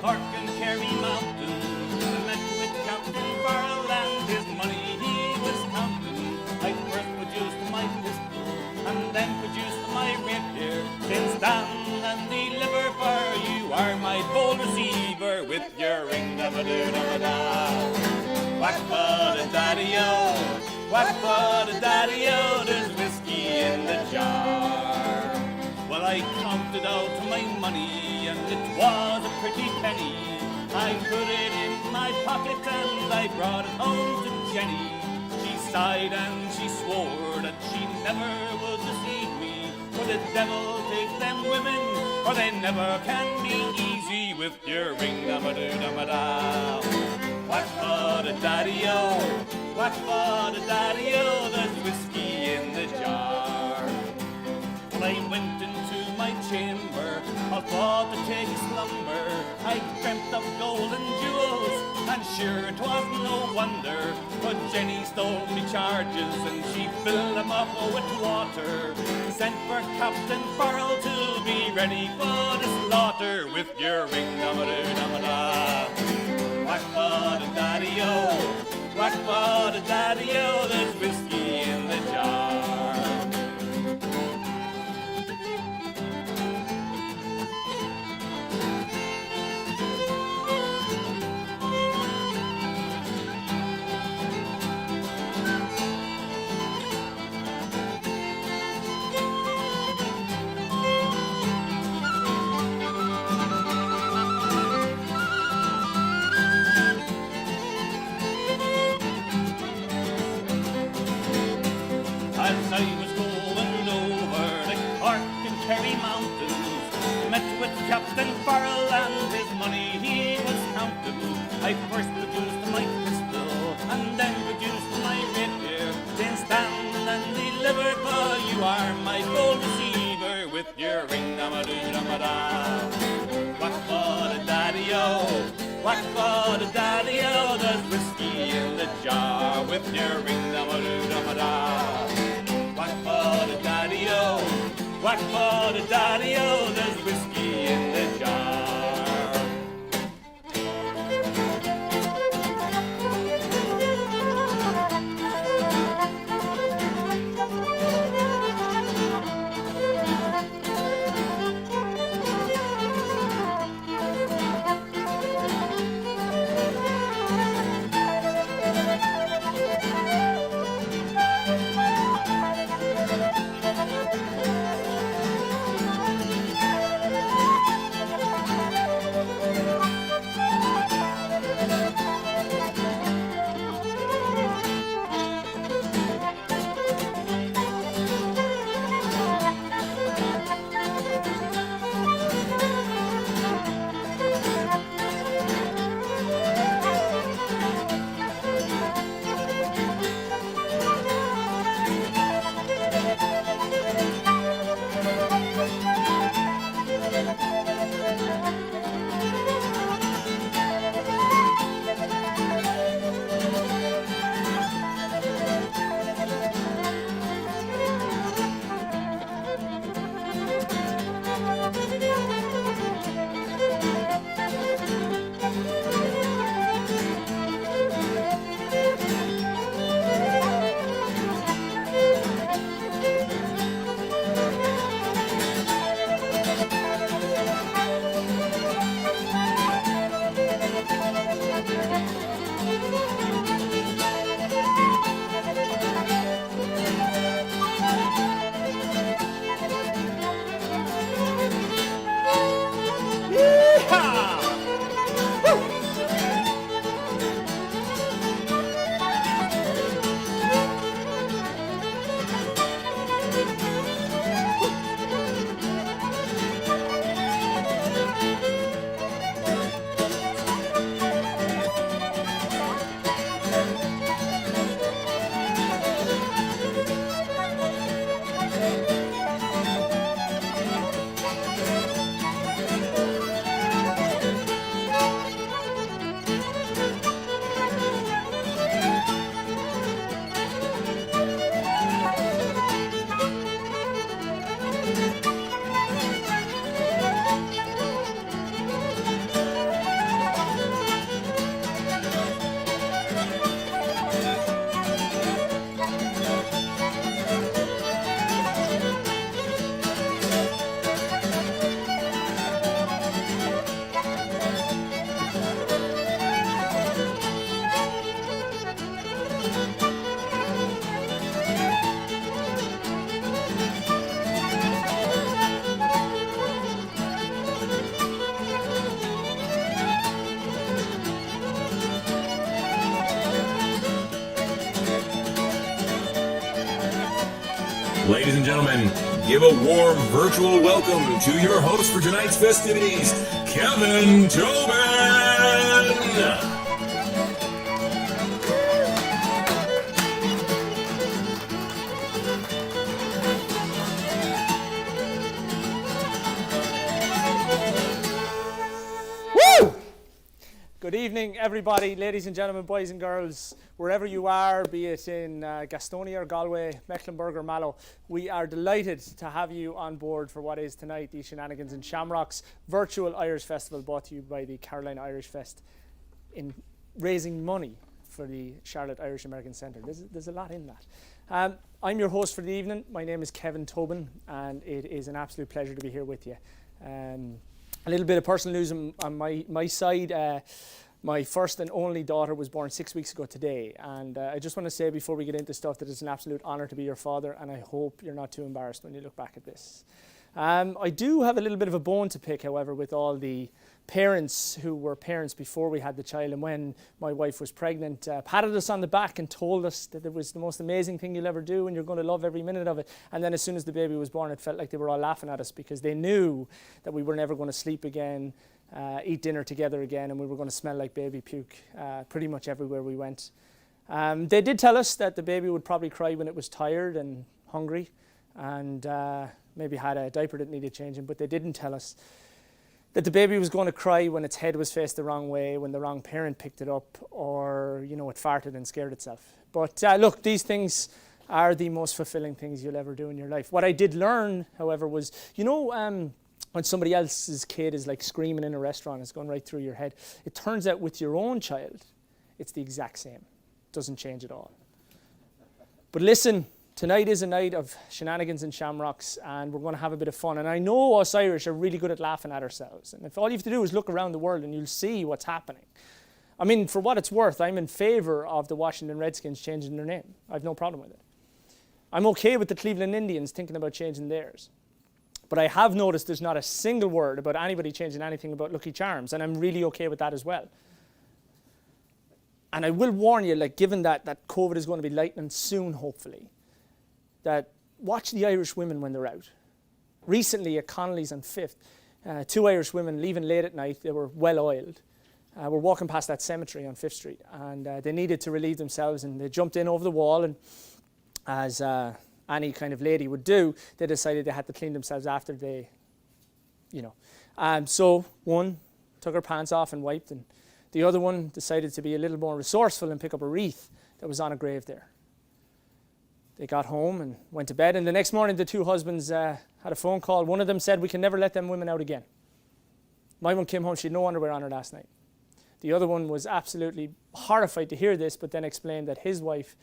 Cork and Kerry mountains. I met with Captain Farrell and his money he was counting. I first produced my pistol and then produced my rapier. Since Dan and deliver, for you are my bold receiver with your ring da-ba-doo-da-ba-da. Whack-ba-da-daddy-o, whack-ba-da-daddy-o, there's whiskey in the jar. Well, I counted out my money and it was a pretty penny. I put it in my pocket and I brought it home to Jenny. She sighed and she swore that she never would deceive me. For the devil take them women, for they never can be easy with your ring da-ba-doo-da-ba-da. Whack-ba-da-daddy-o, whack-ba-da-daddy-o, there's whiskey in the jar. Well, I went into my chamber, I thought to take a slumber. I dreamt of gold and jewels, and sure it was no wonder. But Jenny stole me charges, and she filled them up with water. Sent for Captain Farrell to be ready for the slaughter with your ring da-ba-doo-da-ba-da. Whack-ba-da-daddy-o, whack-ba-da-daddy-o, there's whiskey in the jar. I was going over the Cork and Kerry mountains, met with Captain Farrell and his money he was counting. I first produced my pistol and then produced my rapier. Then stand and deliver, for you are my gold receiver with your ring da-ba-doo-da-ba-da. Whack-ba-da-daddy-o, whack-ba-da-daddy-o, there's whiskey in the jar with your ring da-ba-doo-da-ba-da. Whack-ba-da-daddy-o, whack-ba-da-daddy-o, there's whiskey in the jar. Ladies and gentlemen, give a warm virtual welcome to your host for tonight's festivities, Kevin Tobin! Good evening, everybody, ladies and gentlemen, boys and girls, wherever you are, be it in Gastonia or Galway, Mecklenburg or Mallow. We are delighted to have you on board for what is tonight the Shenanigans and Shamrocks virtual Irish Festival, brought to you by the Carolina Irish Fest, in raising money for the Charlotte Irish American Centre. There's a lot in that. I'm your host for the evening. My name is Kevin Tobin, and it is an absolute pleasure to be here with you. A little bit of personal news on my side. My first and only daughter was born 6 weeks ago today, and I just want to say before we get into stuff that it's an absolute honour to be your father, and I hope you're not too embarrassed when you look back at this. I do have a little bit of a bone to pick, however, with all the parents who were parents before we had the child, and when my wife was pregnant, patted us on the back and told us that it was the most amazing thing you'll ever do and you're going to love every minute of it. And then as soon as the baby was born, it felt like they were all laughing at us because they knew that we were never going to sleep again, eat dinner together again, and we were going to smell like baby puke pretty much everywhere we went. They did tell us that the baby would probably cry when it was tired and hungry and maybe had a diaper that needed changing, but they didn't tell us that the baby was going to cry when its head was faced the wrong way, when the wrong parent picked it up, or, it farted and scared itself. But look, these things are the most fulfilling things you'll ever do in your life. What I did learn, however, was, when somebody else's kid is like screaming in a restaurant, it's going right through your head. It turns out with your own child, it's the exact same. It doesn't change at all. But listen, tonight is a night of Shenanigans and Shamrocks, and we're going to have a bit of fun. And I know us Irish are really good at laughing at ourselves. And if all you have to do is look around the world and you'll see what's happening. I mean, for what it's worth, I'm in favour of the Washington Redskins changing their name. I've no problem with it. I'm okay with the Cleveland Indians thinking about changing theirs. But I have noticed there's not a single word about anybody changing anything about Lucky Charms, and I'm really okay with that as well. And I will warn you, given that COVID is going to be lightening soon, hopefully, that watch the Irish women when they're out. Recently at Connolly's on 5th, two Irish women leaving late at night, they were well oiled, were walking past that cemetery on 5th Street, and they needed to relieve themselves, and they jumped in over the wall, and as any kind of lady would do, they decided they had to clean themselves after they, So one took her pants off and wiped, and the other one decided to be a little more resourceful and pick up a wreath that was on a grave there. They got home and went to bed, and the next morning the two husbands had a phone call. One of them said, "We can never let them women out again." My one came home, she had no underwear on her last night. The other one was absolutely horrified to hear this, but then explained that his wife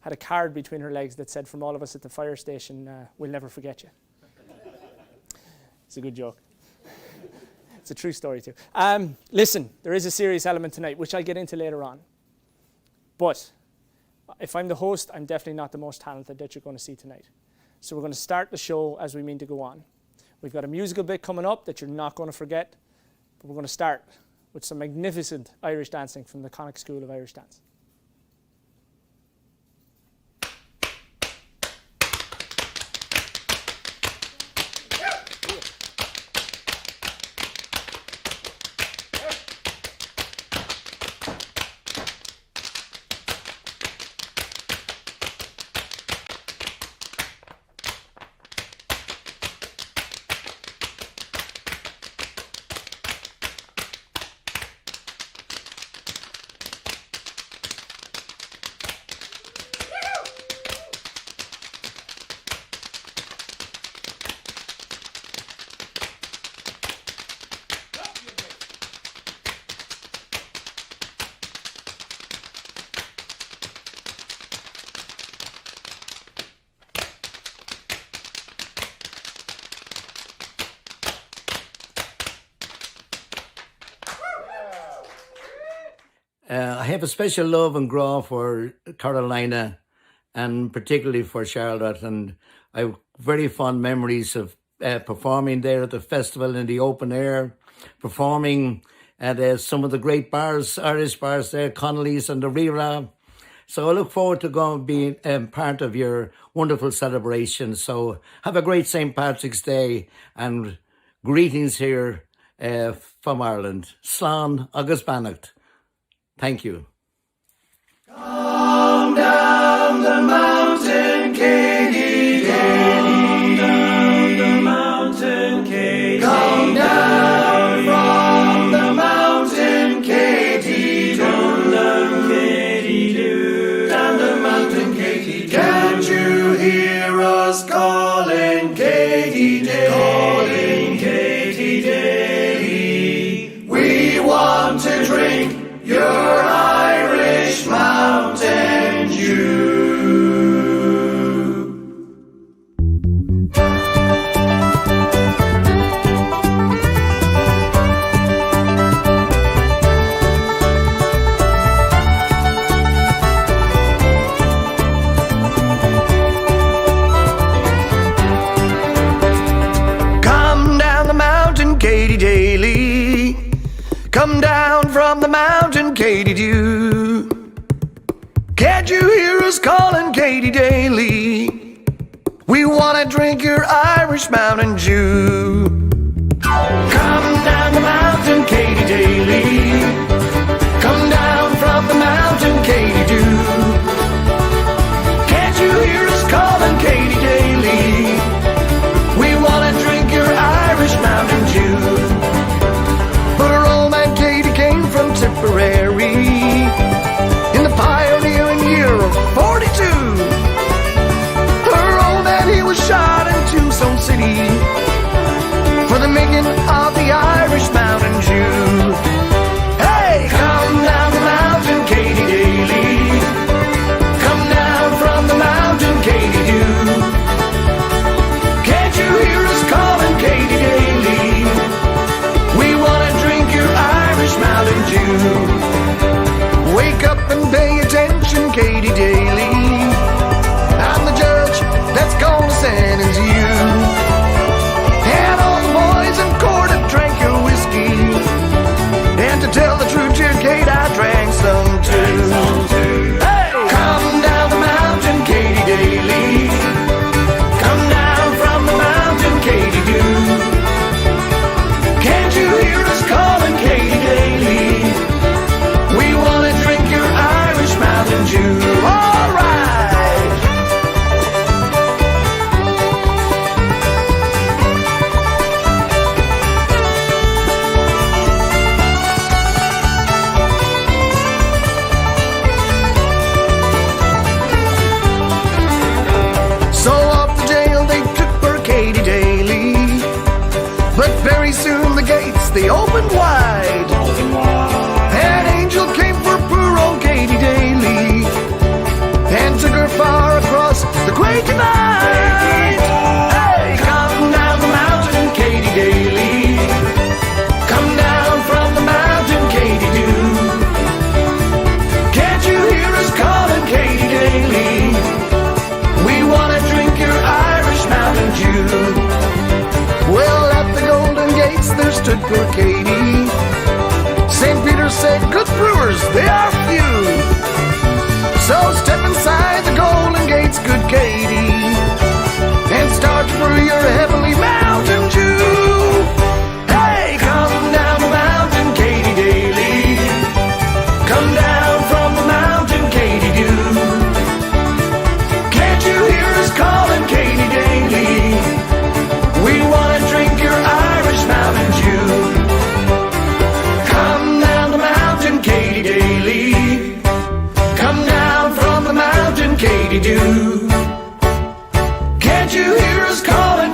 had a card between her legs that said, "From all of us at the fire station, we'll never forget you." It's a good joke. It's a true story too. Listen, there is a serious element tonight, which I'll get into later on. But if I'm the host, I'm definitely not the most talented that you're going to see tonight. So we're going to start the show as we mean to go on. We've got a musical bit coming up that you're not going to forget, but we're going to start with some magnificent Irish dancing from the Connacht School of Irish Dance. I have a special love and graw for Carolina and particularly for Charlotte, and I have very fond memories of performing there at the festival in the open air, performing at some of the great bars, Irish bars there, Connolly's and the Rira. So I look forward to going being part of your wonderful celebration. So have a great St. Patrick's Day and greetings here from Ireland. Slán agus Bannacht. Thank you. Come down the mountain, Katie, come down the mountain, Katie. Come down from the mountain, Katie, down the Katie, do. Down the mountain, Katie, can't you hear us calling, Katie Day? Calling, Katie Day. We want to drink your Irish Mountain Dew. Come down the mountain, Katie Daly. Come down from the mountain, Katie Dew. Can't you hear us calling, Katie Daly? We wanna drink your Irish Mountain Dew. Come down the mountain, Katie Daly. Come down from the mountain, Katie Dew. Can't you hear us calling, Katie Daly? We wanna drink your Irish Mountain Dew. But her old man Katie came from Tipperary in the pioneering year of 42. Her old man, he was shot in Tucson City for the making of the Irish Mountain Dew. Hey, come down the mountain, Katie Daly. Come down from the mountain, Katie Dew. Can't you hear us calling, Katie Daly? We wanna drink your Irish Mountain Dew. Wake up and pay attention, Katie Daly. I'm the judge that's gonna sentence you. And all the boys in court have drank your whiskey. And to tell the truth, dear Kate, I drank some too. Hey! Come down the mountain, Katie Daly. Come down from the mountain, Katie Dew. Can't you hear us calling, Katie Daly? We wanna drink your Irish Mountain Dew. All right. So off the jail they took for Katie Daly. But very soon the gates, they opened wide. An angel came for poor old Katie Daly and took her far across the great divide. Hey, come down the mountain, Katie Daly. Come down from the mountain, Katie Dew. Can't you hear us calling, Katie Daly? We wanna drink your Irish Mountain Dew. Well, at the Golden Gates there stood poor Katie. St. Peter said, good brewers, they are few. So step inside the Golden Gates, good Katie, and start to brew your heavenly Mountain Dew. Hey, come down the mountain, Katie Daly. Come down from the mountain, Katie Dew. Can't you hear us calling, Katie Daly? We wanna drink your Irish Mountain Dew. Come down the mountain, Katie Daly. Come down from the mountain, Katie Dew. Can't you hear us calling,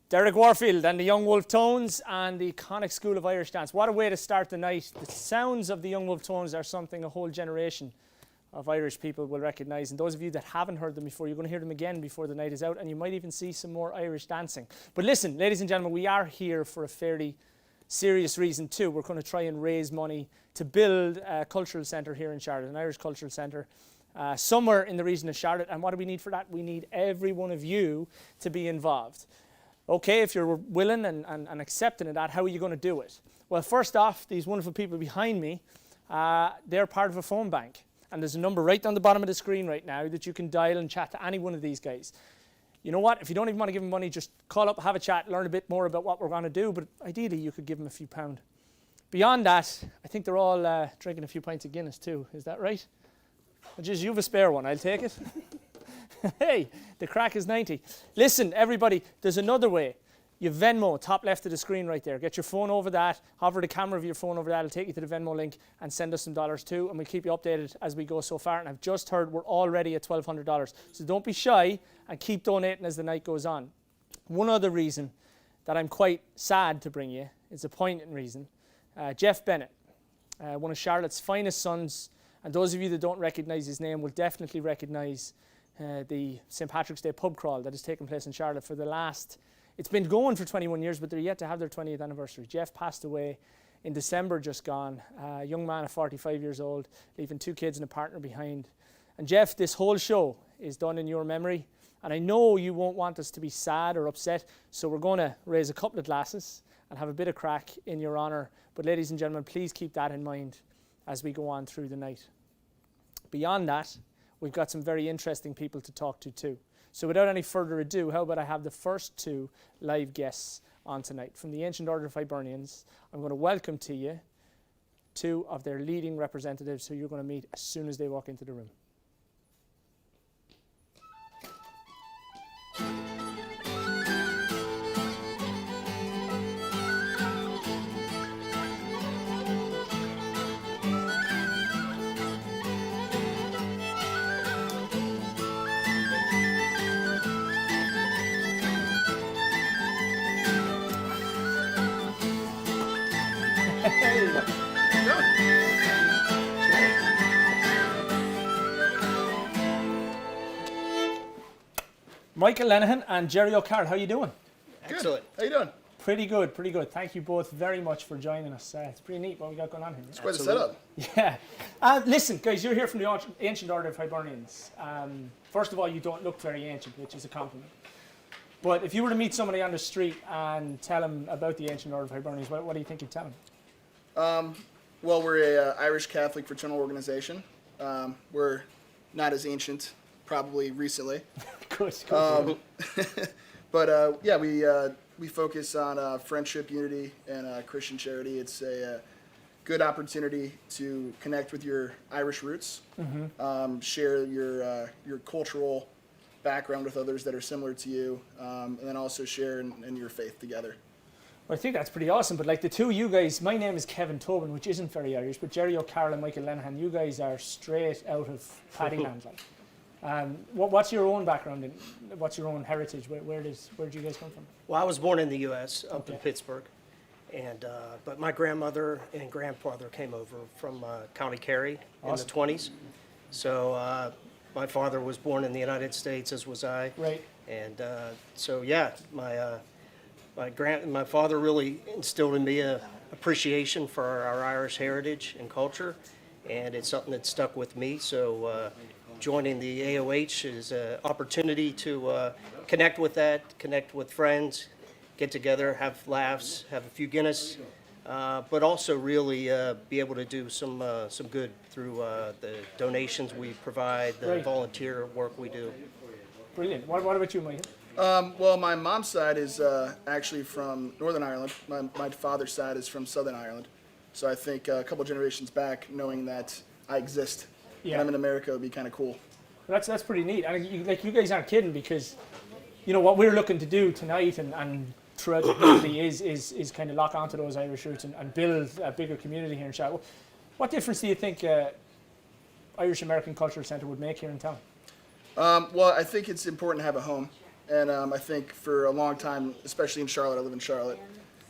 Derek Warfield and the Young Wolf Tones and the Connacht School of Irish Dance. What a way to start the night. The sounds of the Young Wolf Tones are something a whole generation of Irish people will recognise. And those of you that haven't heard them before, you're going to hear them again before the night is out, and you might even see some more Irish dancing. But listen, ladies and gentlemen, we are here for a fairly serious reason too. We're going to try and raise money to build a cultural centre here in Charlotte, an Irish cultural centre, somewhere in the region of Charlotte. And what do we need for that? We need every one of you to be involved. Okay, if you're willing and accepting of that, how are you going to do it? Well, first off, these wonderful people behind me, they're part of a phone bank. And there's a number right down the bottom of the screen right now that you can dial and chat to any one of these guys. You know what? If you don't even want to give them money, just call up, have a chat, learn a bit more about what we're going to do. But ideally, you could give them a few pound. Beyond that, I think they're all drinking a few pints of Guinness too. Is that right? Just you have a spare one. I'll take it. Hey, the crack is 90. Listen, everybody, there's another way. You Venmo, top left of the screen right there. Get your phone over that, hover the camera of your phone over that. It'll take you to the Venmo link and send us some dollars too. And we'll keep you updated as we go so far. And I've just heard we're already at $1,200. So don't be shy and keep donating as the night goes on. One other reason that I'm quite sad to bring you, it's a poignant reason. Jeff Bennett, one of Charlotte's finest sons. And those of you that don't recognise his name will definitely recognise the St. Patrick's Day pub crawl that has taken place in Charlotte for the last, it's been going for 21 years, but they're yet to have their 20th anniversary. Jeff passed away in December just gone, a young man of 45 years old, leaving 2 kids and a partner behind. And Jeff, this whole show is done in your memory, and I know you won't want us to be sad or upset, so we're going to raise a couple of glasses and have a bit of crack in your honour. But ladies and gentlemen, please keep that in mind as we go on through the night. Beyond that, we've got some very interesting people to talk to too. So without any further ado, how about I have the first 2 live guests on tonight. From the Ancient Order of Hibernians, I'm going to welcome to you 2 of their leading representatives who you're going to meet as soon as they walk into the room. Michael Lenihan and Jerry O'Carroll, how are you doing? Excellent. How you doing? Pretty good, pretty good. Thank you both very much for joining us. It's pretty neat what we got going on here. It's quite a setup. Yeah. Listen, guys, you're here from the Ancient Order of Hibernians. First of all, you don't look very ancient, which is a compliment. But if you were to meet somebody on the street and tell them about the Ancient Order of Hibernians, what do you think you'd tell them? Well, we're a Irish Catholic fraternal organization. We're not as ancient, probably recently. Good. But yeah, we focus on friendship, unity, and Christian charity. It's a good opportunity to connect with your Irish roots, share your cultural background with others that are similar to you, and then also share in your faith together. Well, I think that's pretty awesome. But like the 2 of you guys, my name is Kevin Tobin, which isn't very Irish, but Jerry O'Carroll and Michael Lenihan, you guys are straight out of Paddyland. What's your own background and what's your own heritage? Where did you guys come from? Well, I was born in the U.S., up in Pittsburgh, and but my grandmother and grandfather came over from County Kerry in the 20s. So my father was born in the United States, as was I. Right. And so yeah, my father really instilled in me a appreciation for our Irish heritage and culture, and it's something that stuck with me. So joining the AOH is an opportunity to connect with that, connect with friends, get together, have laughs, have a few Guinness, but also really be able to do some good through the donations we provide, the volunteer work we do. Brilliant. What about you, Mike? Well, my mom's side is actually from Northern Ireland. My father's side is from Southern Ireland. So I think a couple generations back, knowing that I exist when I'm in America would be kind of cool. That's pretty neat. And you guys aren't kidding, because you know what we're looking to do tonight and throughout the community is kind of lock onto those Irish roots and build a bigger community here in Charlotte. What difference do you think Irish American Cultural Centre would make here in town? Well, I think it's important to have a home. And I think for a long time, especially in Charlotte, I live in Charlotte,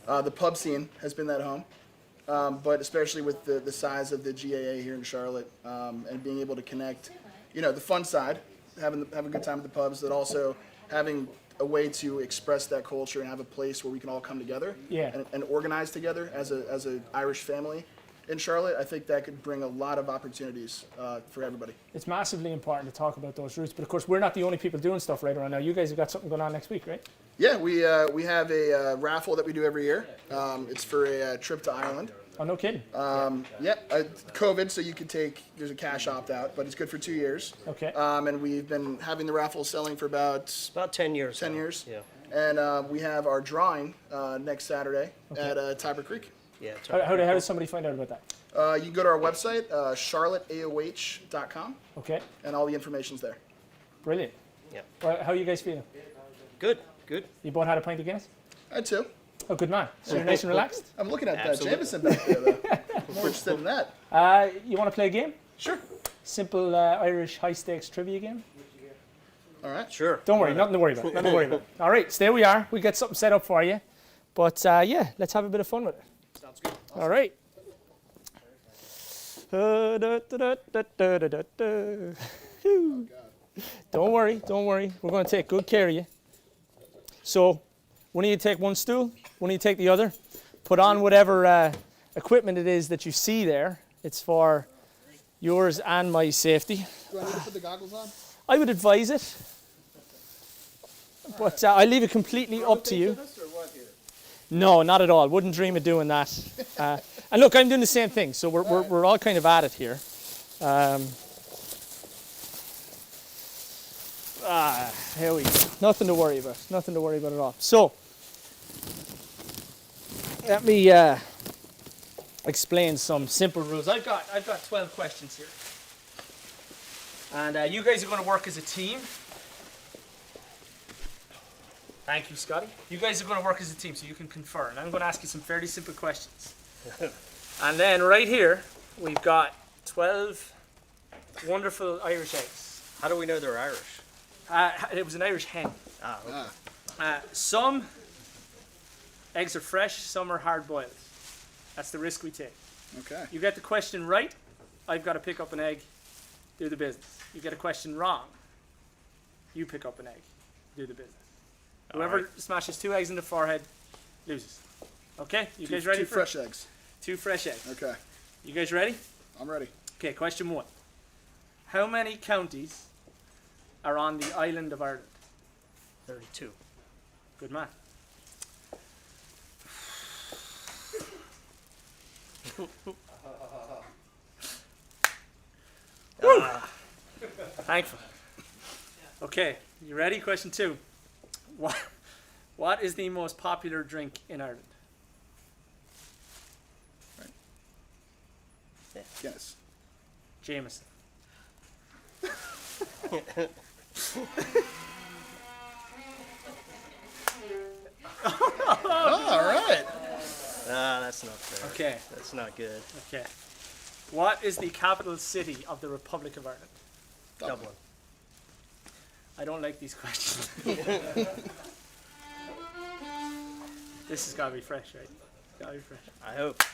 the pub scene has been that home. But especially with the size of the GAA here in Charlotte, and being able to connect, the fun side, having a good time at the pubs, but also having a way to express that culture and have a place where we can all come together and organize together as a Irish family in Charlotte. I think that could bring a lot of opportunities for everybody. It's massively important to talk about those roots, but of course we're not the only people doing stuff right around now. You guys have got something going on next week, right? Yeah, we have a raffle that we do every year. It's for a trip to Ireland. Oh, no kidding. COVID, so you could there's a cash opt-out, but it's good for 2 years. Okay. And we've been having the raffle selling for about 10 years. 10 years. Yeah. And we have our drawing next Saturday at Tiber Creek. Yeah. How does somebody find out about that? You can go to our website, charlotteaoh.com, Okay. and all the information's there. Brilliant. Yeah. Well, how are you guys feeling? Good. You both had a pint of Guinness? I had 2. Oh, good man. So you're nice and relaxed? I'm looking at that Jameson back there, though. More interested in that. You want to play a game? Sure. Simple Irish high-stakes trivia game? All right. Sure. Don't worry, nothing to worry about. All right, stay where we are. We'll get something set up for you. But let's have a bit of fun with it. Sounds good. Awesome. All right. Don't worry. We're going to take good care of you. So, one of you take one stool, one of you take the other. Put on whatever equipment it is that you see there. It's for yours and my safety. Do I need to put the goggles on? I would advise it, but I leave it completely up to you. No, not at all. Wouldn't dream of doing that. And look, I'm doing the same thing, so we're all kind of at it here. Here we go. Nothing to worry about. Nothing to worry about at all. So, let me explain some simple rules. I've got 12 questions here. And you guys are going to work as a team. Thank you, Scotty. You guys are going to work as a team so you can confer. And I'm going to ask you some fairly simple questions. And then right here, we've got 12 wonderful Irish eggs. How do we know they're Irish? It was an Irish hen. Okay. Some eggs are fresh, some are hard-boiled. That's the risk we take. Okay. You get the question right, I've got to pick up an egg, do the business. You get a question wrong, you pick up an egg, do the business. Whoever smashes 2 eggs in the forehead loses. Okay? You guys ready? 2 fresh eggs. 2 fresh eggs. Okay. You guys ready? I'm ready. Okay, question 1. How many counties are on the island of Ireland? 32. Good man. Thankful. Okay, you ready? Question 2. What is the most popular drink in Ireland? Guinness. Jameson. All right. That's not fair. Okay. That's not good. Okay. What is the capital city of the Republic of Ireland? Dublin. I don't like these questions. This has got to be fresh, right? It's got to be fresh. I hope.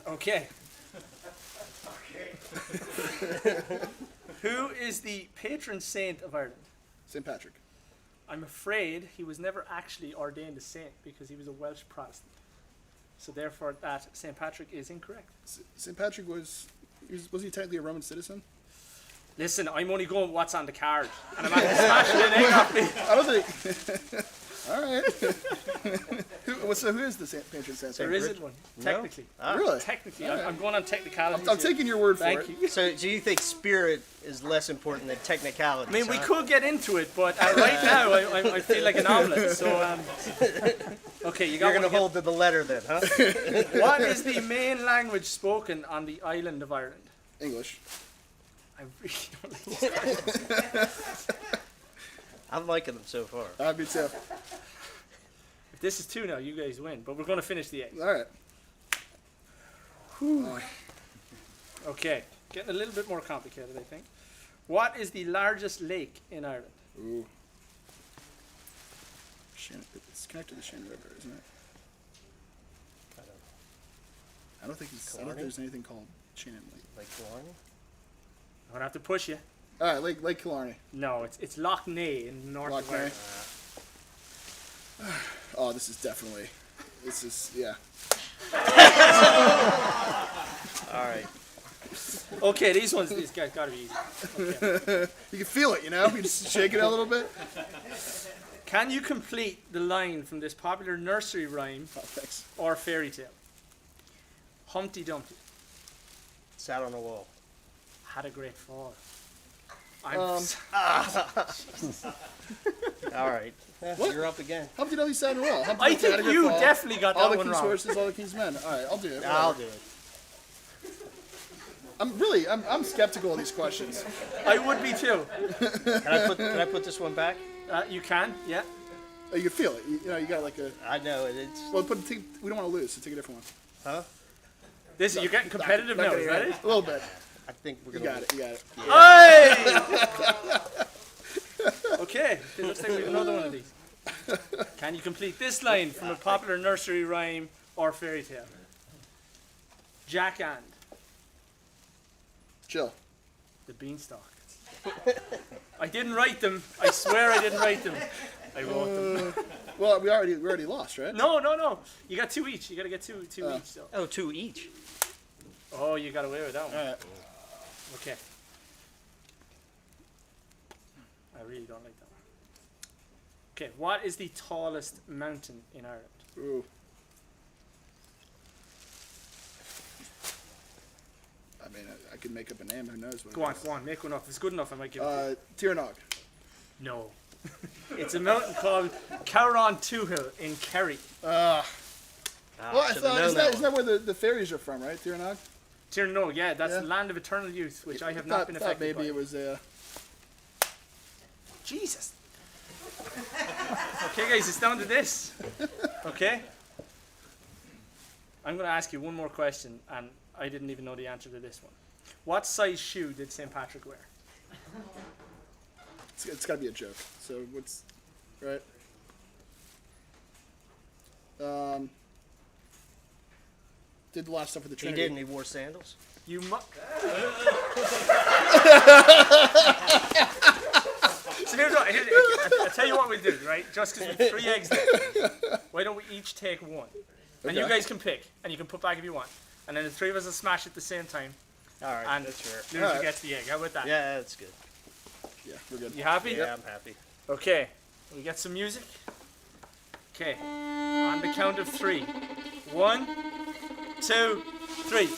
Okay. Who is the patron saint of Ireland? St. Patrick. I'm afraid he was never actually ordained a saint because he was a Welsh Protestant. So therefore, that St. Patrick is incorrect. St. Patrick was he technically a Roman citizen? Listen, I'm only going with what's on the card, and I'm actually smashing an egg off me. I don't think. All right. Who is the patron saint? There isn't one, technically. Really? Technically, I'm going on technicalities. I'm here. taking your word for it. Thank you. So, do you think spirit is less important than technicality? I mean, we could get into it, but right now I feel like an omelette. So, okay, you got. You're going to hold to the letter then, huh? What is the main language spoken on the island of Ireland? English. I really don't like this question. I'm liking them so far. Me too. If this is 2 now, you guys win. But we're going to finish the egg. All right. Okay. Getting a little bit more complicated, I think. What is the largest lake in Ireland? Ooh. It's connected to the Shannon River, isn't it? I don't think there's anything called Shannon Lake. Lake Killarney? I'm going to have to push you. All right, Lake Killarney. No, it's Loch Ness in North Loch of Ireland. Oh, this is, yeah. All right. Okay, these guys got to be easy. Okay. You can feel it, you know? You just shake it a little bit. Can you complete the line from this popular nursery rhyme Oh, thanks. or fairy tale? Humpty Dumpty Sat on a wall. had a great fall. All right. You're up again. Humpty Dumpty sat in a wall. Humpty I Dumpty had a think good you fall. definitely got All that the one king's wrong. horses, all the king's men. All right, I'll do it. I'll whatever. do it. I'm skeptical of these questions. I would be too. Can I put this one back? You can, yeah. You can feel it. You know, you got like a. I know it. It's Well, we don't want to lose, so take a different one. huh? You're getting competitive now, is that it? A little bit. I think we're You gonna. got it. You got it. Hey! Okay, it looks like we have another one of these. Can you complete this line from a popular nursery rhyme or fairy tale? Jack and Chill. the Beanstalk. I didn't write them. I swear I didn't write them. I wrote them. Well, we already lost, right? No. You got two each. You got to get two each. So. Oh, 2 each. Oh, you got away with that one. All right. Okay. I really don't like that one. Okay, what is the tallest mountain in Ireland? Ooh. I mean, I could make up a name. Who knows? What Go on, make one up. If it's good enough, I might give it to you. Tiernog. No. It's a mountain called Cowron Toohill in Kerry. Well, I should've thought, known isn't that where the fairies are from, right? Tiernog? No, yeah, that's Yeah. the land of eternal youth, which I have not been thought affected maybe by. it was. Jesus. Okay, guys, it's down to this. Okay? I'm going to ask you one more question, and I didn't even know the answer to this one. What size shoe did St. Patrick wear? It's got to be a joke. So what's right? Did the last stuff with the He Trinity. didn't. He wore sandals. You So here's what, I'll tell you what we'll do, right? Just because we have 3 eggs there. Why don't we each take one? And you Okay. guys can pick, and you can put back if you want. And then the 3 of us will smash at the same time, All right. and that's fair. loser Alright. gets the egg. How about that? Yeah, that's good. Yeah, we're good. You happy? Yeah, I'm happy. Okay, we get some music. Okay, on the count of 3. 1, 2, 3.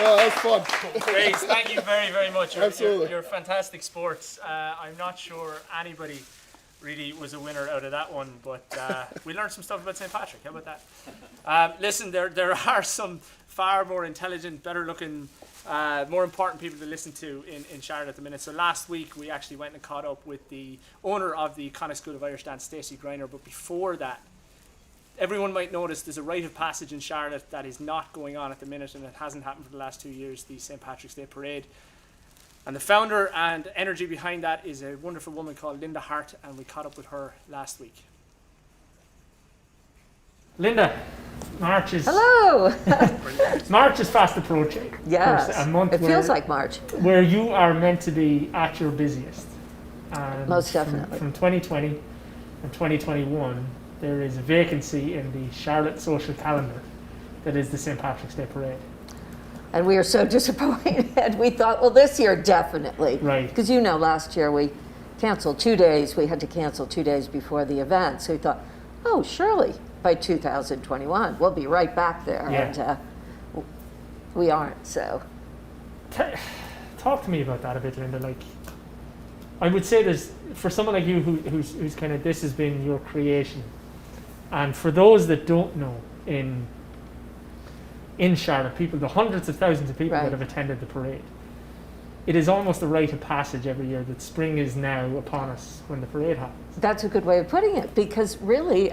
Oh, that was fun. Grace, thank you very, very much. Absolutely. You're fantastic sports. I'm not sure anybody really was a winner out of that one, but we learned some stuff about St. Patrick. How about that? Listen, there are some far more intelligent, better looking, more important people to listen to in Charlotte at the minute. So last week we actually went and caught up with the owner of the Connacht School of Irish Dance, Stacey Greiner, but before that, everyone might notice there's a rite of passage in Charlotte that is not going on at the minute, and it hasn't happened for the last 2 years, the St. Patrick's Day Parade. And the founder and energy behind that is a wonderful woman called Linda Hart, and we caught up with her last week. Linda, March is Hello. March is fast approaching. Yes. A month It where, feels like March. where you are meant to be at your busiest. And Most definitely. From 2020 and 2021, there is a vacancy in the Charlotte social calendar that is the St. Patrick's Day Parade. And we are so disappointed. We thought, well, this year definitely. Right. Because last year we canceled 2 days. We had to cancel 2 days before the event. So we thought, oh, surely by 2021 we'll be right back there. Yeah. And we aren't. So Talk to me about that a bit, Linda. Like, I would say there's, for someone like you who's kind of, this has been your creation, and for those that don't know, in Charlotte, the hundreds of thousands of people Right. that have attended the parade, it is almost a rite of passage every year that spring is now upon us when the parade happens. That's a good way of putting it, because really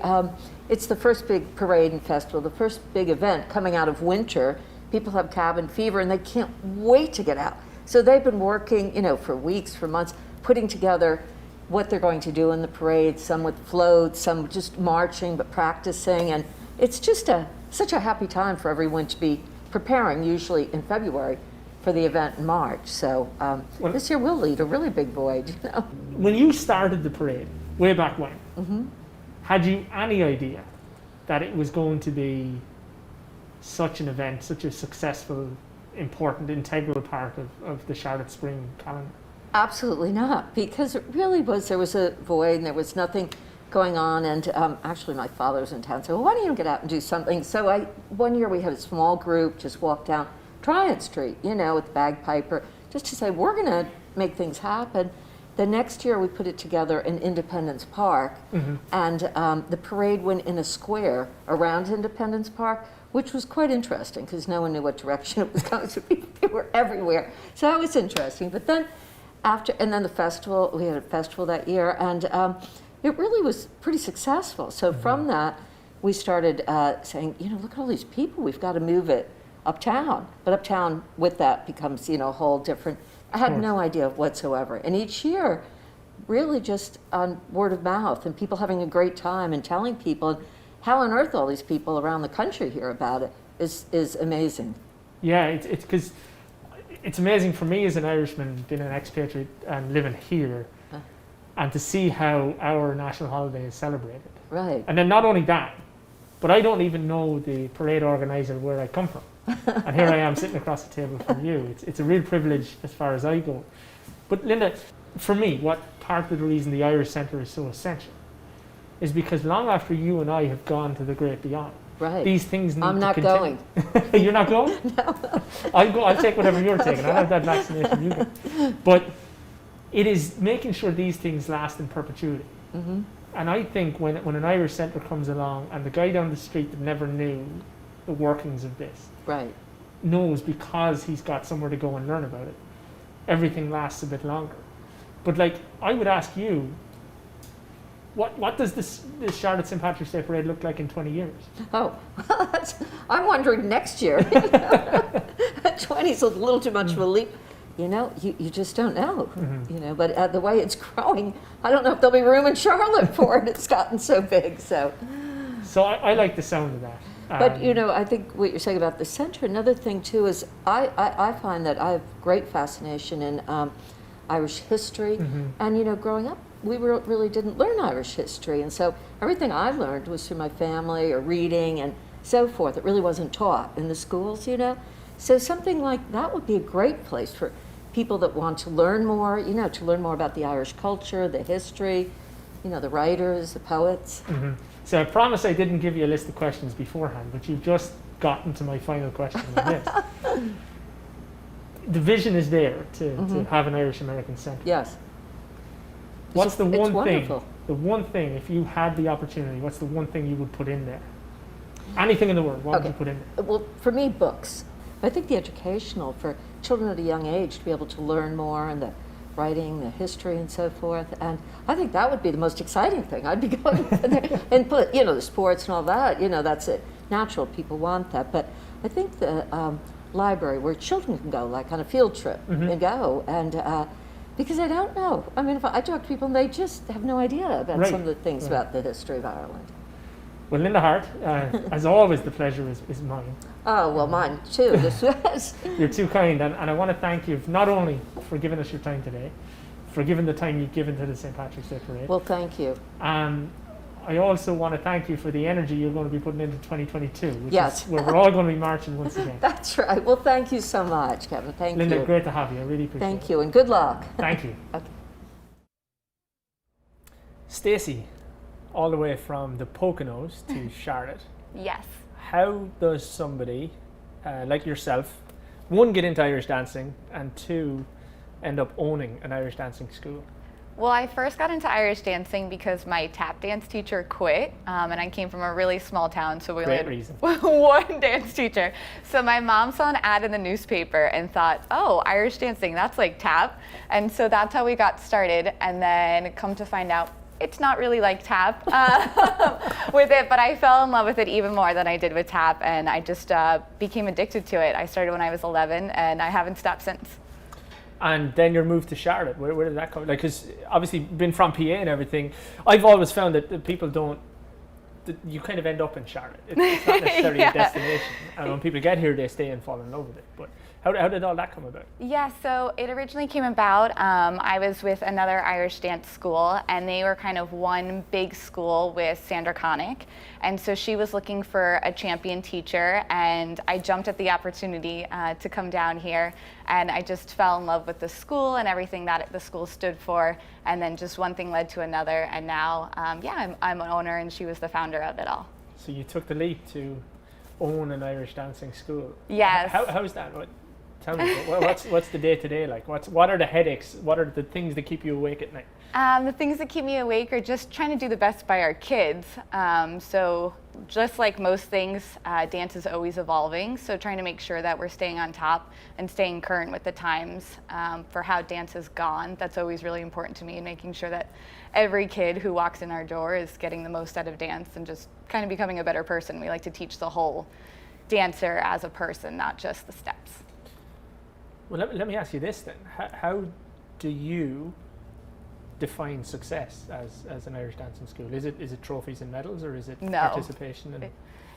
it's the first big parade and festival, the first big event coming out of winter. People have cabin fever and they can't wait to get out. So they've been working, for weeks, for months, putting together what they're going to do in the parade, some with floats, some just marching but practicing. And it's just such a happy time for everyone to be preparing, usually in February, for the event in March. So this year we'll lead a really big voyage. When you started the parade, way back when, had you any idea that it was going to be such an event, such a successful, important, integral part of the Charlotte Spring calendar? Absolutely not, because it really was, there was a void and there was nothing going on. And actually my father was in town, so why don't you get out and do something? So one year we had a small group just walk down Tryon Street, with the bagpiper, just to say, we're gonna make things happen. The next year we put it together in Independence Park, and the parade went in a square around Independence Park, which was quite interesting because no one knew what direction it was going to be. They were everywhere. So that was interesting. But then then the festival, we had a festival that year, and it really was pretty successful. So from that, we started saying, look at all these people, we've got to move it uptown. But uptown with that becomes, a whole different, I had no idea whatsoever. And each year, really just on word of mouth and people having a great time and telling people how on earth all these people around the country hear about it is amazing. Yeah, it's because it's amazing for me as an Irishman, being an expatriate and living here, and to see how our national holiday is celebrated. Right. And then not only that, but I don't even know the parade organizer where I come from. And here I am sitting across the table from you. It's a real privilege as far as I go. But Linda, for me, what part of the reason the Irish Centre is so essential is because long after you and I have gone to the great beyond, right, these things need I'm to not continue. going. You're not going? No. I'll take whatever you're taking. I'll have that vaccination you get. But it is making sure these things last in perpetuity. And I think when an Irish Centre comes along and the guy down the street that never knew the workings of this Right. knows because he's got somewhere to go and learn about it, everything lasts a bit longer. But I would ask you, what does this Charlotte St. Patrick's Day Parade look like in 20 years? Oh, I'm wondering next year. 20 is a little too much of a leap. You just don't know. But the way it's growing, I don't know if there'll be room in Charlotte for it. It's gotten so big. So I like the sound of that. But I think what you're saying about the center, another thing too is I find that I have great fascination in Irish history. And growing up, we really didn't learn Irish history. And so everything I learned was through my family or reading and so forth. It really wasn't taught in the schools, So something like that would be a great place for people that want to learn more, to learn more about the Irish culture, the history, the writers, the poets. So I promise I didn't give you a list of questions beforehand, but you've just gotten to my final question on this. The vision is there to have an Irish American Centre. Yes. What's the one wonderful. thing? The one thing, if you had the opportunity, what's the one thing you would put in there? Anything in the world, what would you put in there? Well, for me, books. I think the educational for children at a young age to be able to learn more and the writing, the history, and so forth. And I think that would be the most exciting thing. I'd be going there and put, the sports and all that. That's it. Natural, people want that. But I think the library where children can go, like on a field trip, and go and. Because I don't know. I mean, if I talk to people and they just have no idea about some of the things about the history of Ireland. Well, Linda Hart, as always, the pleasure is mine. Oh, well, mine too. This was. You're too kind, and I want to thank you not only for giving us your time today, for giving the time you've given to the St. Patrick's Day Parade. Well, thank you. I also want to thank you for the energy you're going to be putting into 2022, which yes. is where we're all going to be marching once again. That's right. Well, thank you so much, Kevin. Thank Linda, you. great to have you. I really appreciate it. Thank you, and good luck. Thank you. Okay. Stacey, all the way from the Poconos to Charlotte. Yes. How does somebody like yourself, one, get into Irish dancing, and two, end up owning an Irish dancing school? Well, I first got into Irish dancing because my tap dance teacher quit, and I came from a really small town, so we only had one dance teacher. So my mom saw an ad in the newspaper and thought, oh, Irish dancing, that's like tap. And so that's how we got started, and then come to find out, it's not really like tap with it, but I fell in love with it even more than I did with tap, and I just became addicted to it. I started when I was 11, and I haven't stopped since. And then your move to Charlotte, where did that come? Like, because obviously been from PA and everything, I've always found that people don't, that you kind of end up in Charlotte. It's not necessarily a destination. And when people get here, they stay and fall in love with it. But how did all that come about? Yeah, so it originally came about, I was with another Irish dance school, and they were kind of one big school with Sandra Connick. And so she was looking for a champion teacher, and I jumped at the opportunity to come down here. And I just fell in love with the school and everything that the school stood for. And then just one thing led to another. And now, I'm an owner, and she was the founder of it all. So you took the leap to own an Irish dancing school. Yes. How's that? Tell me, what's the day-to-day like? What are the headaches? What are the things that keep you awake at night? The things that keep me awake are just trying to do the best by our kids. So just like most things, dance is always evolving. So trying to make sure that we're staying on top and staying current with the times for how dance has gone. That's always really important to me, and making sure that every kid who walks in our door is getting the most out of dance and just kind of becoming a better person. We like to teach the whole dancer as a person, not just the steps. Well, let me ask you this then. How do you define success as an Irish dancing school? Is it trophies and medals, or is it participation?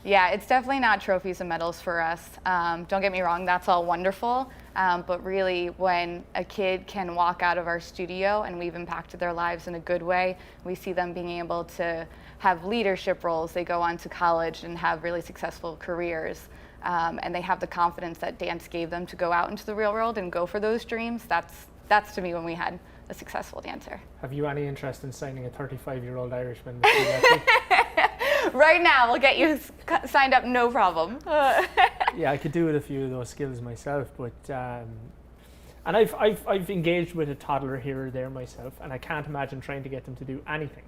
Yeah, it's definitely not trophies and medals for us. Don't get me wrong, that's all wonderful. But really, when a kid can walk out of our studio and we've impacted their lives in a good way, we see them being able to have leadership roles. They go on to college and have really successful careers. And they have the confidence that dance gave them to go out into the real world and go for those dreams. That's to me when we had a successful dancer. Have you any interest in signing a 35-year-old Irishman? Right now, we'll get you signed up, no problem. Yeah, I could do with a few of those skills myself, but and I've engaged with a toddler here or there myself, and I can't imagine trying to get them to do anything.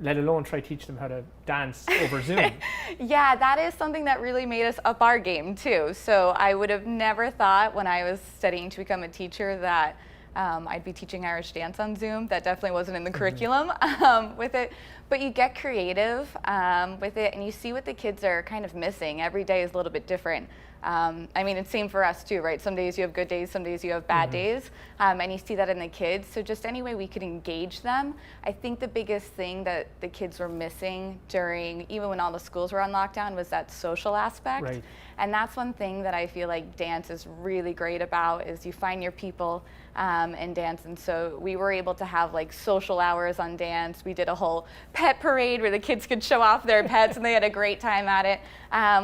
Let alone try to teach them how to dance over Zoom. Yeah, that is something that really made us up our game too. So I would have never thought when I was studying to become a teacher that I'd be teaching Irish dance on Zoom. That definitely wasn't in the curriculum with it. But you get creative with it, and you see what the kids are kind of missing. Every day is a little bit different. I mean, it's same for us too, right? Some days you have good days, some days you have bad days, and you see that in the kids. So just any way we could engage them. I think the biggest thing that the kids were missing during, even when all the schools were on lockdown, was that social aspect. Right. And that's one thing that I feel like dance is really great about, is you find your people in dance. And so we were able to have like social hours on dance. We did a whole pet parade where the kids could show off their pets, and they had a great time at it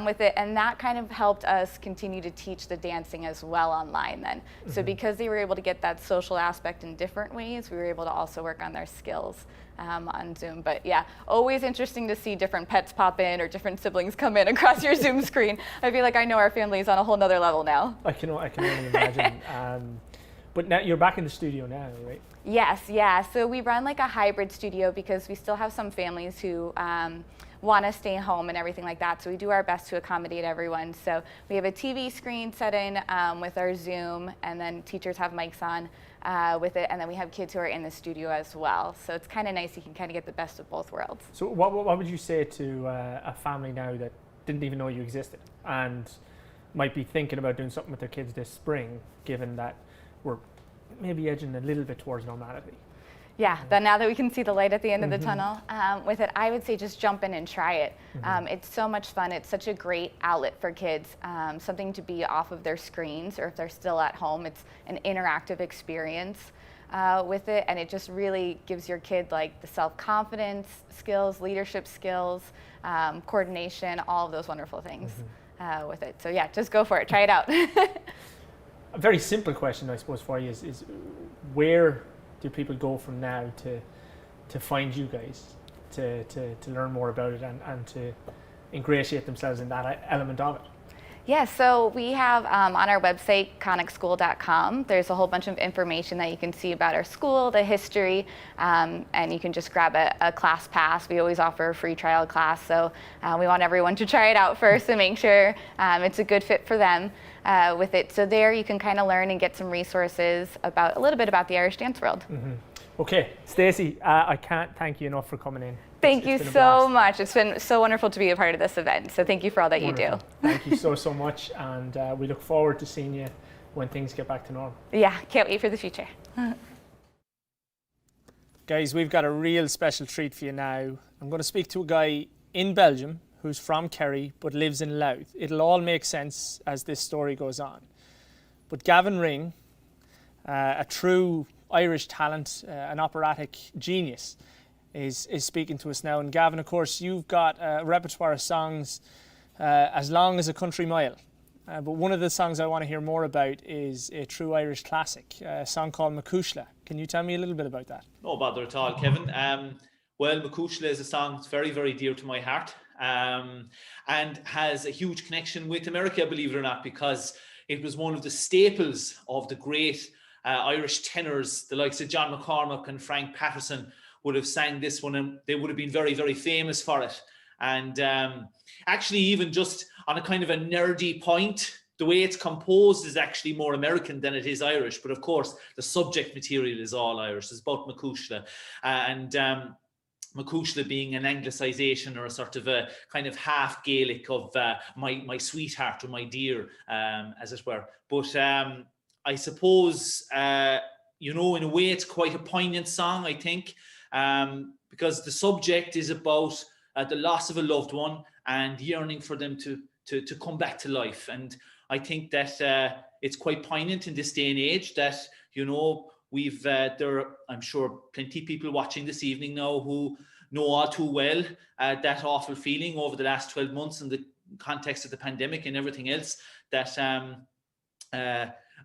with it. And that kind of helped us continue to teach the dancing as well online then. So because they were able to get that social aspect in different ways, we were able to also work on their skills on Zoom. But yeah, always interesting to see different pets pop in or different siblings come in across your Zoom screen. I feel like I know our family's on a whole nother level now. I can only imagine. But now you're back in the studio now, right? Yes, yeah. So we run like a hybrid studio because we still have some families who want to stay home and everything like that. So we do our best to accommodate everyone. So we have a TV screen set in with our Zoom, and then teachers have mics on with it, and then we have kids who are in the studio as well. So it's kind of nice. You can kind of get the best of both worlds. So what would you say to a family now that didn't even know you existed and might be thinking about doing something with their kids this spring, given that we're maybe edging a little bit towards normality? Yeah, then now that we can see the light at the end of the tunnel with it, I would say just jump in and try it. It's so much fun. It's such a great outlet for kids, something to be off of their screens, or if they're still at home, it's an interactive experience with it, and it just really gives your kid like the self-confidence skills, leadership skills, coordination, all of those wonderful things with it. So yeah, just go for it, try it out. A very simple question, I suppose, for you is where do people go from now to find you guys, to learn more about it and to ingratiate themselves in that element of it? Yeah, so we have on our website, conicschool.com, there's a whole bunch of information that you can see about our school, the history, and you can just grab a class pass. We always offer a free trial class, so we want everyone to try it out first and make sure it's a good fit for them with it. So there you can kind of learn and get some resources about a little bit about the Irish dance world. Mm-hmm. Okay, Stacey, I can't thank you enough for coming in. Thank you so much. It's been so wonderful to be a part of this event. So thank you for all that Wonderful. You do. Thank you so much. And we look forward to seeing you when things get back to normal. Yeah, can't wait for the future. Guys, we've got a real special treat for you now. I'm going to speak to a guy in Belgium who's from Kerry but lives in Louth. It'll all make sense as this story goes on. But Gavin Ring, a true Irish talent, an operatic genius, is speaking to us now. And Gavin, of course, you've got a repertoire of songs as long as a country mile. But one of the songs I want to hear more about is a true Irish classic, a song called Macushla. Can you tell me a little bit about that? No bother at all, Kevin. Well, Macushla is a song that's very, very dear to my heart, and has a huge connection with America, believe it or not, because it was one of the staples of the great Irish tenors, the likes of John McCormack and Frank Patterson would have sang this one, and they would have been very, very famous for it. And actually, even just on a kind of a nerdy point, the way it's composed is actually more American than it is Irish. But of course, the subject material is all Irish. It's about Macushla. And Macushla being an anglicisation or a sort of a kind of half Gaelic of my sweetheart or my dear, as it were. But I suppose, in a way, it's quite a poignant song, I think. Because the subject is about the loss of a loved one and yearning for them to come back to life. And I think that it's quite poignant in this day and age that, we've, there are, I'm sure, plenty of people watching this evening now who know all too well that awful feeling over the last 12 months in the context of the pandemic and everything else that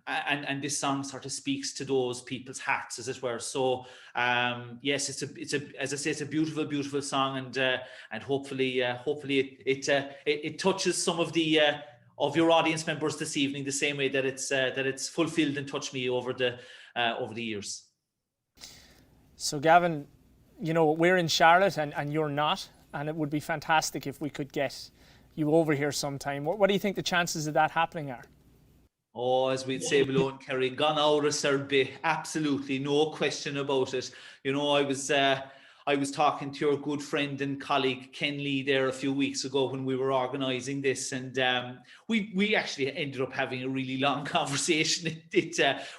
and this song sort of speaks to those people's hearts, as it were. So yes, it's a as I say, it's a beautiful, beautiful song, and hopefully it touches some of the of your audience members this evening the same way that it's fulfilled and touched me over the years. So Gavin, we're in Charlotte and you're not, and it would be fantastic if we could get you over here sometime. What do you think the chances of that happening are? Oh, as we'd say below in Kerry, gone out of Serbia, absolutely, no question about it. I was talking to your good friend and colleague Ken Lee there a few weeks ago when we were organising this, and we actually ended up having a really long conversation.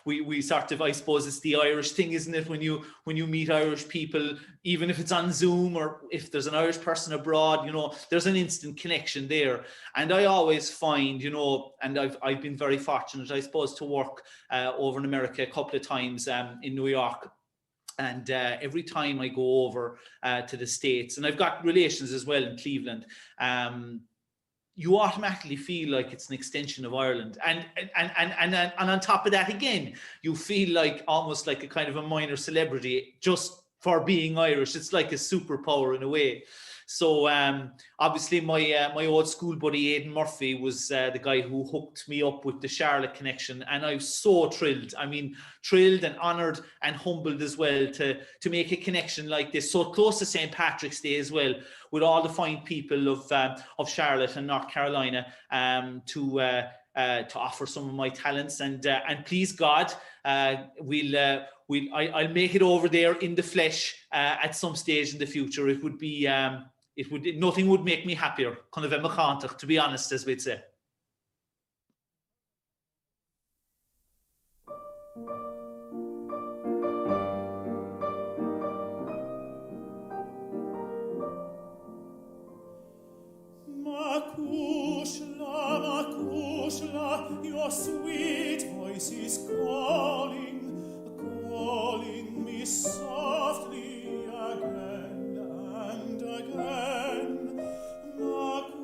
We sort of, I suppose it's the Irish thing, isn't it? When you meet Irish people, even if it's on Zoom or if there's an Irish person abroad, there's an instant connection there. And I always find, and I've been very fortunate, I suppose, to work over in America a couple of times in New York. And every time I go over to the States, and I've got relations as well in Cleveland, you automatically feel like it's an extension of Ireland. And on top of that, again, you feel like almost like a kind of a minor celebrity just for being Irish. It's like a superpower in a way. So obviously my old school buddy Aidan Murphy was the guy who hooked me up with the Charlotte connection, and I was so thrilled. I mean, thrilled and honoured and humbled as well to make a connection like this, so close to St. Patrick's Day as well, with all the fine people of Charlotte and North Carolina to offer some of my talents, and please God, I'll make it over there in the flesh at some stage in the future. It would be nothing would make me happier, kind of a mechantach, to be honest, as we'd say. Macushla, your sweet voice is calling me softly again and again. Macushla,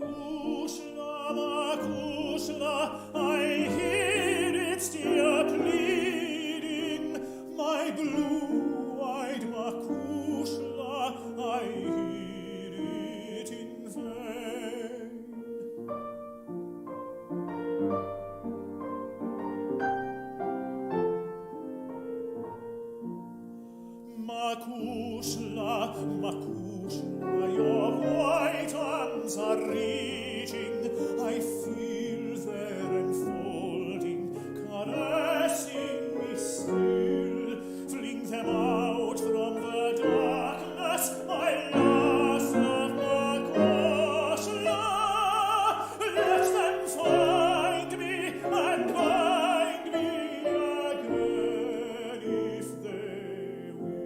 I hear it still pleading. My blue-eyed Macushla, I hear it in vain. Makushla, Makushla, your white arms are reaching. I feel their enfolding, caressing me still. Fling them out from the darkness, my lost love, Makushla. Let them find me and bind me again if they will.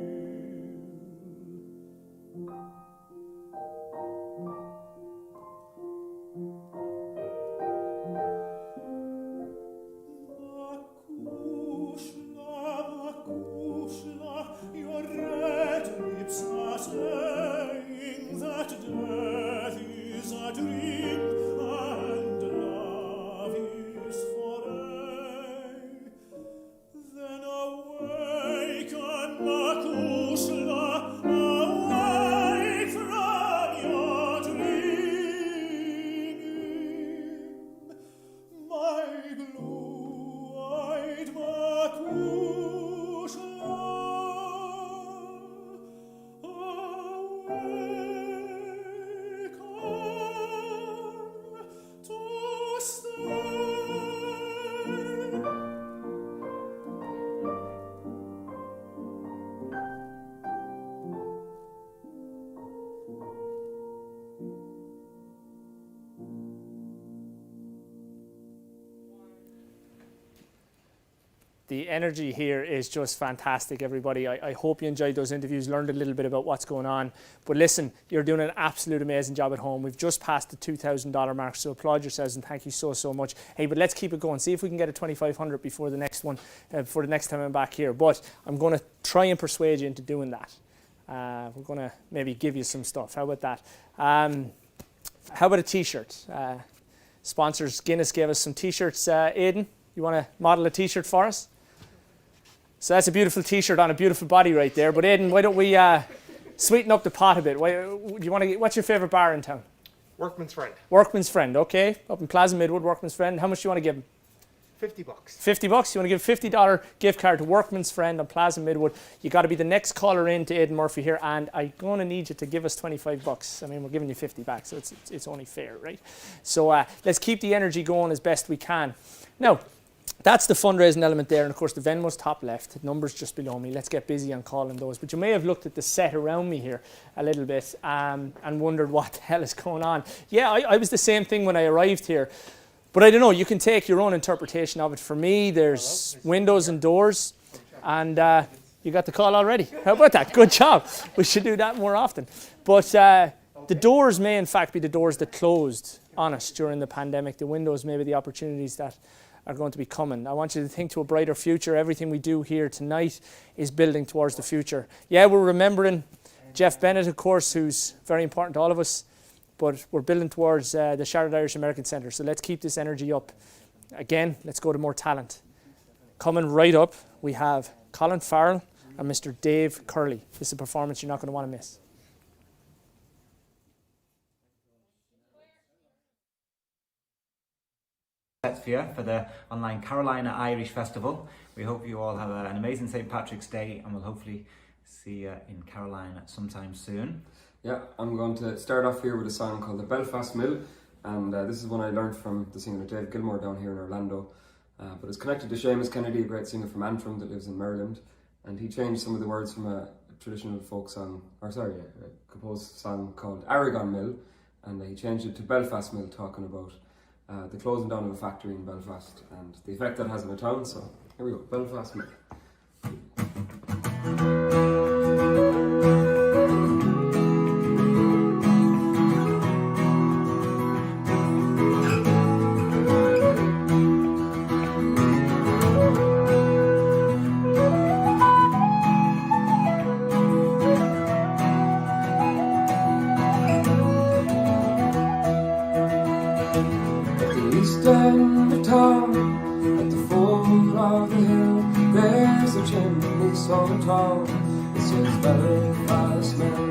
Makushla, your red lips are saying that death is a dream and love is for aye. Then awaken, Makushla, awake from your dreaming. My blue-eyed Makushla, awaken to stay. The energy here is just fantastic, everybody. I hope you enjoyed those interviews, learned a little bit about what's going on. But listen, you're doing an absolute amazing job at home. We've just passed the $2,000 mark, so applaud yourselves and thank you so, so much. Hey, but let's keep it going. See if we can get a $2,500 before the next one, for the next time I'm back here. But I'm going to try and persuade you into doing that. We're going to maybe give you some stuff. How about that? How about a T-shirt? Sponsors Guinness gave us some T-shirts. Aidan, you want to model a T-shirt for us? So that's a beautiful T-shirt on a beautiful body right there. But Aidan, why don't we sweeten up the pot a bit? What's your favourite bar in town? Workman's Friend. Workman's Friend, okay. Up in Plaza Midwood, Workman's Friend. How much do you want to give him? $50. $50? You want to give a $50 gift card to Workman's Friend on Plaza Midwood. You got to be the next caller in to Aidan Murphy here, and I'm going to need you to give us $25. I mean, we're giving you 50 back, so it's only fair, right? So let's keep the energy going as best we can. Now, that's the fundraising element there, and of course the Venmo's top left, numbers just below me. Let's get busy on calling those. But you may have looked at the set around me here a little bit and wondered what the hell is going on. Yeah, I was the same thing when I arrived here. But I don't know, you can take your own interpretation of it. For me, there's windows and doors, and you got the call already. How about that? Good job. We should do that more often. But the doors may in fact be the doors that closed on us during the pandemic. The windows may be the opportunities that are going to be coming. I want you to think to a brighter future. Everything we do here tonight is building towards the future. Yeah, we're remembering Jeff Bennett, of course, who's very important to all of us, but we're building towards the Charlotte Irish American Centre. So let's keep this energy up. Again, let's go to more talent. Coming right up, we have Colin Farrell and Mr. Dave Curley. This is a performance you're not going to want to miss. For the online Carolina Irish Festival. We hope you all have an amazing St. Patrick's Day, and we'll hopefully see you in Carolina sometime soon. Yeah, I'm going to start off here with a song called The Belfast Mill, and this is one I learned from the singer Dave Gilmore down here in Orlando. But it's connected to Seamus Kennedy, a great singer from Antrim that lives in Maryland, and he changed some of the words from a traditional folk song, a composed song called Aragon Mill, and he changed it to Belfast Mill, talking about the closing down of a factory in Belfast and the effect that has on a town. So here we go, Belfast Mill. Down the town, at the foot of the hill, there's a chimney so tall, it says Belfast Mill.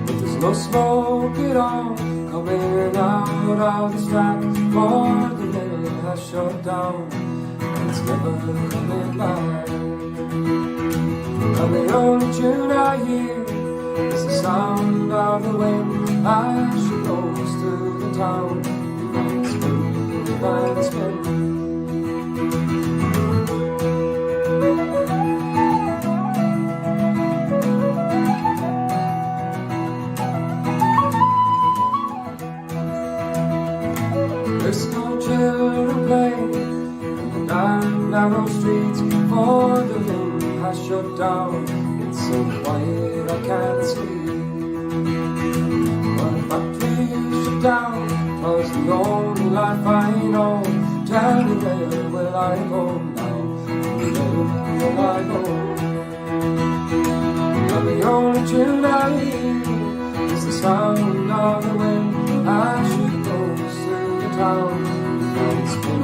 But there's no smoke at all coming out of the stack, for the mill has shut down, and it's never coming back. And the only tune I hear is the sound of the wind as she goes through the town. Divine spin. There's no children playing in the dark, narrow streets, for the wind has shut down. It's so quiet I can't sleep. But if factories shut down, 'twas the only life I know. Tell me where will I go now? Where will I go? And the only tune I hear is the sound of the wind as she goes through the town. And spin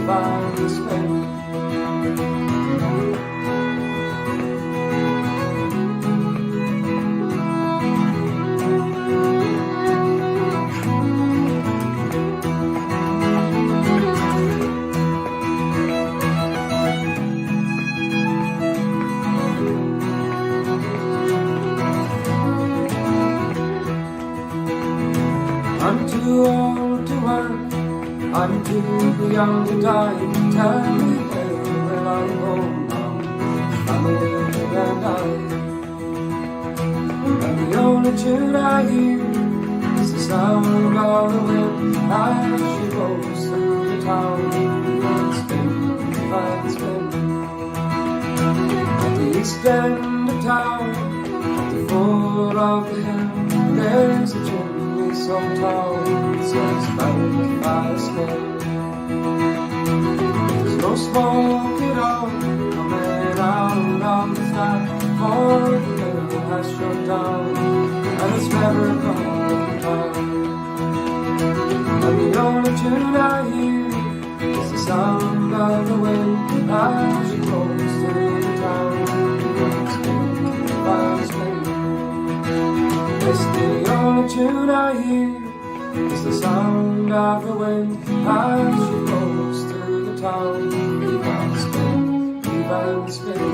by the spin. I'm too old to work, I'm too young to die. Tell me where will I go now, family and I. And the only tune I hear is the sound of the wind as she goes through the town. And spin, and spin. At the east end of town, at the foot of the hill, there's a chimney so tall, it says back by a spin. There's no smoke at all coming out of the flat, for the mill has shut down, and it's never gone down. And the only tune I hear is the sound of the wind as she goes through the town. Spin by spin. It's the only tune I hear is the sound of the wind as she goes through the town. Keep on spin, keep on spin.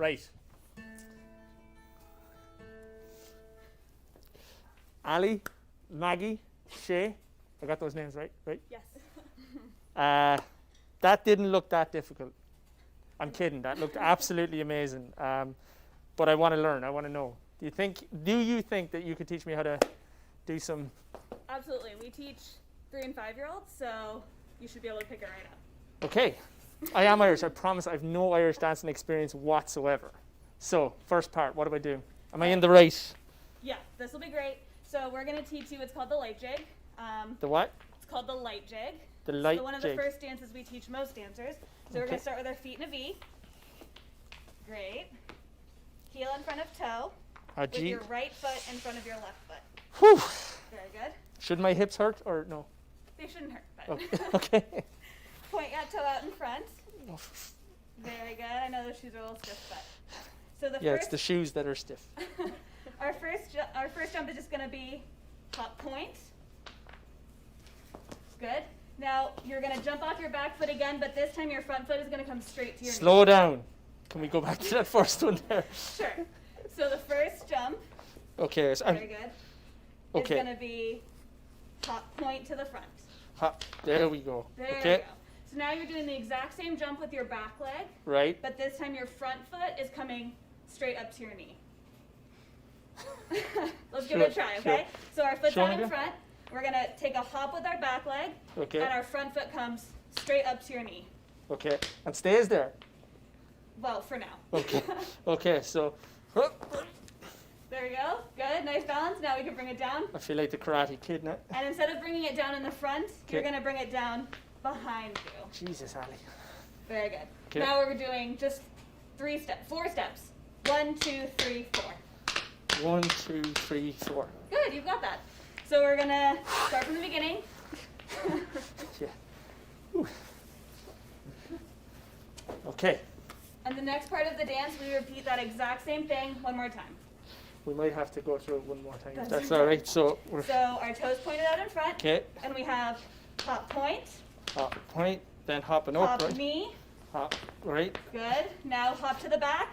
Right. Ali, Maggie, Shay. I got those names right? Yes. That didn't look that difficult. I'm kidding. That looked absolutely amazing. But I want to learn. I want to know. Do you think that you could teach me how to do some? Absolutely. We teach 3 and 5-year-olds, so you should be able to pick it right up. Okay. I am Irish. I promise I have no Irish dancing experience whatsoever. So, first part, what do I do? Am I in the right? Yeah, this will be great. So we're going to teach you, it's called the light jig. The what? It's called the light jig. The light So one of jig. the first dances we teach most dancers. So we're going to start with our feet in a V. Great. Heel in front of toe. With your right foot in front of your left foot. Whew. Very good. Should my hips hurt or no? They shouldn't hurt, but Okay. point that toe out in front. Very good. I know those shoes are a little stiff, but so the Yeah, first it's the shoes that are stiff. our first jump is just going to be hop point. Good. Now you're going to jump off your back foot again, but this time your front foot is going to come straight to your knee. Slow down. Can we go back to that first one there? Sure. So the first jump. Okay. So Very good. It's going to be hop point to the front. There we go. There Okay. we go. So now you're doing the exact same jump with your back leg. Right. But this time your front foot is coming straight up to your knee. Let's give it a try, okay? So our foot's out in front. We're going to take a hop with our back leg. Okay. And our front foot comes straight up to your knee. Okay. And stays there. Well, for now. Okay. Okay. So. There we go. Good. Nice balance. Now we can bring it down. I feel like the Karate Kid now. And instead of bringing it down in the front, you're going to bring it down behind you. Jesus, Ali. Very good. Okay. Now we're doing just 4 steps. 1, 2, 3, 4. 1, 2, 3, 4. Good, you've got that. So we're gonna start from the beginning. Yeah. Whew. Okay. And the next part of the dance, we repeat that exact same thing one more time. We might have to go through it one more time. If That's that's okay. all right. So our toes pointed out in front. Okay. And we have hop point. Hop point, then hopping up, Hop right? knee. Hop, right? Good. Now hop to the back.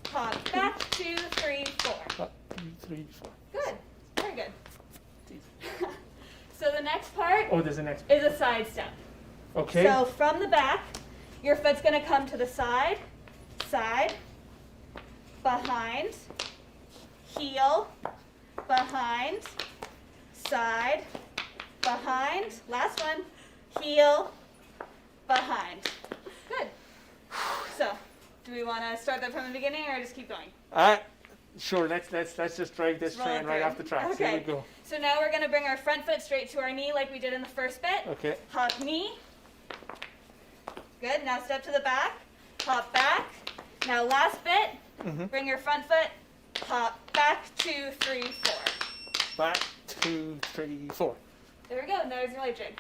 Hop back. 2, 3, 4. Hop, 2, 3, 4. Good. Very good. So the next part There's a next is a side step. Okay. So from the back, your foot's going to come to the side, behind, heel, behind, side, behind. Last one, heel, behind. Good. So, do we want to start that from the beginning or just keep going? Sure. Let's just drive this train right off the tracks. Okay. Here we go. So now we're going to bring our front foot straight to our knee like we did in the first bit. Okay. Hop knee. Good. Now step to the back. Hop back. Now last bit. Bring your front foot. Hop back. 2, 3, 4. Back, 2, 3, 4. There we go. Now there's your light jig.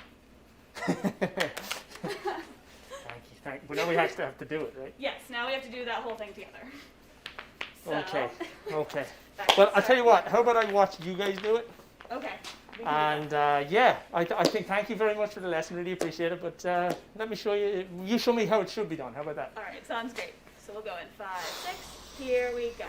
Thank you. But now we actually have to do it, right? Yes. Now we have to do that whole thing together. So, Okay. back to Well, the I'll tell you start. what. How about I watch you guys do it? Okay. We can do And I think thank you very much for the lesson. Really appreciate it. But let me show you. You show me how it should be done. How about that? that. All right. Sounds great. So we'll go in 5, 6. Here we go.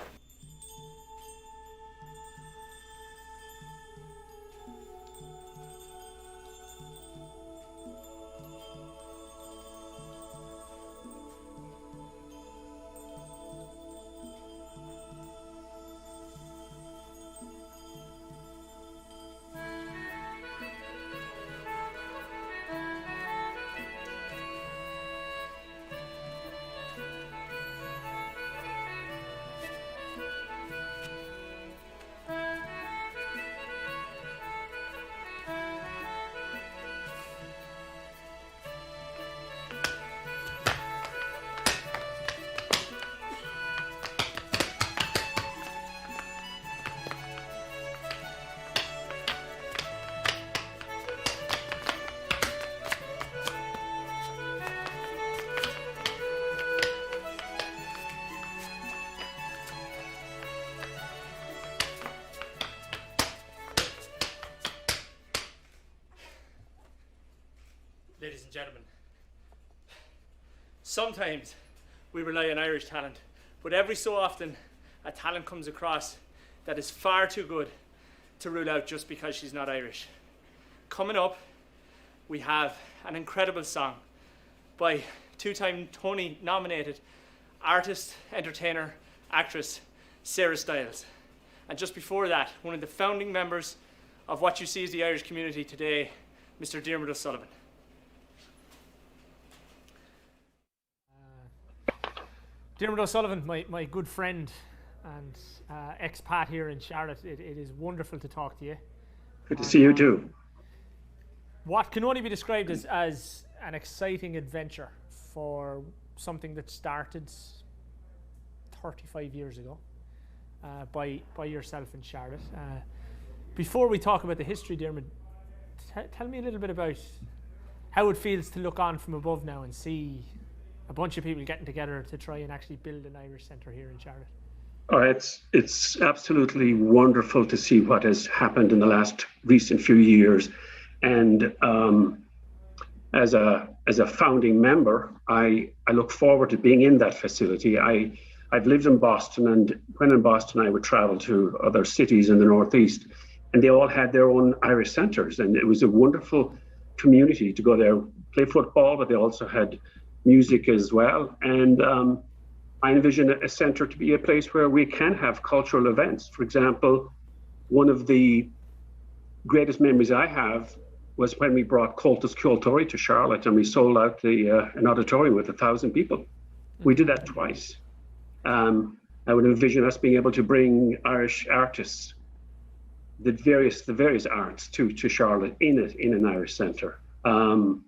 Ladies and gentlemen, sometimes we rely on Irish talent, But every so often, a talent comes across that is far too good to rule out just because she's not Irish. Coming up, we have an incredible song by two-time Tony-nominated artist, entertainer, actress, Sarah Stiles. And just before that, one of the founding members of what you see as the Irish community today, Mr. Dearman Sullivan. Dearman Sullivan, my good friend and expat here in Charlotte, it is wonderful to talk to you. Good to see you too. What can only be described as an exciting adventure for something that started 35 years ago by yourself in Charlotte. Before we talk about the history, Dearman, tell me a little bit about how it feels to look on from above now and see a bunch of people getting together to try and actually build an Irish Centre here in Charlotte. Oh, it's absolutely wonderful to see what has happened in the last recent few years, and as a founding member, I look forward to being in that facility. I've lived in Boston, and when in Boston, I would travel to other cities in the Northeast, and they all had their own Irish centres, and it was a wonderful community to go there, play football, but they also had music as well. And I envision a centre to be a place where we can have cultural events. For example, one of the greatest memories I have was when we brought Cultus Cultori to Charlotte, and we sold out an auditorium with 1,000 people. We did that twice. I would envision us being able to bring Irish artists, the various arts to Charlotte in an Irish centre. To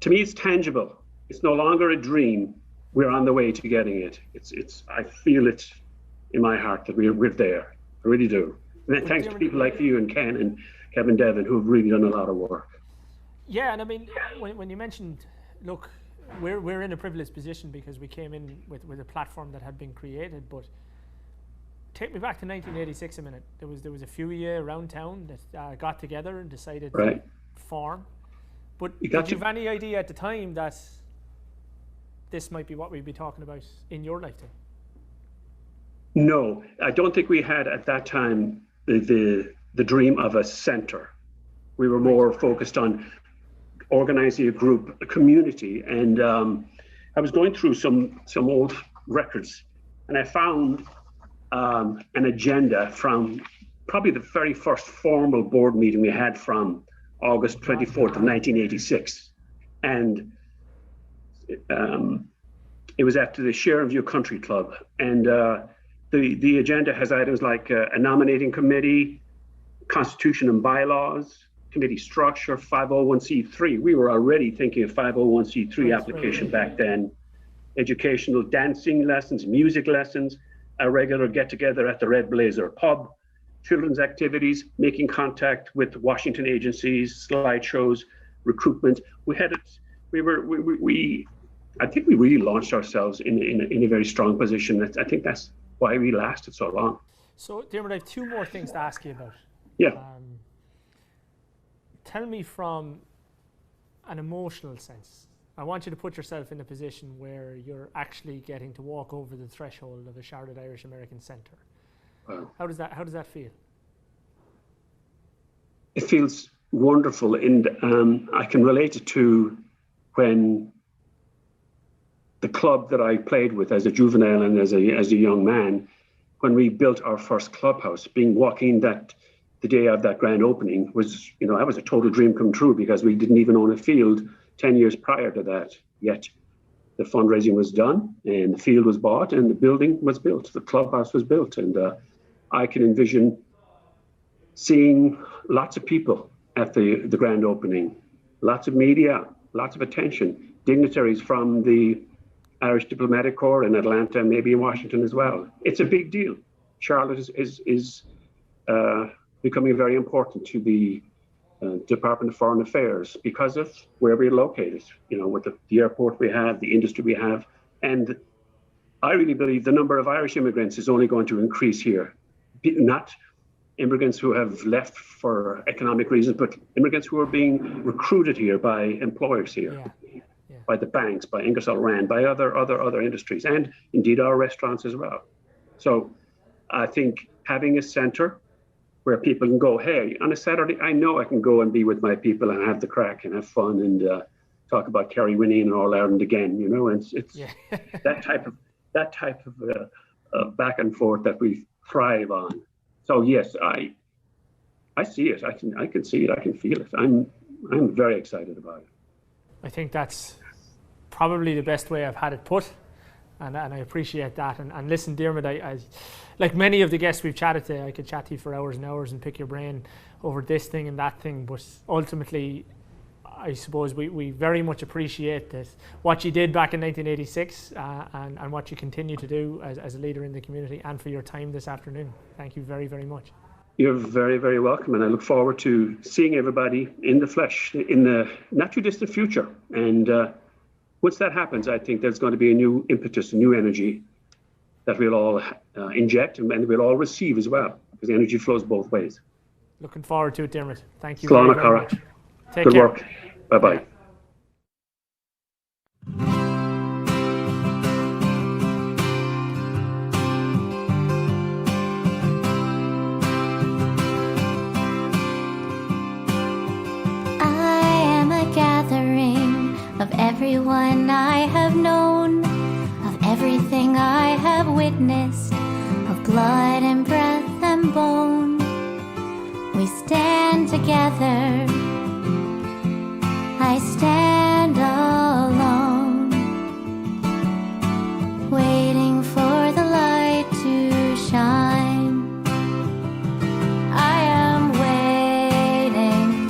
me, it's tangible. It's no longer a dream. We're on the way to getting it. I feel it in my heart that we're there. I really do. And thanks to people like you and Ken and Kevin Devon, who have really done a lot of work. Yeah, and I mean, when you mentioned, look, we're in a privileged position because we came in with a platform that had been created. But take me back to 1986 a minute. There was a few of you around town that got together and decided to form. But did you have any idea at the time that this might be what we'd be talking about in your lifetime? No, I don't think we had at that time the dream of a centre. We were more focused on organising a group, a community. And I was going through some old records, and I found an agenda from probably the very first formal board meeting we had from August 24th of 1986. And it was at the Sharonview Country Club. And the agenda has items like a nominating committee, constitution and bylaws, committee structure, 501c3. We were already thinking of 501c3 application back then. Educational dancing lessons, music lessons, a regular get-together at the Red Blazer pub, children's activities, making contact with Washington agencies, slideshows, recruitment. I think we really launched ourselves in a very strong position. I think that's why we lasted so long. So, Dearman, I have two more things to ask you about. Yeah. Tell me from an emotional sense. I want you to put yourself in a position where you're actually getting to walk over the threshold of a Charlotte Irish American Centre. Wow. How does that feel? It feels wonderful, and I can relate it to when the club that I played with as a juvenile and as a young man, when we built our first clubhouse, walking that the day of that grand opening was, that was a total dream come true, because we didn't even own a field 10 years prior to that. Yet the fundraising was done, and the field was bought, and the building was built, the clubhouse was built. And I can envision seeing lots of people at the grand opening, lots of media, lots of attention, dignitaries from the Irish Diplomatic Corps in Atlanta, maybe in Washington as well. It's a big deal. Charlotte is becoming very important to the Department of Foreign Affairs because of where we're located, with the airport we have, the industry we have. And I really believe the number of Irish immigrants is only going to increase here. Not immigrants who have left for economic reasons, but immigrants who are being recruited here by employers here. by the banks, by Ingersoll Rand, by other industries, and indeed our restaurants as well. So I think having a centre where people can go, hey, on a Saturday, I know I can go and be with my people and have the crack and have fun and talk about Kerry winning and All Ireland again, and it's that type of back and forth that we thrive on. So yes, I see it. I can see it. I can feel it. I'm very excited about it. I think that's probably the best way I've had it put, and I appreciate that. And listen, Dearman, I like many of the guests we've chatted to, I could chat to you for hours and hours and pick your brain over this thing and that thing, but ultimately, I suppose we very much appreciate that what you did back in 1986 and what you continue to do as a leader in the community, and for your time this afternoon. Thank you very, very much. You're very, very welcome, and I look forward to seeing everybody in the flesh in the not too distant future. And once that happens, I think there's going to be a new impetus, a new energy that we'll all inject and we'll all receive as well, because the energy flows both ways. Looking forward to it, Dearman. Thank you Slán very much. Take Good care. work. Bye-bye. Of everyone I have known, of everything I have witnessed, of blood and breath and bone. We stand together, I stand alone, waiting for the light to shine. I am waiting,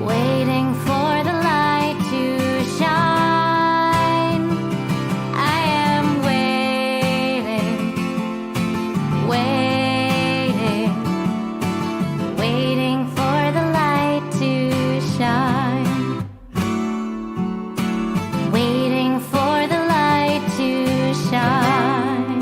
waiting for the light to shine. I am waiting, waiting for the light to shine. Waiting for the light to shine.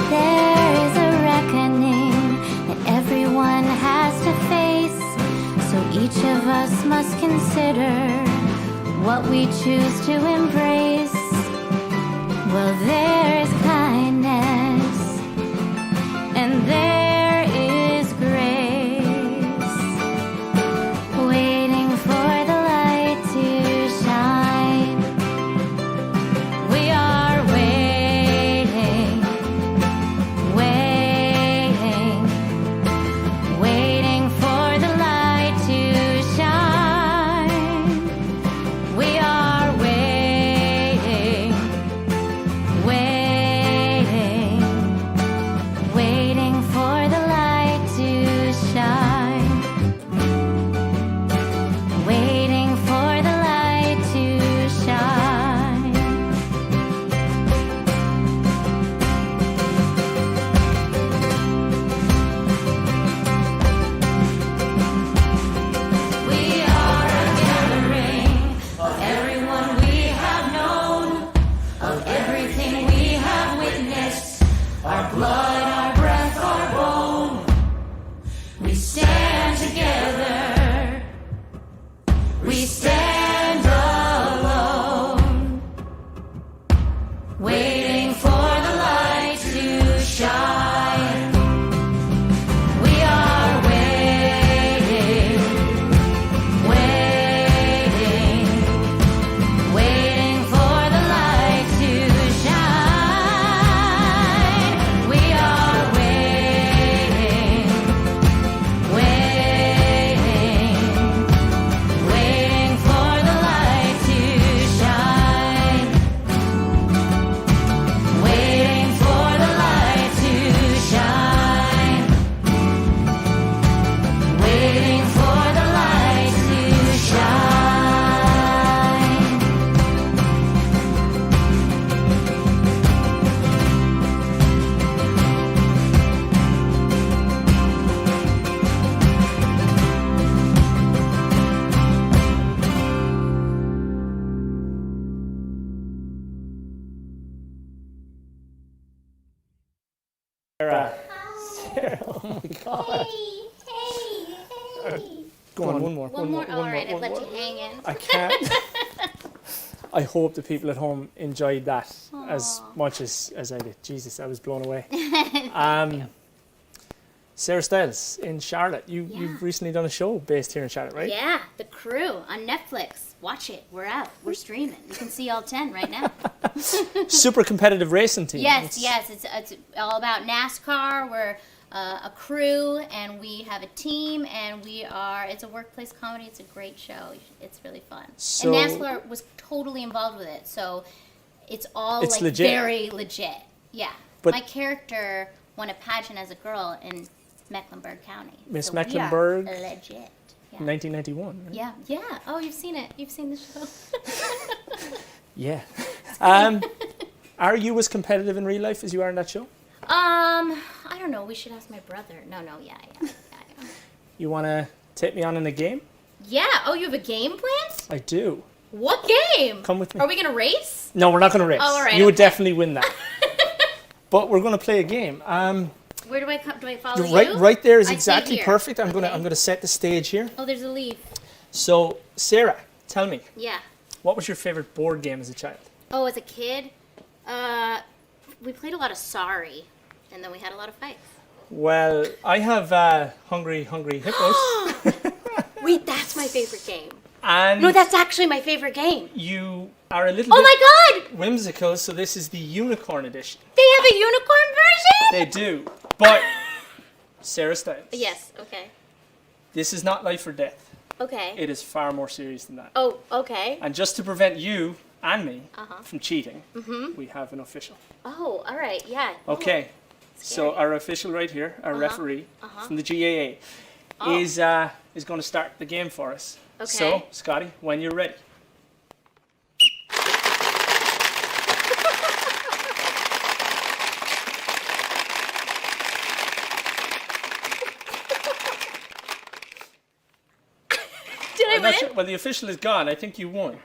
There is a reckoning that everyone has to face, so each of us must consider what we choose to embrace. Well, there is kindness and there is grace, waiting for the light to shine. We are waiting, waiting for the light to shine. We are waiting, waiting for the light to shine. Waiting for the light to shine. We are a gathering of everyone we have known, of everything we have witnessed, our blood, our breath, our bone. We stand together, we stand alone, waiting for the light to shine. We are waiting, waiting for the light to shine. We are waiting, waiting for Sarah. Sarah, oh my God. Go on, one more. One more. All right, I've let you hang in. I can't. I hope the people at home enjoyed that as much as I did. Jesus, I was blown away. Sarah Stiles in Charlotte. You've recently done a show based here in Charlotte, right? Yeah, The Crew on Netflix. Watch it. We're out. We're streaming. You can see all 10 right now. Super competitive racing team. Yes. It's all about NASCAR. We're a crew, and we have a team, and it's a workplace comedy. It's a great show. It's really fun. So, and NASCAR was totally involved with it, so it's all It's like legit. very legit. Yeah. But- my character won a pageant as a girl in Mecklenburg County. Miss So we are Mecklenburg. legit. Yeah. 1991. Right? Yeah. Oh, you've seen it. You've seen the show. Yeah. Are you as competitive in real life as you are in that show? I don't know. We should ask my brother. No. Yeah. You want to take me on in a game? Yeah. Oh, you have a game planned? I do. What game? Come with me. Are we gonna race? No, we're not going to race. Oh, all right, you would okay. definitely win that. But we're going to play a game. Where do I come? Do I follow you? Right there is I stay exactly here. perfect. I'm gonna set the stage here. Oh, there's a leaf. So, Sarah, tell me, Yeah. what was your favorite board game as a child? Oh, as a kid, we played a lot of Sorry, and then we had a lot of fights. Well, I have Hungry Hippos. Wait, that's my favorite game. And No, that's actually my favorite game. you are a little Oh bit my God! whimsical, so this is the unicorn edition. They have a unicorn version? They do. But, Sarah Stiles, Yes. Okay. this is not life or death. Okay. It is far more serious than that. Oh, okay. And just to prevent you and me Uh-huh. from cheating, Mhm. we have an official. Oh, all right. Yeah. Okay. So our official right here, our referee from the GAA, Oh. is going to start the game for us. Okay. So, Scotty, when you're ready. Did I I'm not win? sure- Well, the official is gone. I think you won.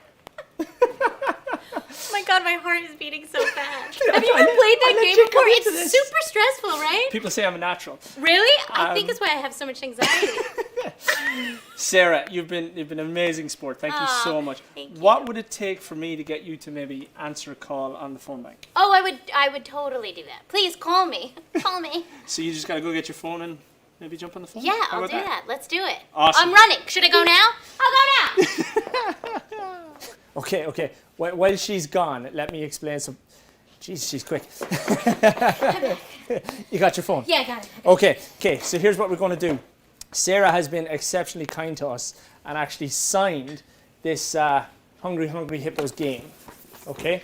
Oh my God, my heart is beating so fast. Have you ever played that game before? It's super stressful, right? People say I'm a natural. Really? I think Um, it's why I have so much anxiety. Sarah, you've been an amazing sport. Thank you Aw, so much. thank you. What would it take for me to get you to maybe answer a call on the phone bank? Oh, I would totally do that. Please call me. Call me. So you just got to go get your phone and maybe jump on the phone? Yeah, How I'll about do that? Let's do it. Awesome. I'm running. Should I go now? I'll go now. Okay. While she's gone, let me explain some. Jeez, she's quick. You got your phone? Yeah, I got it. Okay. So here's what we're going to do. Sarah has been exceptionally kind to us and actually signed this Hungry Hippos game. Okay?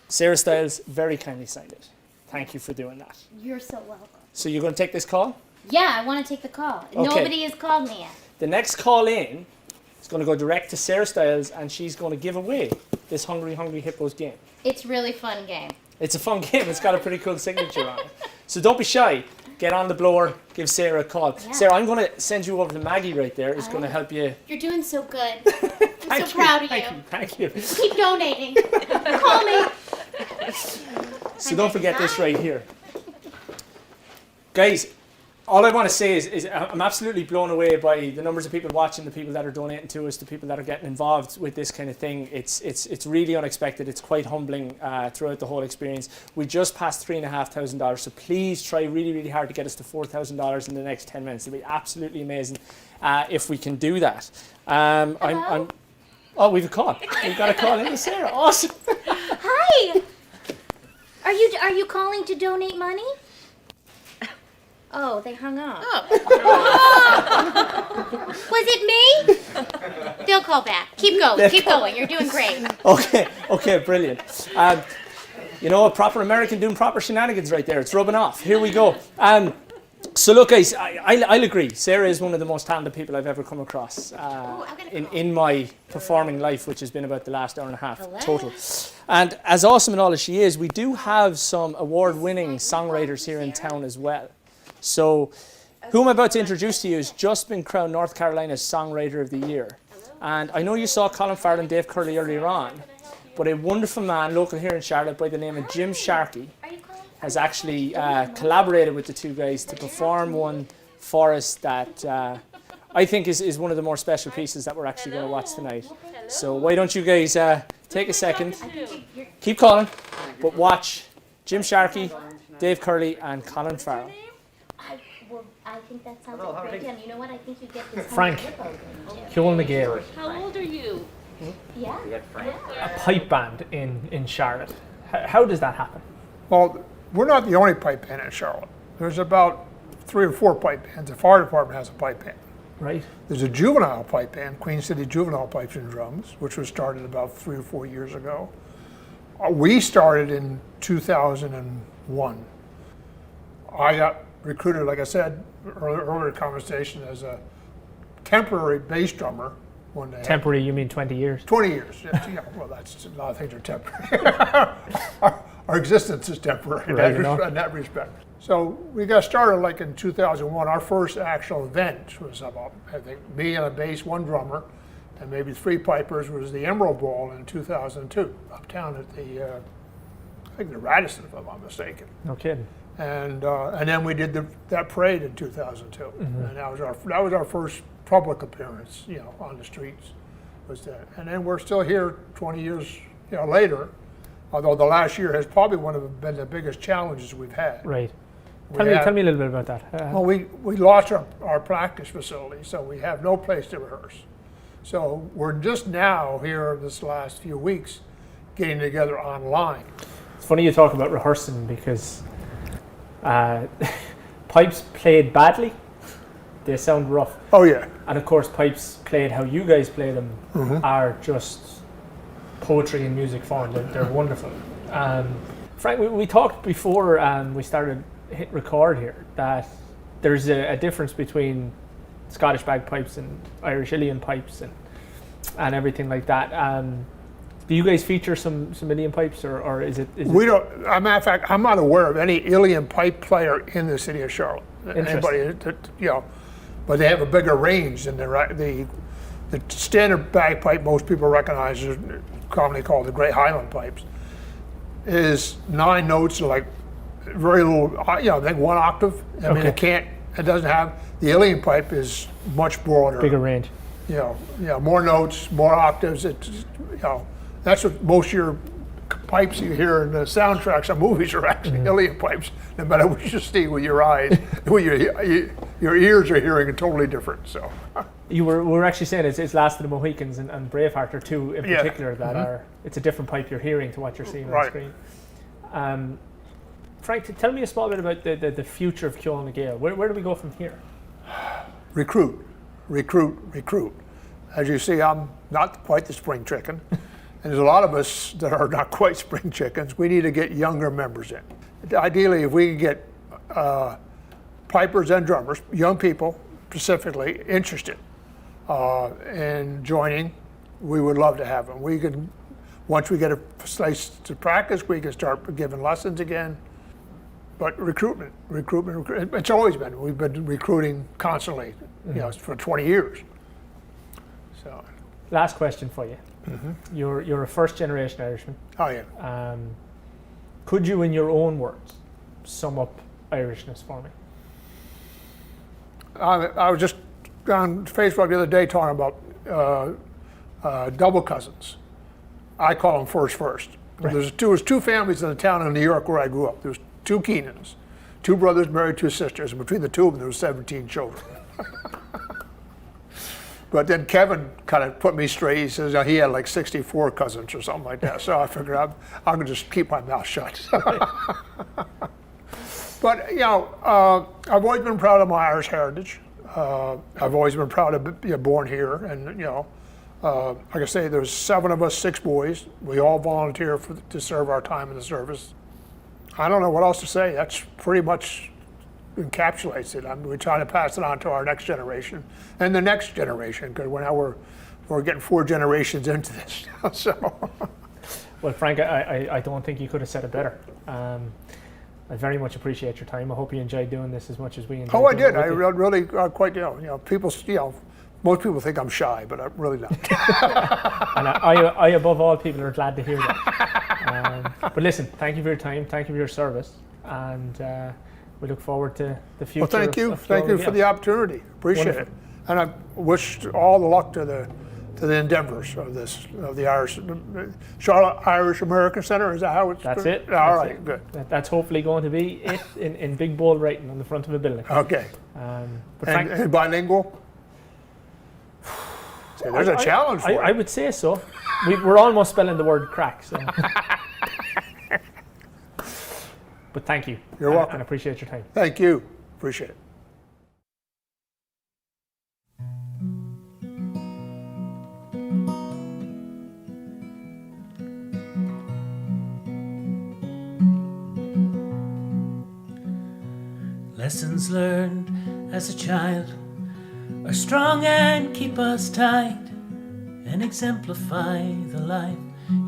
Sarah Stiles very kindly signed it. Thank you for doing that. You're so welcome. So you're going to take this call? Yeah, I want to take the call. Okay. Nobody has called me yet. The next call in is going to go direct to Sarah Stiles, and she's going to give away this Hungry Hippos game. It's a really fun game. It's a fun game. It's got a pretty cool signature on it. So don't be shy. Get on the blower. Give Sarah a call. Yeah. Sarah, I'm going to send you over to Maggie right there. It's going to help you. You're doing so good. I'm so proud of you. Thank you. Keep donating. Call me. So don't forget this right here. Guys, all I want to say is I'm absolutely blown away by the numbers of people watching, the people that are donating to us, the people that are getting involved with this kind of thing. It's really unexpected. It's quite humbling throughout the whole experience. We just passed $3,500, so please try really, really hard to get us to $4,000 in the next 10 minutes. It'd be absolutely amazing if we can do that. Oh, we've a call. We've got a call in, Sarah. Awesome. Hi. Are you calling to donate money? Oh, they hung up. Was it me? They'll call back. Keep going. Keep going. You're doing great. Okay, brilliant. A proper American doing proper shenanigans right there. It's rubbing off. Here we go. So look, guys, I'll agree. Sarah is one of the most talented people I've ever come across in my performing life, which has been about the last hour and a half total. And as awesome and all as she is, we do have some award-winning songwriters here in town as well. So who I'm about to introduce to you has just been crowned North Carolina's Songwriter of the Year. And I know you saw Colin Farrell and Dave Curley earlier on, but a wonderful man local here in Charlotte by the name of Jim Sharkey has actually collaborated with the two guys to perform one for us that I think is one of the more special pieces that we're actually going to watch tonight. So why don't you guys take a second, keep calling, but watch Jim Sharkey, Dave Curley and Colin Farrell. I think that sounds like a great idea. You know what? I think you get this. Frank, Ciúin na Gael. How old are you? Yeah. A pipe band in Charlotte. How does that happen? Well, we're not the only pipe band in Charlotte. There's about 3 or 4 pipe bands. The fire department has a pipe band. Right. There's a juvenile pipe band, Queen City Juvenile Pipes and Drums, which was started about 3 or 4 years ago. We started in 2001. I got recruited, like I said earlier conversation, as a temporary bass drummer one day. Temporary, you mean 20 years? 20 years. Yeah, well, that's a lot of things are temporary. our existence is temporary in that respect. So we got started like in 2001. Our first actual event was about, I think, me and a bass, 1 drummer, and maybe 3 pipers. Was the Emerald Ball in 2002, uptown at the, I think the Radisson, if I'm not mistaken. No kidding. And then we did that parade in 2002, and that was our first public appearance, on the streets, was that. And then we're still here 20 years, later, although the last year has probably been the biggest challenges we've had. Right. Tell me a little bit about that. Well, we lost our practice facility, so we have no place to rehearse. So we're just now here this last few weeks getting together online. It's funny you talk about rehearsing because pipes played badly, they sound rough. Oh yeah. And of course pipes played how you guys play them are just poetry in music form. They're wonderful. Frank, we talked before we started hit record here that there's a difference between Scottish bagpipes and Irish Ilian pipes and everything like that. Do you guys feature some Ilian pipes, or is it? We don't. As a matter of fact, I'm not aware of any Ilian pipe player in the city of Charlotte. Anybody, but they have a bigger range than the standard bagpipe most people recognize, is commonly called the Great Highland pipes, is 9 notes, like very little. I think 1 octave. I mean, it doesn't have. The Ilian pipe is much broader. Bigger range. More notes, more octaves. That's what most of your pipes you hear in the soundtracks of movies are actually Ilian pipes. No matter what you see with your eyes, your ears are hearing it totally different. So we were actually saying it's Last of the Mohicans and Braveheart are 2 in particular that are. It's a different pipe you're hearing to what you're seeing on screen. Frank, tell me a small bit about the future of Ciúin na Gael. Where do we go from here? Recruit. As you see, I'm not quite the spring chicken. And there's a lot of us that are not quite spring chickens. We need to get younger members in. Ideally, if we can get pipers and drummers, young people specifically, interested in joining, we would love to have them. We can, once we get a place to practice, we can start giving lessons again. But recruitment, it's always been. We've been recruiting constantly, for 20 years. So. Last question for you. You're a first-generation Irishman. Oh yeah. Could you, in your own words, sum up Irishness for me? I was just on Facebook the other day talking about double cousins. I call them first. Right. There was 2 families in the town in New York where I grew up. There was 2 Keenans, 2 brothers married 2 sisters, and between the 2 of them there was 17 children. But then Kevin kind of put me straight. He says he had like 64 cousins or something like that. So I figured I'm going to just keep my mouth shut. But I've always been proud of my Irish heritage. I've always been proud to be born here, and like I say, there's 7 of us, 6 boys. We all volunteer to serve our time in the service. I don't know what else to say. That's pretty much encapsulates it. We're trying to pass it on to our next generation and the next generation, because we're getting 4 generations into this now. So. Well, Frank, I don't think you could have said it better. I very much appreciate your time. I hope you enjoyed doing this as much as we enjoyed. Oh, I did. I really quite. People. Most people think I'm shy, but I'm really not. And I, above all people, are glad to hear that. But listen, thank you for your time. Thank you for your service. and we look forward to the future. Well, thank you. Thank you for the opportunity. Appreciate Wonderful. it. And I wish all the luck to the endeavors of the Irish Charlotte Irish American Center. Is that how it's? That's it. All right, good. That's hopefully going to be it in big bold writing on the front of a building. Okay. But And bilingual? See, there's a challenge for I would say so. We're almost spelling the word crack. So. But thank you. You're welcome. And appreciate your time. Thank you. Appreciate it. Lessons learned as a child are strong and keep us tight and exemplify the life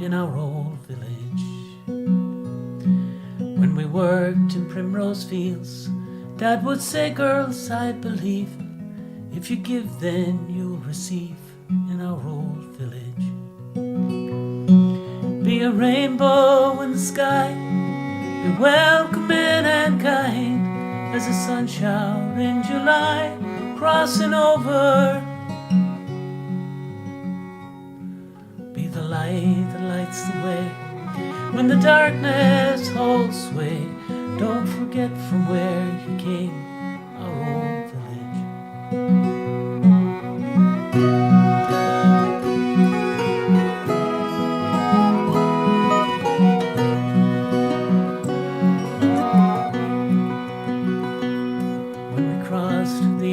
in our old village. When we worked in primrose fields, Dad would say, girls, I believe, if you give then you'll receive in our old village. Be a rainbow in the sky, be welcoming and kind as a sun shower in July, crossing over. Be the light that lights the way when the darkness holds sway. Don't forget from where you came, our old village.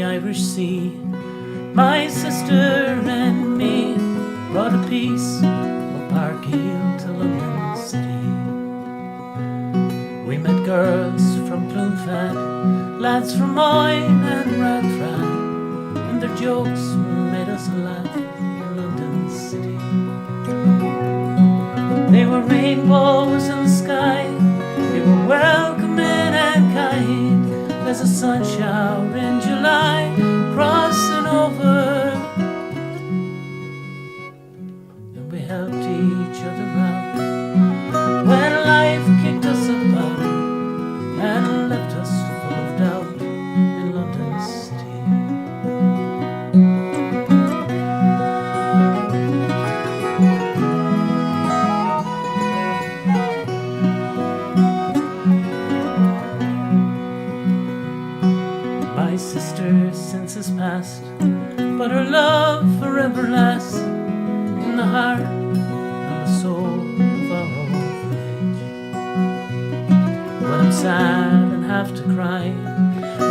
Irish Sea, my sister and me brought a piece of Parkhill to London City. We met girls from Clonfad, lads from Moyne and Radfran, and their jokes made us laugh in London City. They were rainbows in the sky, they were welcoming and kind as a sun shower in July, crossing over. And we helped each other out when life kicked us about and left us full of doubt in London City. My sister since has passed, but her love forever lasts in the heart and the soul of our old village. When I'm sad and have to cry,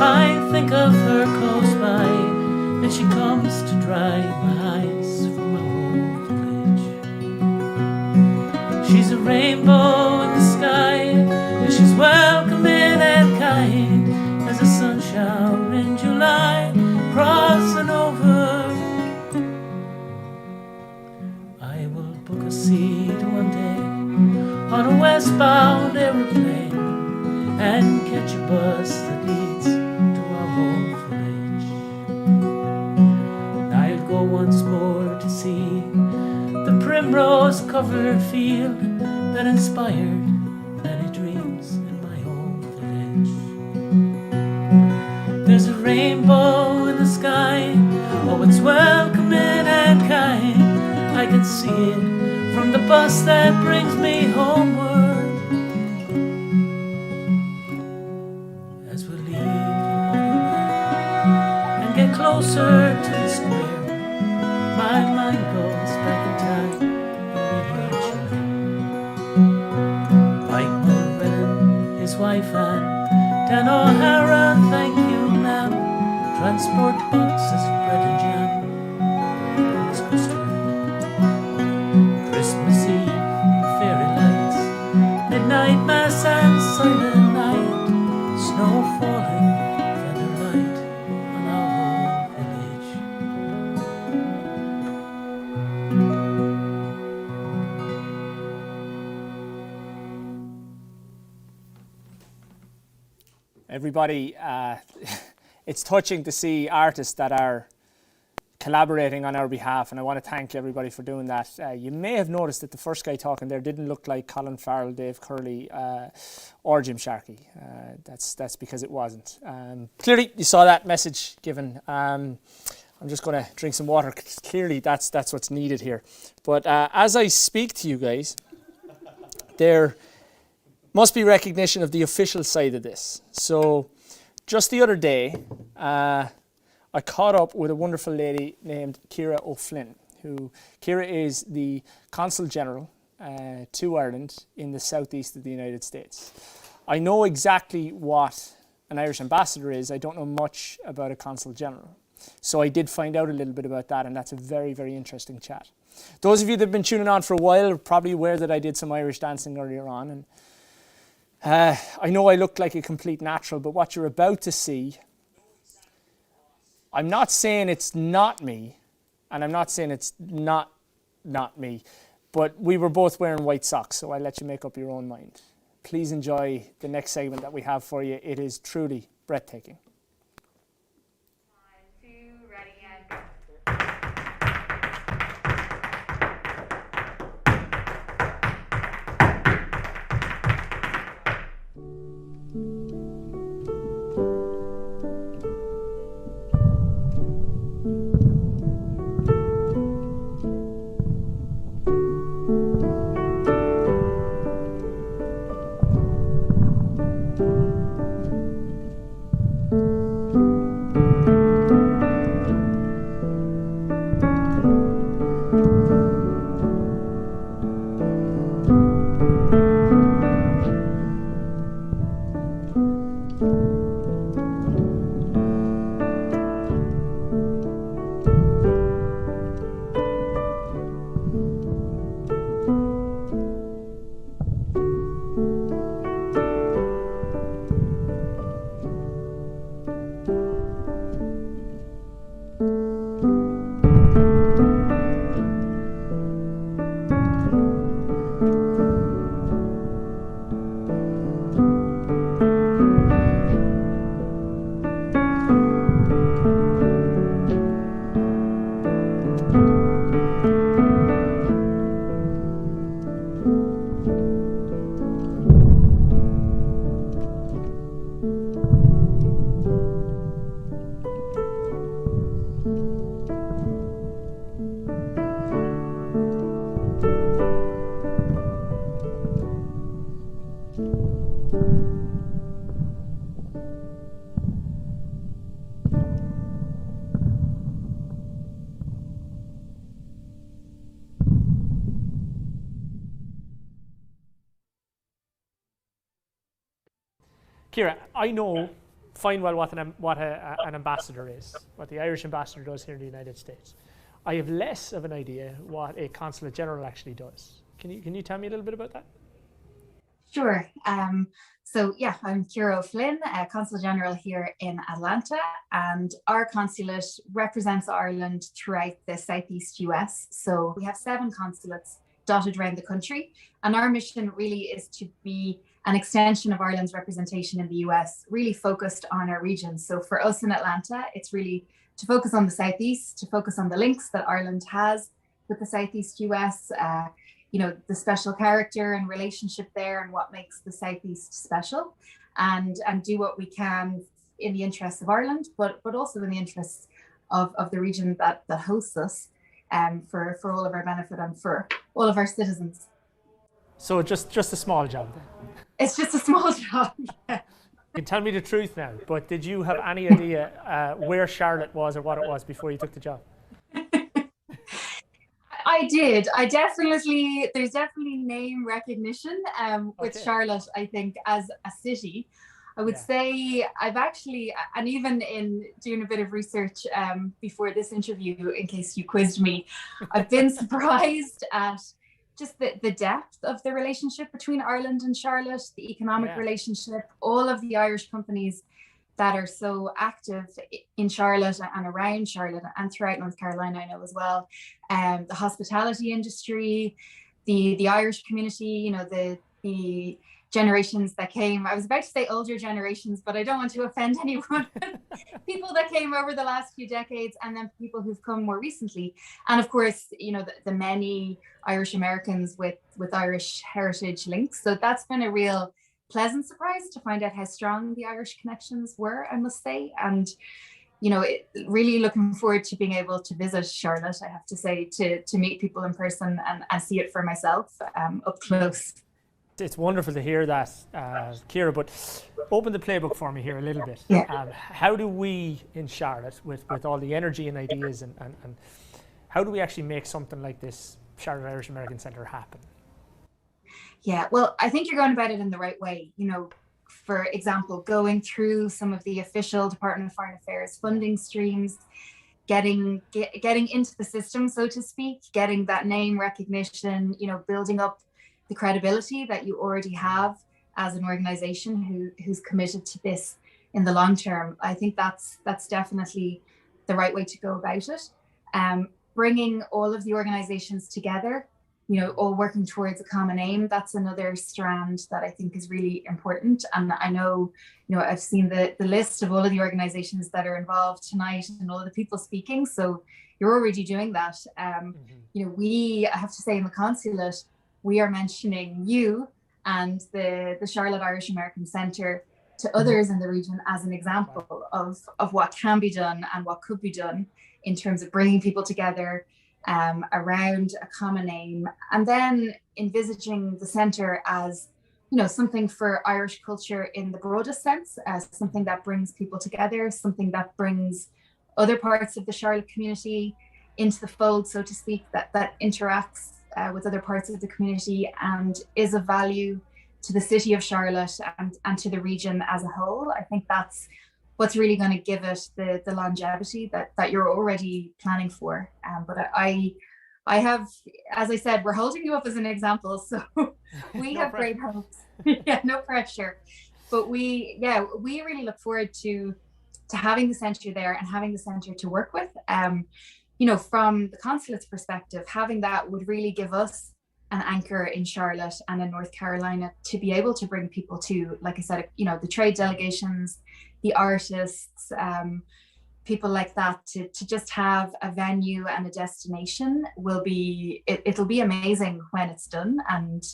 I think of her close by, and she comes to dry my eyes from our old village. She's a rainbow in the sky, and she's welcoming and kind as a sun shower in July, crossing over. I will book a seat one day on a westbound aeroplane and catch a bus that leads to our home village. I'll go once more to see the primrose-covered field that inspired many dreams in my old village. There's a rainbow in the sky, oh, it's welcoming and kind. I can see it from the bus that brings me homeward. As we leave and get closer to the square, my mind goes back in time and we heard Shamrocks. Mike Mulrennan, his wife and Dan O'Hara, thank you now. Transport boxes, bread and jam, it's custard. Christmas Eve, fairy lights, midnight mass and silent night, snow falling, feather light on our whole village. Everybody, it's touching to see artists that are collaborating on our behalf, and I want to thank everybody for doing that. You may have noticed that the first guy talking there didn't look like Colin Farrell, Dave Curley, or Jim Sharkey. That's because it wasn't. Clearly, you saw that message given. I'm just going to drink some water. Clearly, that's what's needed here. But as I speak to you guys, there must be recognition of the official side of this. So just the other day, I caught up with a wonderful lady named Ciara O'Flynn, Ciara is the Consul General to Ireland in the southeast of the United States. I know exactly what an Irish ambassador is. I don't know much about a Consul General. So I did find out a little bit about that, and that's a very, very interesting chat. Those of you that have been tuning on for a while are probably aware that I did some Irish dancing earlier on, and I know I look like a complete natural, but what you're about to see, I'm not saying it's not me, and I'm not saying it's not me, but we were both wearing white socks, so I'll let you make up your own mind. Please enjoy the next segment that we have for you. It is truly breathtaking. Ciara, I know fine well what an ambassador is, what the Irish ambassador does here in the United States. I have less of an idea what a consulate general actually does. Can you tell me a little bit about that? Sure. So yeah, I'm Ciara O'Flynn, Consul General here in Atlanta, and our consulate represents Ireland throughout the Southeast US. So we have 7 consulates dotted around the country, and our mission really is to be an extension of Ireland's representation in the US, really focused on our region. So for us in Atlanta, it's really to focus on the Southeast, to focus on the links that Ireland has with the Southeast US, the special character and relationship there and what makes the Southeast special, and do what we can in the interests of Ireland, but also in the interests of the region that hosts us, for all of our benefit and for all of our citizens. So just a small job then? It's just a small job, yeah. You can tell me the truth now, but did you have any idea where Charlotte was or what it was before you took the job? I did. There's definitely name recognition with Charlotte, I think, as a city. I would say I've actually, and even in doing a bit of research before this interview, in case you quizzed me, I've been surprised at just the depth of the relationship between Ireland and Charlotte, the economic relationship, all of the Irish companies that are so active in Charlotte and around Charlotte and throughout North Carolina, I know as well. The hospitality industry, the Irish community, generations that came. I was about to say older generations, but I don't want to offend anyone. People that came over the last few decades, and then people who've come more recently. And of course, you know, the many Irish Americans with Irish heritage links. So that's been a real pleasant surprise to find out how strong the Irish connections were, I must say. And you know, really looking forward to being able to visit Charlotte, I have to say, to meet people in person and see it for myself up close. It's wonderful to hear that, Ciara, but open the playbook for me here a little bit. Yeah. How do we in Charlotte, with all the energy and ideas, and how do we actually make something like this Charlotte Irish American Centre happen? Yeah, well, I think you're going about it in the right way. You know, for example, going through some of the official Department of Foreign Affairs funding streams, getting into the system, so to speak, getting that name recognition, you know, building up the credibility that you already have as an organization who's committed to this in the long term. I think that's definitely the right way to go about it. Bringing all of the organizations together, you know, all working towards a common aim, that's another strand that I think is really important. And I know, you know, I've seen the list of all of the organizations that are involved tonight and all of the people speaking. So you're already doing that. You know, I have to say in the consulate, we are mentioning you and the Charlotte Irish American Centre to others in the region as an example of what can be done and what could be done in terms of bringing people together around a common aim, and then envisaging the centre as, you know, something for Irish culture in the broadest sense, as something that brings people together, something that brings other parts of the Charlotte community into the fold, so to speak, that interacts with other parts of the community and is of value to the city of Charlotte and to the region as a whole. I think that's what's really going to give it the longevity that you're already planning for. But I have, as I said, we're holding you up as an example, so we have great hopes. Yeah, no pressure. But we really look forward to having the centre there and having the centre to work with. You know, from the consulate's perspective, having that would really give us an anchor in Charlotte and in North Carolina to be able to bring people to, like I said, you know, the trade delegations, the artists, people like that, to just have a venue and a destination it'll be amazing when it's done. And,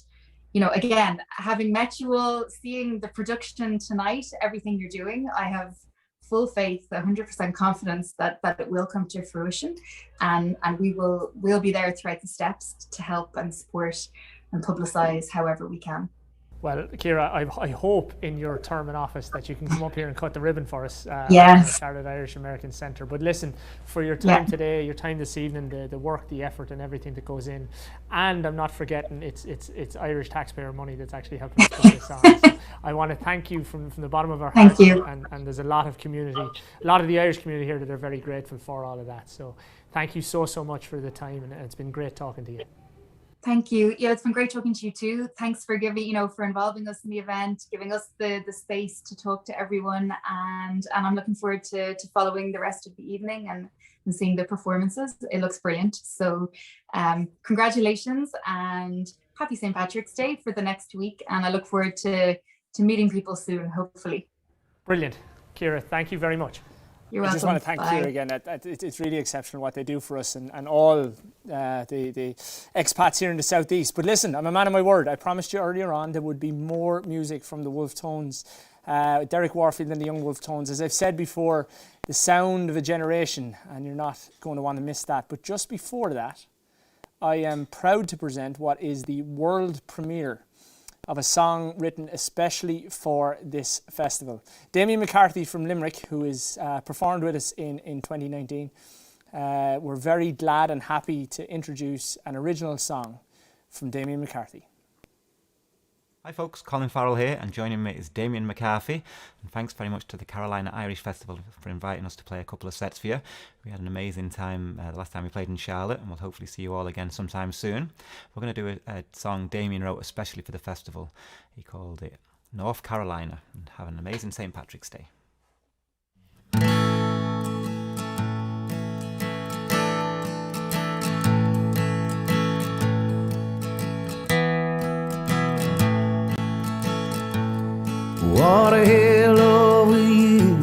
you know, again, having met you all, seeing the production tonight, everything you're doing, I have full faith, 100% confidence that it will come to fruition, and we'll be there throughout the steps to help and support and publicize however we can. Well, Ciara, I hope in your term in office that you can come up here and cut the ribbon for us yes. at the Charlotte Irish American Centre. But listen, for your time today, your time this evening, the work, the effort and everything that goes in, and I'm not forgetting it's Irish taxpayer money that's actually helping us put this on. So I want to thank you from the bottom of our hearts. Thank you. And there's a lot of the Irish community here that are very grateful for all of that. So thank you so much for the time, and it's been great talking to you. Thank you. Yeah, it's been great talking to you too. Thanks for for involving us in the event, giving us the space to talk to everyone, and I'm looking forward to following the rest of the evening and seeing the performances. It looks brilliant. So congratulations and happy St. Patrick's Day for the next week, and I look forward to meeting people soon, hopefully. Brilliant. Ciara, thank you very much. You're I welcome. just want to thank Ciara again. It's really exceptional what they do for us and all the expats here in the Southeast. But listen, I'm a man of my word. I promised you earlier on there would be more music from the Wolf Tones, Derek Warfield and the Young Wolf Tones. As I've said before, the sound of a generation, and you're not going to want to miss that. But just before that, I am proud to present what is the world premiere of a song written especially for this festival. Damien McCarthy from Limerick, who is performed with us in 2019, we're very glad and happy to introduce an original song from Damien McCarthy. Hi folks, Colin Farrell here, and joining me is Damien McCarthy, and thanks very much to the Carolina Irish Festival for inviting us to play a couple of sets for you. We had an amazing time the last time we played in Charlotte, and we'll hopefully see you all again sometime soon. We're going to do a song Damien wrote especially for the festival. He called it North Carolina, and have an amazing St. Patrick's Day. thought of hell over you,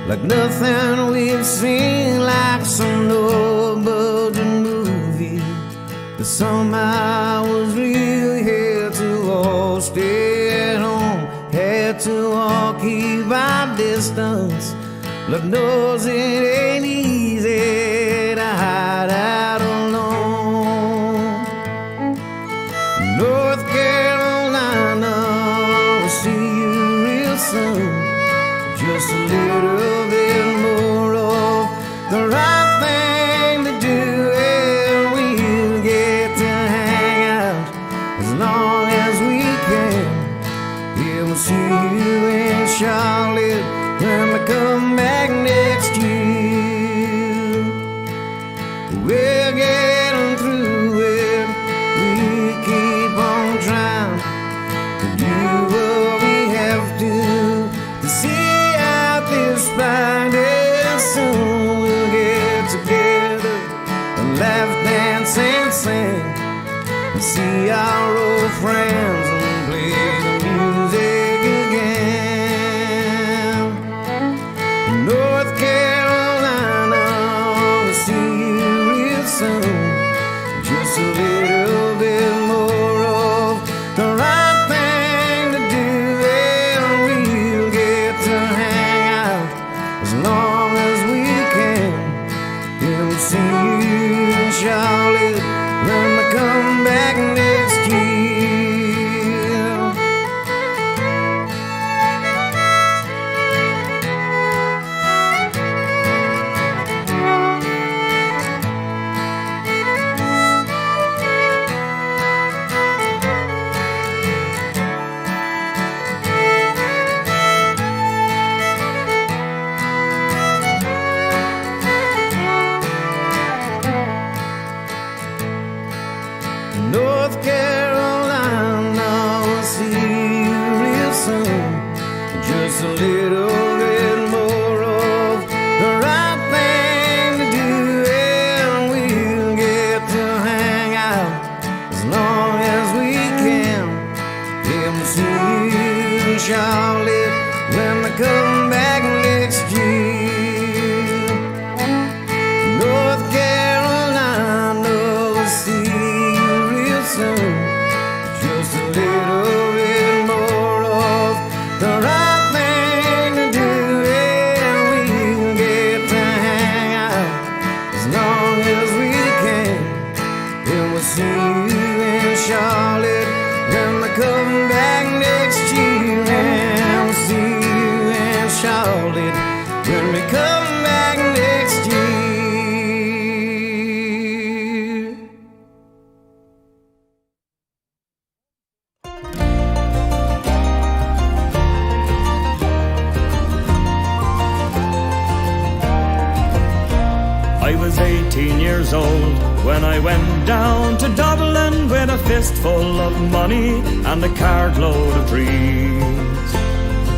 like nothing we've seen, like some low-budget movie. But somehow I was really here to all stay at home, had to all keep my distance. Lord knows it ain't easy to hide out alone. North Carolina, I'll see you real soon. Just a little bit more of the right thing to do, and we'll get to hang out as long as we can. Yeah, we'll see you in Charlotte when we come back next year. We're getting through it, we keep on trying to do what we have to see out this fight. And soon we'll get together and laugh, dance and sing, and see our old friends and play the music again. North Carolina, I'll see you real soon. Just a little bit more of the right thing to do, and we'll get to hang out as long as we can. And we'll see you in Charlotte when we come back next year. North Carolina, I'll see you real soon. Just a little bit more of the right thing to do, and we'll get to hang out as long as we can. Yeah, we'll see you in Charlotte when we come back next year. North Carolina, we'll see you real soon. Just a little bit more of the right thing to do, and we'll get to hang out as long as we can. And we'll see you in Charlotte when we come back next year. And we'll see you in Charlotte when we come back next year. I was 18 years old when I went down to Dublin with a fistful of money and a cartload of dreams.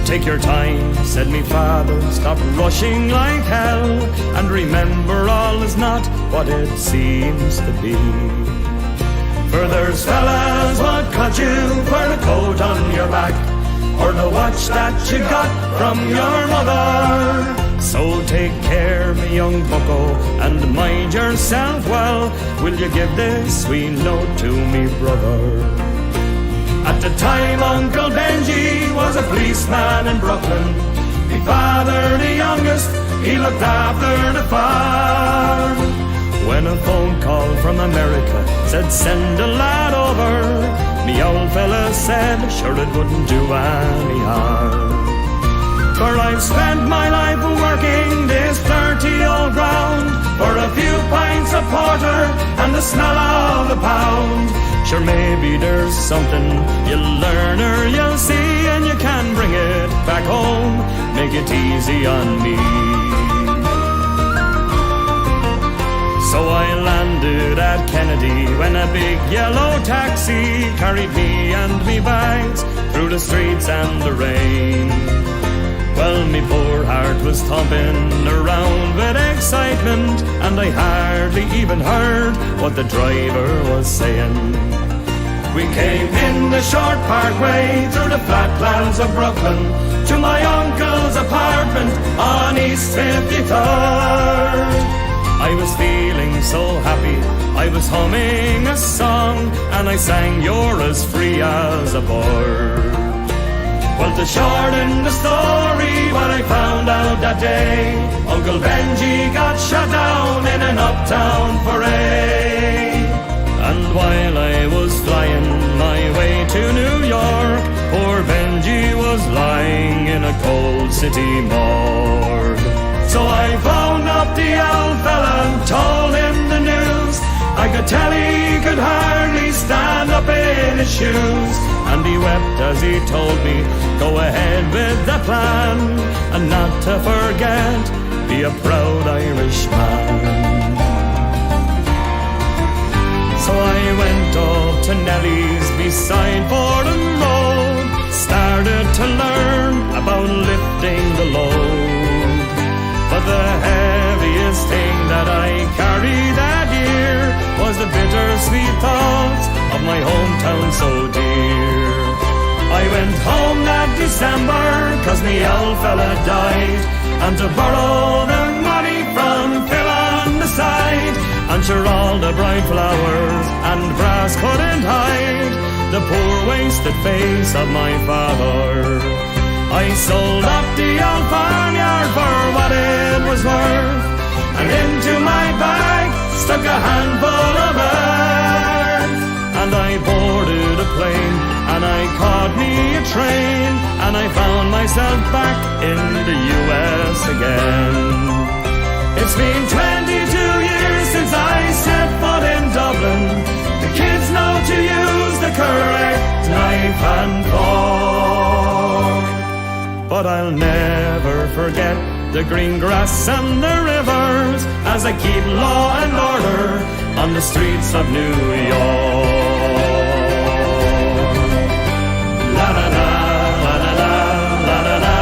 Take your time, said me father, stop rushing like hell, and remember all is not what it seems to be. For there's fellas what cut you for the coat on your back, or the watch that you got from your mother. So take care, me young bucko, and mind yourself well. Will you give this sweet note to me brother? At the time Uncle Benji was a policeman in Brooklyn. Me father, the youngest, he looked after the farm. When a phone call from America said send a lad over, me old fella said sure it wouldn't do any harm. For I've spent my life working this dirty old ground for a few pints of porter and the smell of the pound. Sure, maybe there's something you'll learn or you'll see, and you can bring it back home, make it easy on me. So I landed at Kennedy when a big yellow taxi carried me and me bags through the streets and the rain. Well, me poor heart was thumping around with excitement, and I hardly even heard what the driver was saying. We came in the short parkway through the flatlands of Brooklyn to my uncle's apartment on East 53rd. I was feeling so happy, I was humming a song, and I sang "You're as free as a bird." Well, to shorten the story, what I found out that day, Uncle Benji got shot down in an uptown parade. And while I was flying my way to New York, poor Benji was lying in a cold city morgue. So I phoned up the old fella and told him the news. I could tell he could hardly stand up in his shoes. And he wept as he told me, go ahead with the plan, and not to forget, be a proud Irishman. So I went up to Nellie's beside Fordham Road, started to learn about lifting the load. But the heaviest thing that I carried that year was the bittersweet thoughts of my hometown so dear. I went home that December, cause me old fella died, and to borrow the money from Phil on the side. And sure all the bright flowers and brass couldn't hide the poor wasted face of my father. I sold up the old farmyard for what it was worth, and into my bag stuck a handful of earth. And I boarded a plane, and I caught me a train, and I found myself back in the US again. It's been 22 years since I set foot in Dublin. The kids know to use the correct knife and fork. But I'll never forget the green grass and the rivers as I keep law and order on the streets of New York. La la la la la la la la la la la.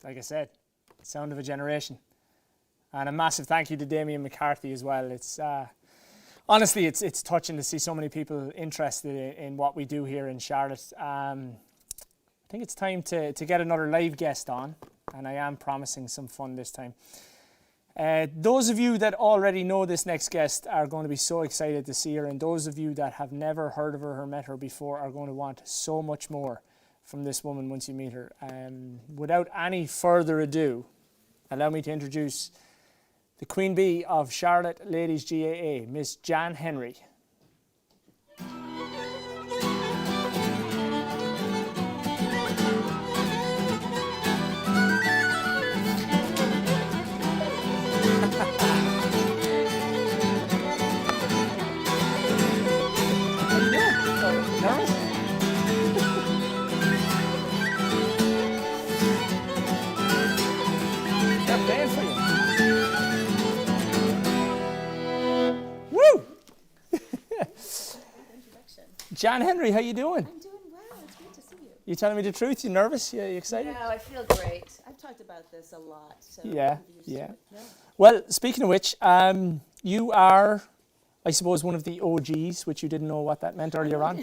Like I said, sound of a generation. And a massive thank you to Damien McCarthy as well. It's honestly, it's touching to see so many people interested in what we do here in Charlotte. I think it's time to get another live guest on, and I am promising some fun this time. Those of you that already know this next guest are going to be so excited to see her, and those of you that have never heard of her or met her before are going to want so much more from this woman once you meet her. Without any further ado, allow me to introduce the Queen Bee of Charlotte Ladies GAA, Miss Jan Henry. Jan Henry, how you doing? I'm doing well. It's great to see you. You telling me the truth? You nervous? You excited? No, I feel great. I've talked about this a lot. So yeah. Well, speaking of which, you are, I suppose, one of the OGs, which you didn't know what that meant earlier on.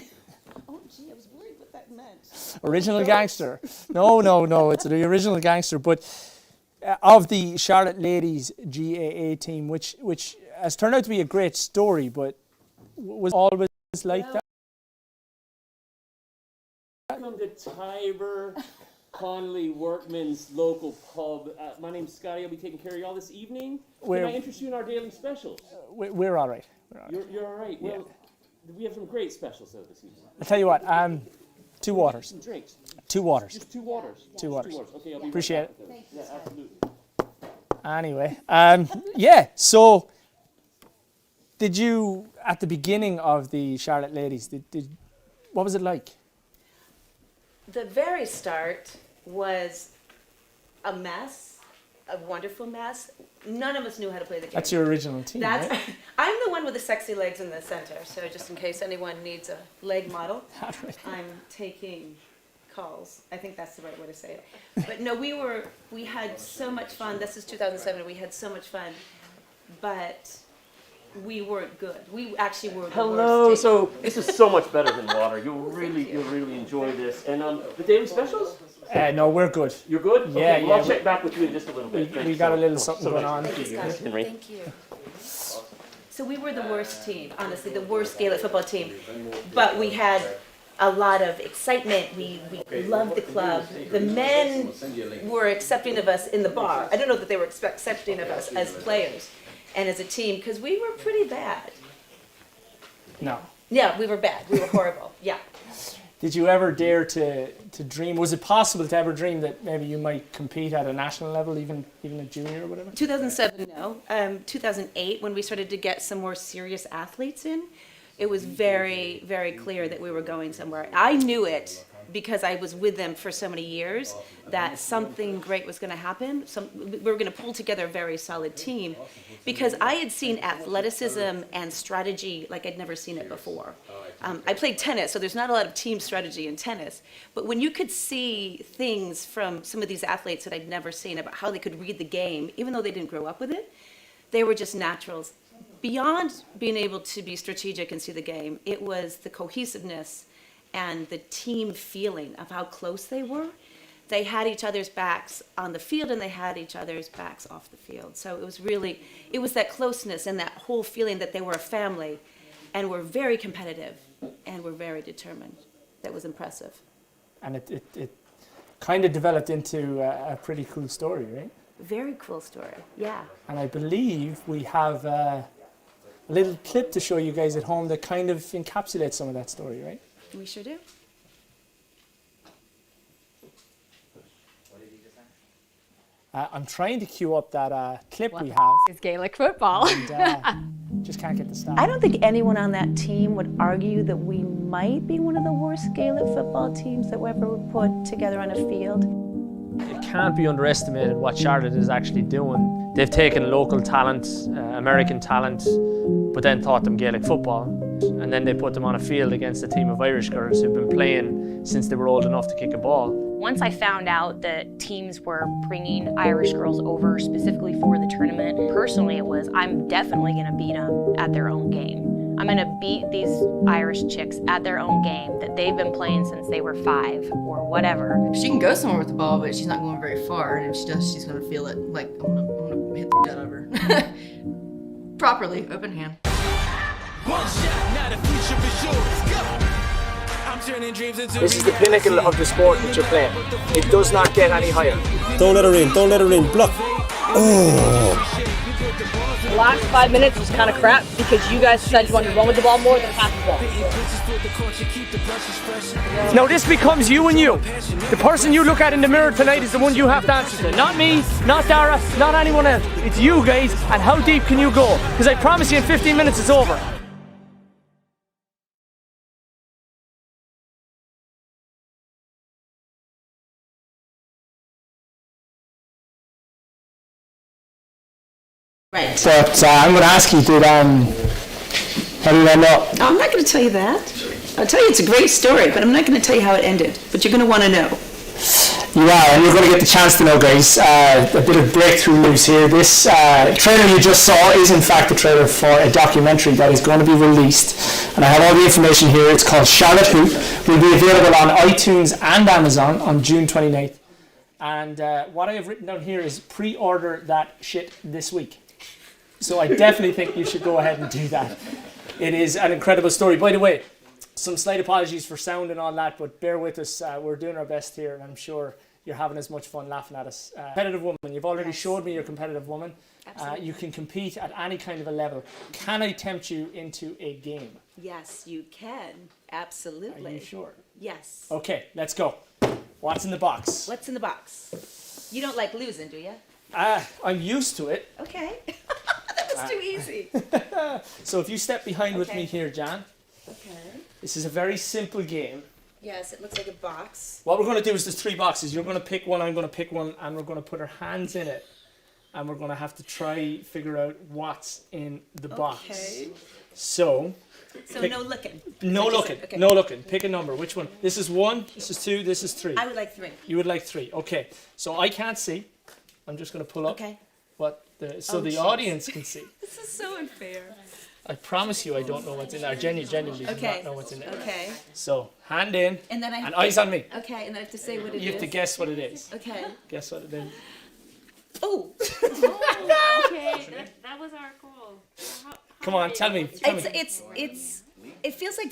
Oh, gee, I was worried what that meant. Original gangster. No, it's the original gangster. But of the Charlotte Ladies GAA team, which has turned out to be a great story, but was always like that. Welcome to Tiber Connolly Workman's local pub. My name's Scotty. I'll be taking care of you all this evening. Can I interest you in our daily specials? We're all right. You're all right. Well, we have some great specials though this evening. I'll tell you what. 2 waters. Some drinks. 2 waters. Just 2 waters. Two waters. Okay, I'll be Appreciate right back. it. Yeah, absolutely. Anyway, so Did you, at the beginning of the Charlotte Ladies, what was it like? The very start was a mess, a wonderful mess. None of us knew how to play the game. That's your original team, That's, right? I'm the one with the sexy legs in the center, so just in case anyone needs a leg model, I'm taking calls. I think that's the right way to say it. But no, we had so much fun. This is 2007. We had so much fun, but we weren't good. We actually were the Hello. worst team. So this is so much better than water. You'll really enjoy this. And the daily specials? No, we're good. You're good? Yeah, Okay, well, I'll yeah, check back with you in just a little bit. We got a little something going on. Henry. Thank you. So we were the worst team, honestly, the worst Gaelic football team. But we had a lot of excitement. We loved the club. The men were accepting of us in the bar. I don't know that they were accepting of us as players and as a team, because we were pretty bad. No. Yeah, we were bad. We were horrible. Yeah. Did you ever dare to dream? Was it possible to ever dream that maybe you might compete at a national level, even a junior or whatever? 2007, no. 2008, when we started to get some more serious athletes in, it was very, very clear that we were going somewhere. I knew it because I was with them for so many years, that something great was going to happen. We were going to pull together a very solid team, because I had seen athleticism and strategy like I'd never seen it before. I played tennis, so there's not a lot of team strategy in tennis. But when you could see things from some of these athletes that I'd never seen about how they could read the game, even though they didn't grow up with it, they were just naturals. Beyond being able to be strategic and see the game, it was the cohesiveness and the team feeling of how close they were. They had each other's backs on the field, and they had each other's backs off the field. So it was that closeness and that whole feeling that they were a family and were very competitive and were very determined. That was impressive. And it kind of developed into a pretty cool story, right? Very cool story, yeah. And I believe we have a little clip to show you guys at home that kind of encapsulates some of that story, right? We sure do. I'm trying to cue up that clip we have. It's Gaelic football. And, just can't get the stop. I don't think anyone on that team would argue that we might be one of the worst Gaelic football teams that were ever put together on a field. It can't be underestimated what Charlotte is actually doing. They've taken local talent, American talent, but then taught them Gaelic football. And then they put them on a field against a team of Irish girls who've been playing since they were old enough to kick a ball. Once I found out that teams were bringing Irish girls over specifically for the tournament, personally it was, I'm definitely going to beat them at their own game. I'm going to beat these Irish chicks at their own game that they've been playing since they were 5 or whatever. She can go somewhere with the ball, but she's not going very far, and if she does, she's going to feel it. Like, I'm gonna hit the shit out of her. Properly, open hand. One shot, now the future is yours. Go! I'm turning dreams into This is the pinnacle of the sport that you're playing. It does not get any higher. Don't let her in, don't let her in. Block. Oh. The last 5 minutes was kind of crap because you guys decided you wanted to run with the ball more than pass the ball. Now this becomes you and you. The person you look at in the mirror tonight is the one you have to answer to. Not me, not Dara, not anyone else. It's you guys, and how deep can you go? Because I promise you in 15 minutes it's over. Right. But I'm going to ask you, how did I know? I'm not going to tell you that. I'll tell you it's a great story, but I'm not going to tell you how it ended. But you're going to want to know. You are, and you're going to get the chance to know, guys. A bit of breakthrough news here. This trailer you just saw is in fact the trailer for a documentary that is going to be released. And I have all the information here. It's called Charlotte Who. Will be available on iTunes and Amazon on June 29th. And what I have written down here is pre-order that shit this week. So I definitely think you should go ahead and do that. It is an incredible story. By the way, some slight apologies for sound and all that, but bear with us. We're doing our best here, and I'm sure you're having as much fun laughing at us. Competitive woman, you've already showed me you're a competitive woman. You can compete at any kind of a level. Can I tempt you into a game? Yes, you can. Absolutely. Are you sure? Yes. Okay, let's go. What's in the box? What's in the box? You don't like losing, do you? I'm used to it. Okay. It's too easy. So if you step behind with Okay. me here, Jan. Okay. This is a very simple game. Yes, it looks like a box. What we're going to do is there's 3 boxes. You're going to pick one, I'm going to pick one, and we're going to put our hands in it. And we're going to have to try figure out what's in the box. Okay. So No looking. No Like you looking. said, okay. No looking. Pick a number. Which one? This is 1, this is 2, this is 3. I would like 3. You would like 3. Okay. So I can't see. I'm just going to pull up Okay. what so Oh, the jeez. audience can see. This is so unfair. I promise you I don't know what's in there. I genuinely do Okay. not know what's in there. Okay. So hand in And then I and eyes on me. Okay, and then I have to say what it is. You have to guess what it is. Okay. Guess what it is. Oh. Okay, that was our goal. Come on, tell me. It feels like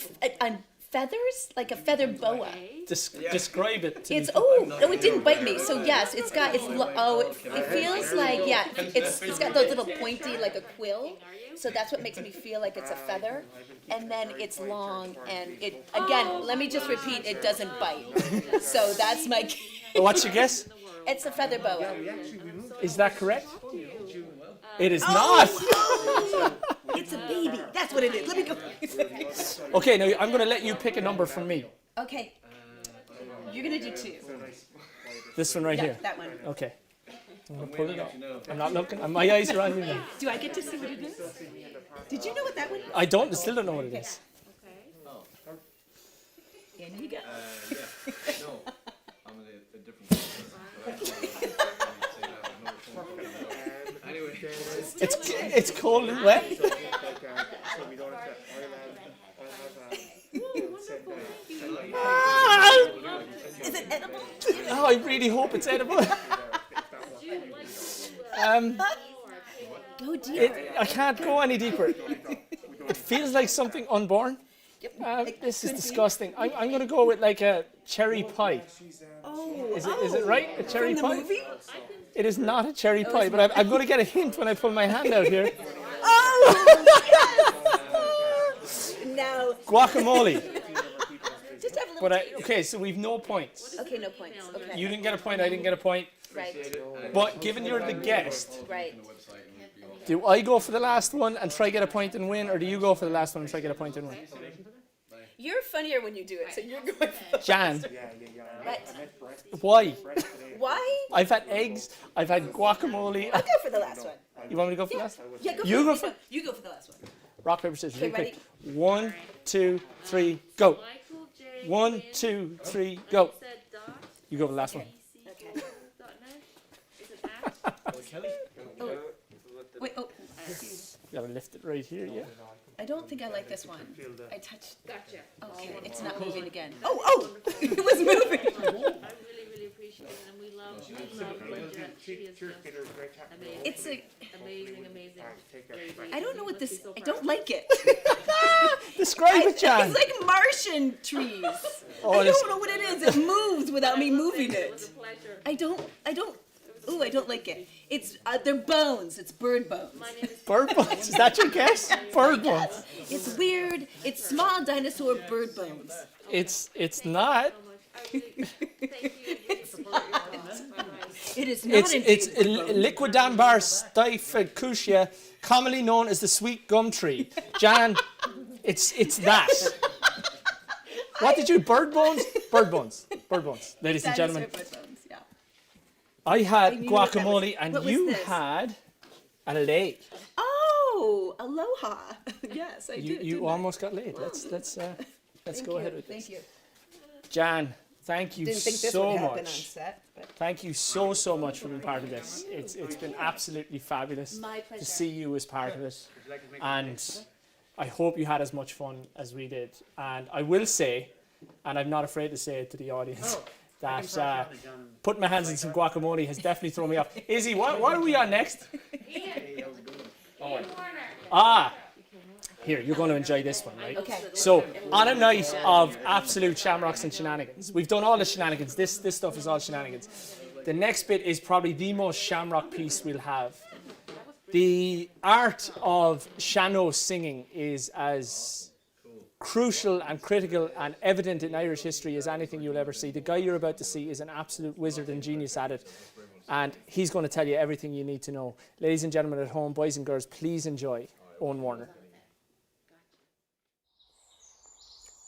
feathers, like a feather boa. Describe it to It's me. oh, it didn't bite me. So yes, it feels like it's got those little pointy like a quill. So that's what makes me feel like it's a feather, and then it's long and it again. Let me just repeat, it doesn't bite. So that's my. What's your guess? It's a feather boa. Is that correct? It is not. It's a baby. That's what it is. Let me go. Okay, now I'm going to let you pick a number from me. Okay. You're gonna do 2. This one right Yeah, here. that one. Okay. I'm going to pull it up. I'm not looking. My eyes are on you now. Do I get to see what it is? Did you know what that one is? I still don't know what it is. In you go. It's cold and wet. Is it edible? Oh, I really hope it's edible. Go deeper. I can't go any deeper. It feels like something unborn. This is disgusting. I'm going to go with like a cherry pie. Oh. Is it right? A cherry From the pie? movie? It is not a cherry pie, but I'm going to get a hint when I pull my hand out here. Oh! Now. Guacamole. Just have a little. Okay, so we've no points. Okay, no points. Okay. You didn't get a point, I didn't get a point. Right. But given you're the guest, Right. do I go for the last one and try get a point and win, or do you go for the last one and try get a point and win? You're funnier when you do it, so you're going for the Jan. Right. Why? Why? I've had eggs, I've had guacamole. I'll go for the last one. You want me to go for the last one? Yeah, go for You it. go for You go for the last one. rock, paper, scissors. Okay, Really quick. 1, 2, 3, go. 1, 2, 3, go. You go for the last one. Okay. Wait, oh. You gotta lift it right here, yeah. I don't think I like this one. I touched. Gotcha. Okay, it's not moving again. Oh! It was moving. I really appreciate it, and we love Linda. She is just amazing. It's amazing. I don't know what this. I don't like it. Describe it, Jan. It's like Martian trees. Oh, I don't know what it is. It moves without me moving it. I don't. Ooh, I don't like it. It's they're bones. It's bird bones. Bird bones? Is that your guess? Bird bones. It's weird. It's small dinosaur bird bones. It's not. It is not. It's Liquidambar styphicutia, commonly known as the sweet gum tree. Jan, it's that. What did you? Bird bones? Bird bones. Bird bones. Ladies and gentlemen. Dinosaur bird bones, yeah. I had knew what that guacamole was. and What was you this? had a lake. Oh, aloha. Yes, I did. You didn't I? almost got laid. Let's Thank go you, ahead with thank this. you. Jan, thank you Didn't think this so would happen on much. set, but Thank you so much for being part of this. It's been absolutely fabulous My pleasure. to see you as part of it, and I hope you had as much fun as we did. And I will say, and I'm not afraid to say it to the audience, that putting my hands in some guacamole has definitely thrown me off. Izzy, what are we on next? Here, you're going to enjoy this one, right? Okay. So, on a night of absolute shamrocks and shenanigans, we've done all the shenanigans. This stuff is all shenanigans. The next bit is probably the most shamrock piece we'll have. The art of Shano singing is as crucial and critical and evident in Irish history as anything you'll ever see. The guy you're about to see is an absolute wizard and genius at it. and he's going to tell you everything you need to know. Ladies and gentlemen at home, boys and girls, please enjoy Owen Warner.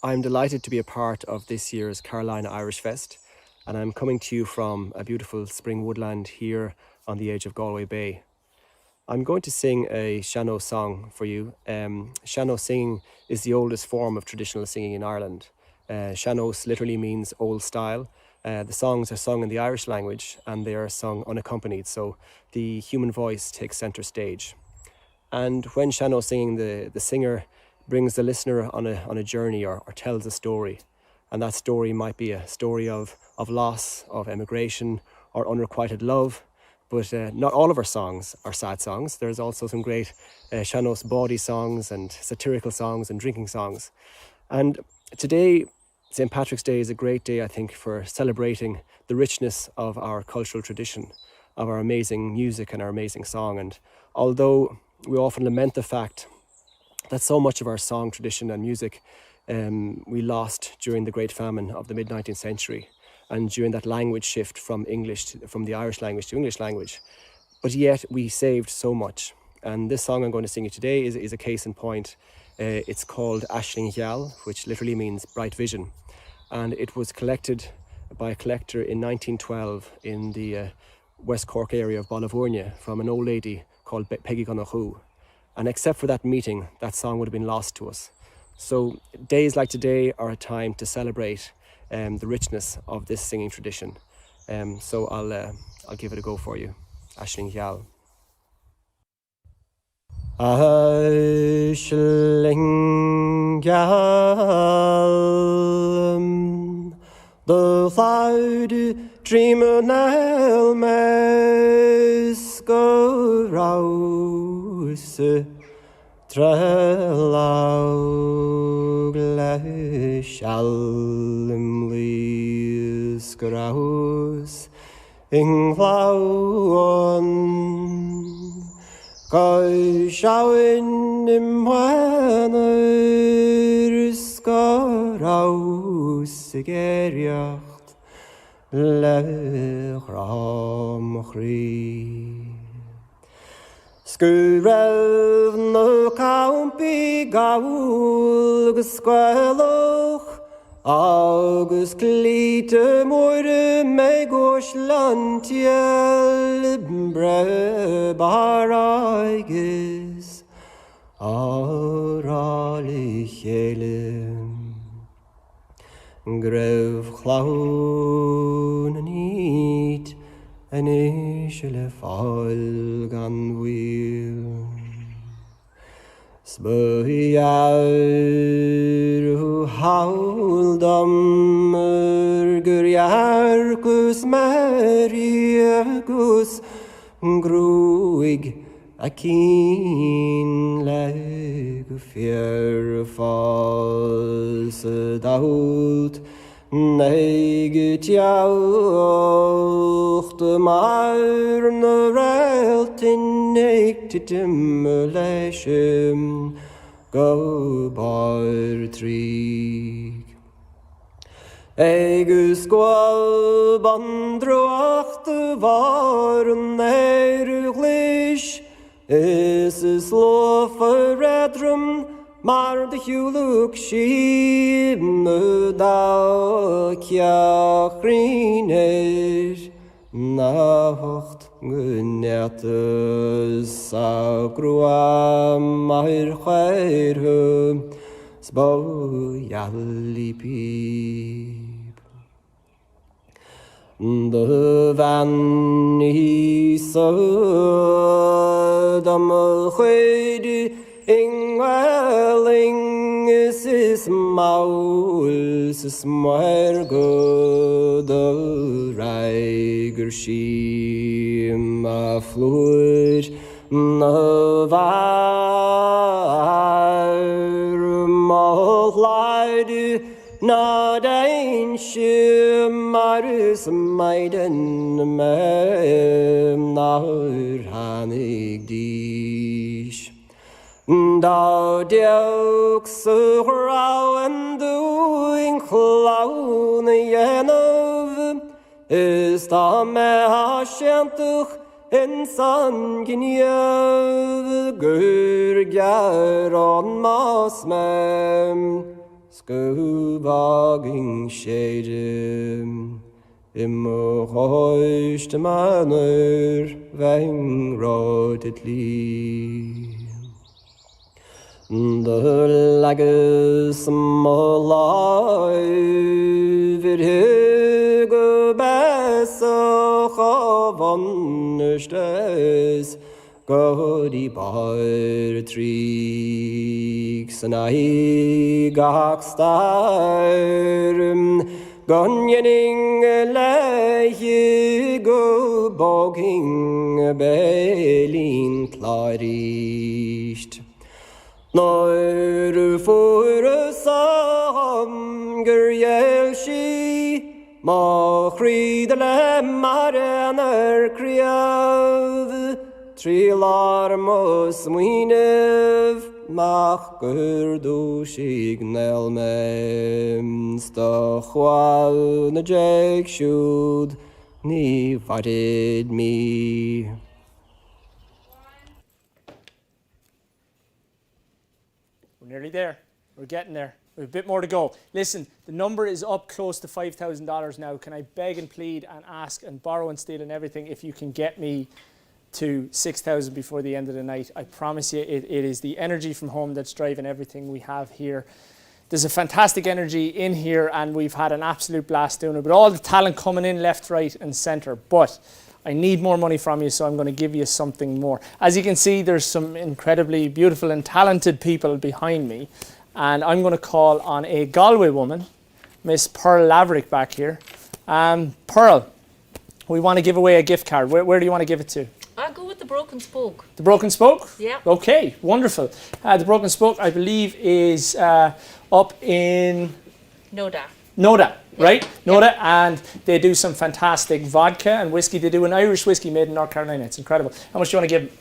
I'm delighted to be a part of this year's Carolina Irish Fest, and I'm coming to you from a beautiful spring woodland here on the edge of Galway Bay. I'm going to sing a Sean-nós song for you. Sean-nós singing is the oldest form of traditional singing in Ireland. Sean-nós literally means old style. The songs are sung in the Irish language and they are sung unaccompanied, so the human voice takes centre stage. And when Sean-nós singing, the singer brings the listener on a journey or tells a story. And that story might be a story of loss, of emigration, or unrequited love. But not all of our songs are sad songs. There's also some great Sean-nós bawdy songs and satirical songs and drinking songs. And today, St. Patrick's Day is a great day, I think, for celebrating the richness of our cultural tradition, of our amazing music and our amazing song. And although we often lament the fact that so much of our song tradition and music we lost during the Great Famine of the mid-19th century, and during that language shift from the Irish language to English language. But yet we saved so much. And this song I'm going to sing you today is a case in point. It's called Aisling Gheall, which literally means bright vision. And it was collected by a collector in 1912 in the West Cork area of Ballavourne from an old lady called Peggy Gunnahu. And except for that meeting, that song would have been lost to us. So days like today are a time to celebrate the richness of this singing tradition. So I'll give it a go for you. Aisling Gheall. Aisling Gheall, the loud dreamin' elmes go rouse, trelaug le shalmly skraus in glawn go shawin im wanner skraus geriacht le ram chri Sgwref no campi gawl gysgweloch agus glite mwyr me gosh lantiel bre baragis arali chelim gref chlawn nid en ishele fall gan wil Sbøyar hu hauldam gurjarkus mariakus gruig akin leg fjer fals daut Neget jaucht marne reltin nektet immeleshem go bar trig. Egus gwal bandroacht waren erglish is lofer redrum Maar de huwelijk schiem da kjachriner nacht gnette sagrua maar khair sbo yalli pip de van is dam khaydi Ingwelling is maul is mergo reiger shim a flur na var mal laid na dein shimarus maiden mem nahur hanig dish Da deuk sugrau and doing clown yenov Istame hashentuch insan ginyev gurgaron masmem skubaging shadim immer hoist manur veng rodet li. The lagus malai virhego beso chavannustes godi bar trix and I gakstar gonyening lehi go bogging belin klaricht. Nor for a sam gerjelshi ma chridle marener kriav trilar mos muinev mach gerdu signal mem stachwal na jake should ni fated me. Nearly there. We're getting there. We have a bit more to go. Listen, the number is up close to $5,000 now. Can I beg and plead and ask and borrow and steal and everything if you can get me to 6,000 before the end of the night? I promise you it is the energy from home that's driving everything we have here. There's a fantastic energy in here and we've had an absolute blast doing it. But all the talent coming in left, right and centre. But I need more money from you, so I'm going to give you something more. As you can see, there's some incredibly beautiful and talented people behind me. And I'm going to call on a Galway woman, Miss Pearl Laverick back here. Pearl, we want to give away a gift card. Where do you want to give it to? I'll go with the Broken Spoke. The Broken Spoke? Yeah. Okay, wonderful. The Broken Spoke, I believe, is up in Noda. Noda, right? Noda, and they do some fantastic vodka and whiskey. They do an Irish whiskey made in North Carolina. It's incredible. How much do you want to give them?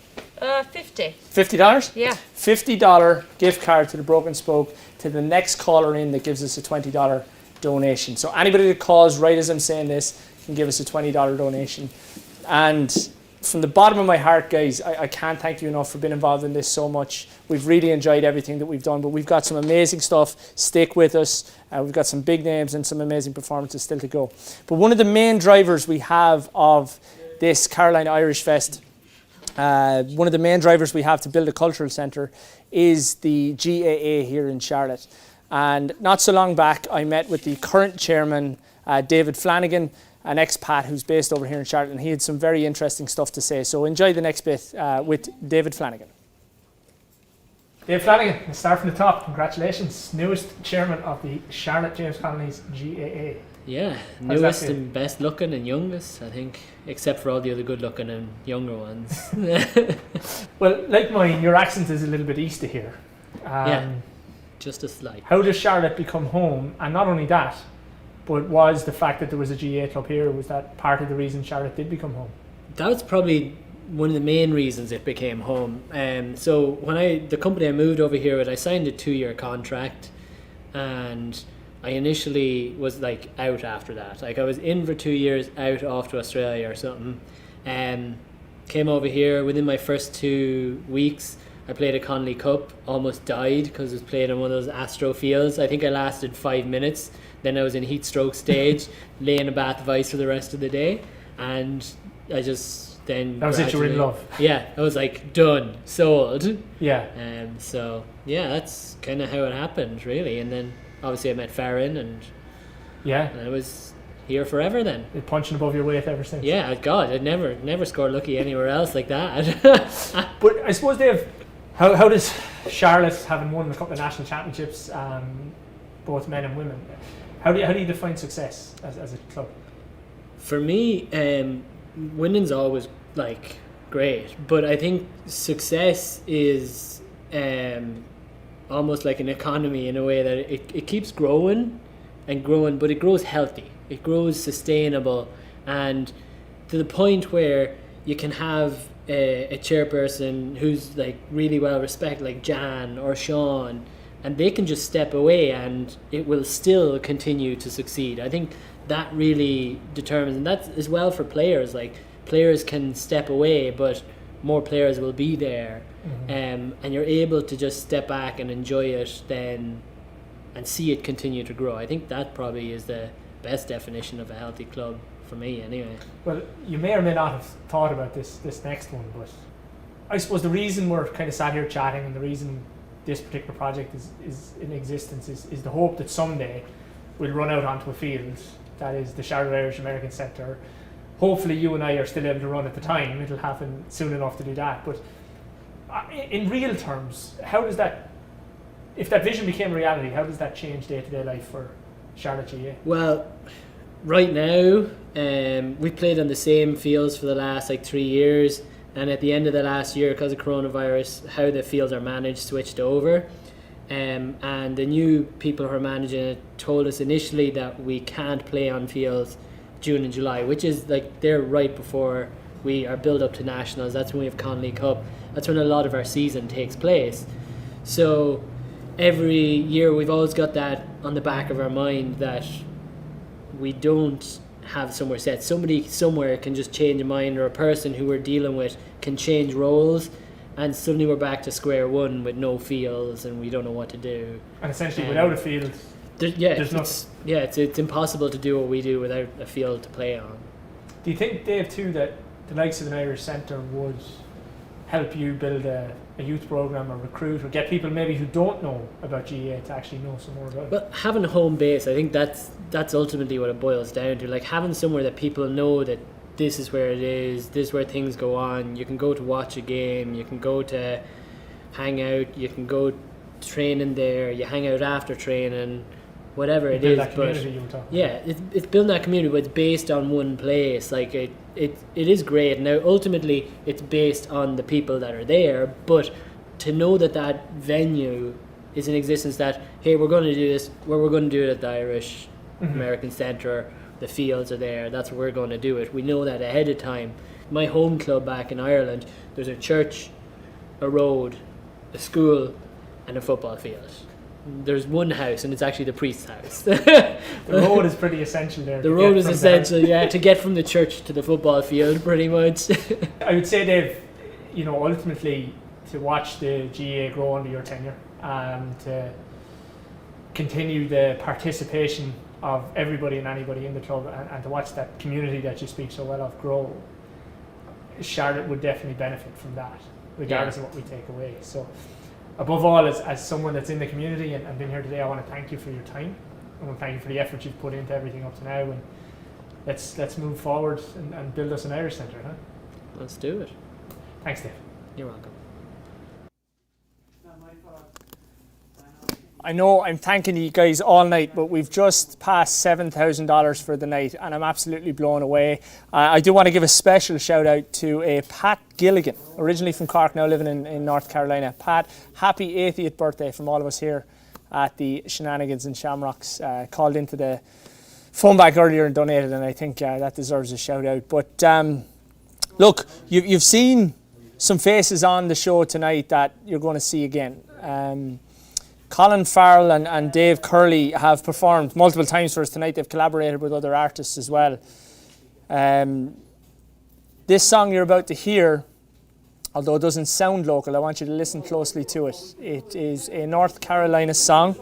50. $50? Yeah. $50 gift card to the Broken Spoke to the next caller in that gives us a $20 donation. So anybody that calls right as I'm saying this can give us a $20 donation. And from the bottom of my heart, guys, I can't thank you enough for being involved in this so much. We've really enjoyed everything that we've done, but we've got some amazing stuff. Stick with us. We've got some big names and some amazing performances still to go. But one of the main drivers we have of this Carolina Irish Fest, one of the main drivers we have to build a cultural centre is the GAA here in Charlotte. And not so long back, I met with the current chairman, David Flanagan, an expat who's based over here in Charlotte, and he had some very interesting stuff to say. So enjoy the next bit with David Flanagan. Dave Flanagan, let's start from the top. Congratulations, newest chairman of the Charlotte James Connolly's GAA. Yeah, newest and best looking and youngest, I think, except for all the other good looking and younger ones. Well, like mine, your accent is a little bit east of here. Yeah, just a slight. How does Charlotte become home? And not only that, but was the fact that there was a GAA club here, was that part of the reason Charlotte did become home? That was probably one of the main reasons it became home. So when the company I moved over here with, I signed a 2-year contract, and I initially was like out after that. Like I was in for 2 years, out off to Australia or something. Came over here within my first 2 weeks. I played a Connolly Cup, almost died because I was playing on one of those Astro fields. I think I lasted 5 minutes. Then I was in heat stroke stage, lay in a bath of ice for the rest of the day, and I just then. That was it. You were in love. Yeah, I was like done, sold. Yeah. So yeah, that's kind of how it happened, really. And then obviously I met Farron, and I was here forever. Then you're punching above your weight ever since. Yeah, God, I'd never scored lucky anywhere else like that. But I suppose, Dave, how does Charlotte, having won a couple of national championships, both men and women, how do you define success as a club? For me, winning's always like great, but I think success is almost like an economy in a way that it keeps growing and growing, but it grows healthy, it grows sustainable, and to the point where you can have a chairperson who's like really well respected, like Jan or Sean, and they can just step away and it will still continue to succeed. I think that really determines, and that's as well for players. Like, players can step away, but more players will be there, and you're able to just step back and enjoy it then and see it continue to grow. I think that probably is the best definition of a healthy club for me anyway. Well, you may or may not have thought about this next one, but I suppose the reason we're kind of sat here chatting and the reason this particular project is in existence is the hope that someday we'll run out onto a field that is the Charlotte Irish American Centre. Hopefully you and I are still able to run at the time. It'll happen soon enough to do that. But in real terms, how does that, if that vision became reality, how does that change day-to-day life for Charlotte GAA? Well, right now, we've played on the same fields for the last 3 years, and at the end of the last year, because of coronavirus, how the fields are managed switched over, and the new people who are managing it told us initially that we can't play on fields June and July, which is they're right before we are build up to nationals. That's when we have Conley Cup. That's when a lot of our season takes place. So every year we've always got that on the back of our mind that we don't have somewhere set. Somebody somewhere can just change a mind, or a person who we're dealing with can change roles, and suddenly we're back to square one with no fields and we don't know what to do. And essentially without a field, it's impossible to do what we do without a field to play on. Do you think, Dave, too, that the likes of an Irish Centre would help you build a youth programme or recruit or get people maybe who don't know about GAA to actually know some more about it? Well, having a home base, I think that's ultimately what it boils down to. Like, having somewhere that people know that this is where it is, this is where things go on. You can go to watch a game, you can go to hang out, you can go training there, you hang out after training, whatever it is. But it's building that community, but it's based on one place. Like, it is great. Now ultimately it's based on the people that are there, but to know that venue is in existence, that hey, we're going to do this, we're going to do it at the Irish American Centre, the fields are there, that's where we're going to do it. We know that ahead of time. My home club back in Ireland, there's a church, a road, a school and a football field. There's one house, and it's actually the priest's house. The road is pretty essential there. The road is essential, to get from the church to the football field, pretty much. I would say, Dave, ultimately to watch the GAA grow under your tenure and to continue the participation of everybody and anybody in the club and to watch that community that you speak so well of grow, Charlotte would definitely benefit from that, regardless of what we take away. So above all, as someone that's in the community and been here today, I want to thank you for your time. I want to thank you for the effort you've put into everything up to now, and let's move forward and build us an Irish Centre, huh? Let's do it. Thanks, Dave. You're welcome. I know I'm thanking you guys all night, but we've just passed $7,000 for the night and I'm absolutely blown away. I do want to give a special shout out to Pat Gilligan, originally from Cork, now living in North Carolina. Pat, happy 80th birthday from all of us here at the Shenanigans and Shamrocks. Called into the phone bank earlier and donated, and I think that deserves a shout out. But look, you've seen some faces on the show tonight that you're going to see again. Colin Farrell and Dave Curley have performed multiple times for us tonight. They've collaborated with other artists as well. This song you're about to hear, although it doesn't sound local, I want you to listen closely to it. It is a North Carolina song,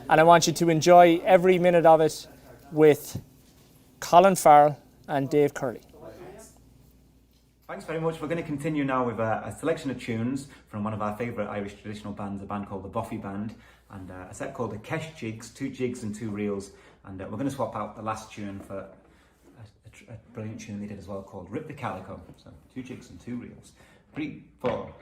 and I want you to enjoy every minute of it with Colin Farrell and Dave Curley. Thanks very much. We're going to continue now with a selection of tunes from one of our favourite Irish traditional bands, a band called the Boffey Band, and a set called the Kesh Jigs, 2 jigs and 2 reels. And we're going to swap out the last tune for a brilliant tune they did as well called Rip the Calico. So 2 jigs and 2 reels. 3, 4.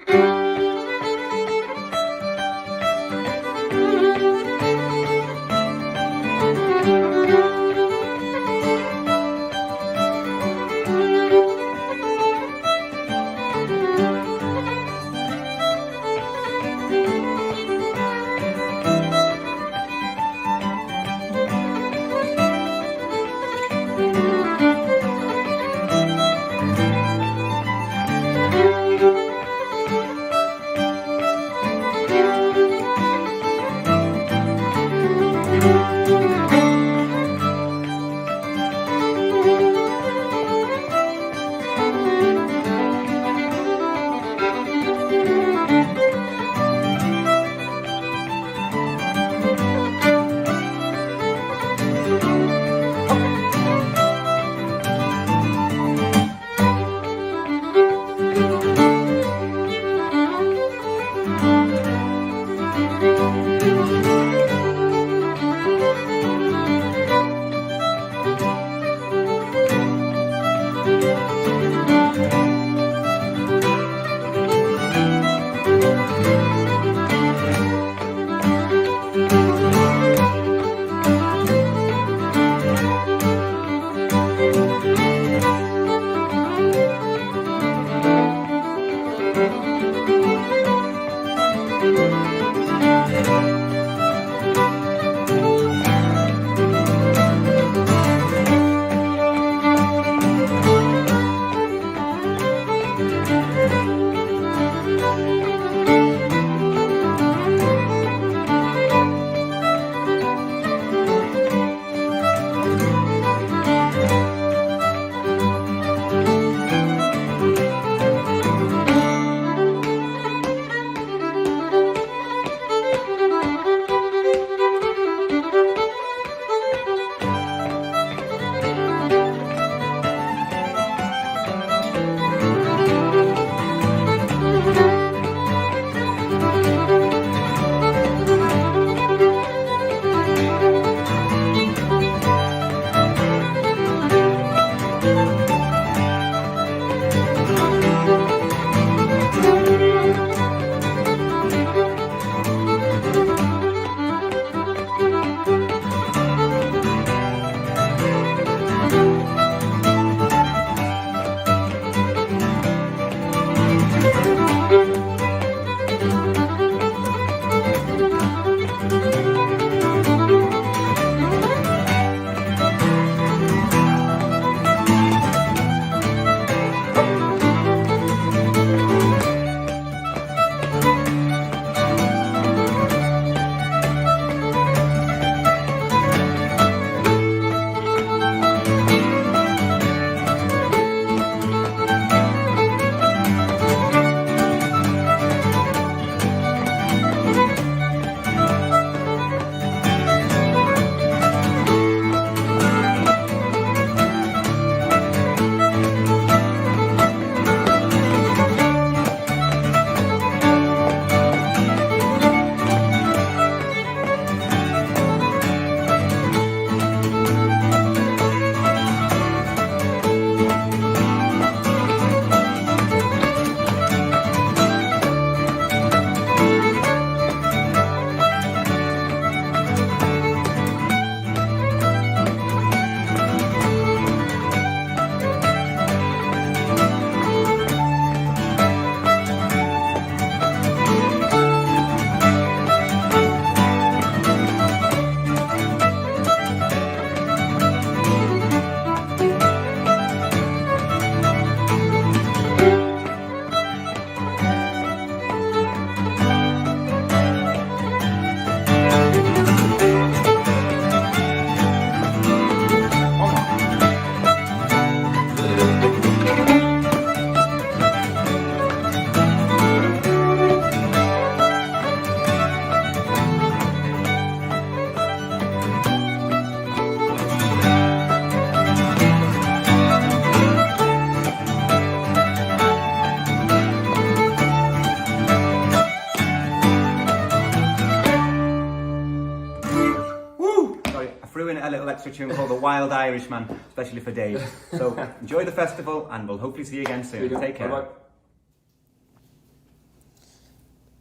a little extra tune called The Wild Irishman, especially for Dave. So enjoy the festival and we'll hopefully see you again soon. Take care. Bye-bye.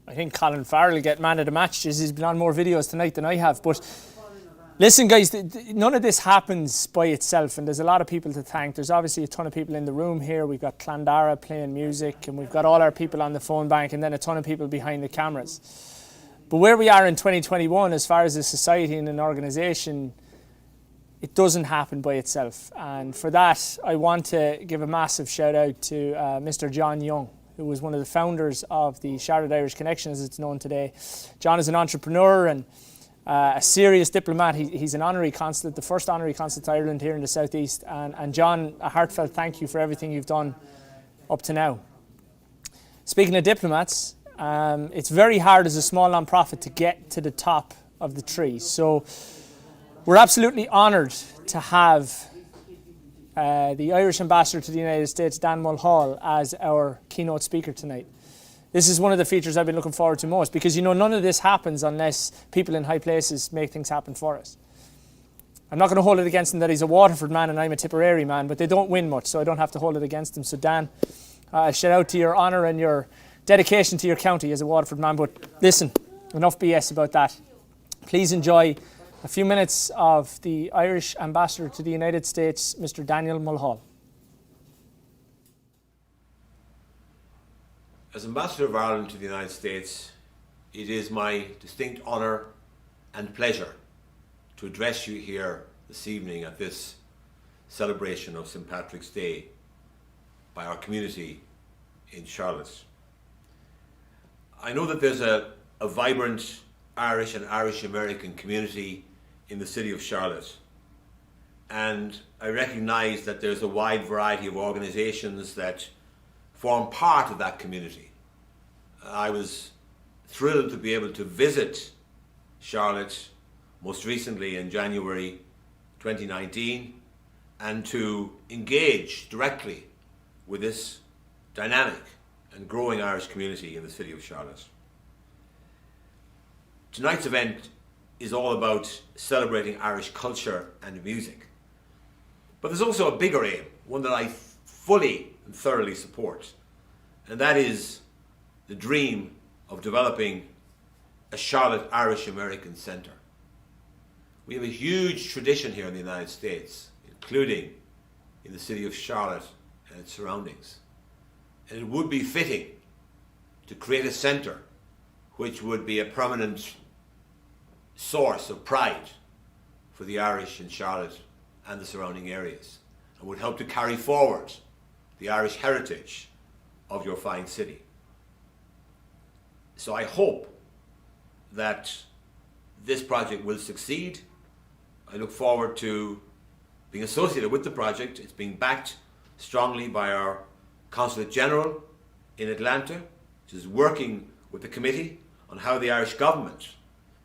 I think Colin Farrell will get man of the match. He's been on more videos tonight than I have. But listen, guys, none of this happens by itself, and there's a lot of people to thank. There's obviously a ton of people in the room here. We've got Clondara playing music, and we've got all our people on the phone bank, and then a ton of people behind the cameras. But where we are in 2021, as far as a society and an organisation, it doesn't happen by itself. And for that, I want to give a massive shout out to Mr. John Young, who was one of the founders of the Charlotte Irish Connection, as it's known today. John is an entrepreneur and a serious diplomat. He's an honorary consulate, the first honorary consulate to Ireland here in the southeast. And John, a heartfelt thank you for everything you've done up to now. Speaking of diplomats, it's very hard as a small non-profit to get to the top of the tree. So we're absolutely honoured to have the Irish Ambassador to the United States, Dan Mulhall, as our keynote speaker tonight. This is one of the features I've been looking forward to most, because none of this happens unless people in high places make things happen for us. I'm not going to hold it against him that he's a Waterford man and I'm a Tipperary man, but they don't win much, so I don't have to hold it against him. So Dan, shout out to your honour and your dedication to your county as a Waterford man, but listen, enough BS about that. Please enjoy a few minutes of the Irish Ambassador to the United States, Mr. Daniel Mulhall. As Ambassador of Ireland to the United States, it is my distinct honour and pleasure to address you here this evening at this celebration of St. Patrick's Day by our community in Charlotte. I know that there's a vibrant Irish and Irish-American community in the city of Charlotte, and I recognise that there's a wide variety of organisations that form part of that community. I was thrilled to be able to visit Charlotte most recently in January 2019 and to engage directly with this dynamic and growing Irish community in the city of Charlotte. Tonight's event is all about celebrating Irish culture and music. But there's also a bigger aim, one that I fully and thoroughly support, and that is the dream of developing a Charlotte Irish American Centre. We have a huge tradition here in the United States, including in the city of Charlotte and its surroundings. And it would be fitting to create a centre which would be a permanent source of pride for the Irish in Charlotte and the surrounding areas, and would help to carry forward the Irish heritage of your fine city. So I hope that this project will succeed. I look forward to being associated with the project. It's being backed strongly by our Consul General in Atlanta, which is working with the committee on how the Irish government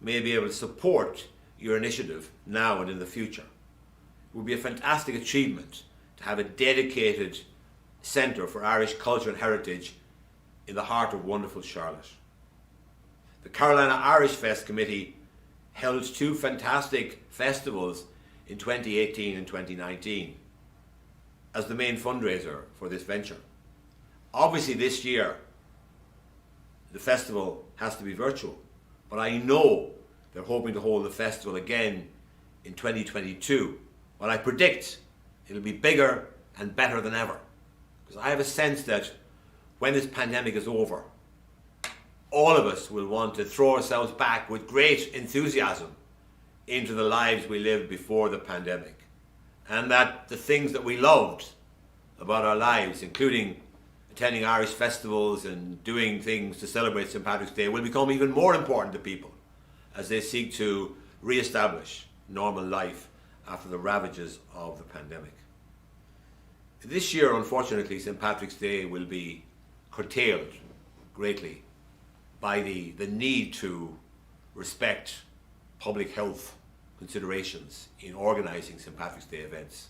may be able to support your initiative now and in the future. It would be a fantastic achievement to have a dedicated centre for Irish culture and heritage in the heart of wonderful Charlotte. The Carolina Irish Fest Committee held two fantastic festivals in 2018 and 2019 as the main fundraiser for this venture. Obviously this year the festival has to be virtual, but I know they're hoping to hold the festival again in 2022. Well, I predict it'll be bigger and better than ever, because I have a sense that when this pandemic is over, all of us will want to throw ourselves back with great enthusiasm into the lives we lived before the pandemic, and that the things that we loved about our lives, including attending Irish festivals and doing things to celebrate St. Patrick's Day, will become even more important to people as they seek to re-establish normal life after the ravages of the pandemic. This year, unfortunately, St. Patrick's Day will be curtailed greatly by the need to respect public health considerations in organising St. Patrick's Day events.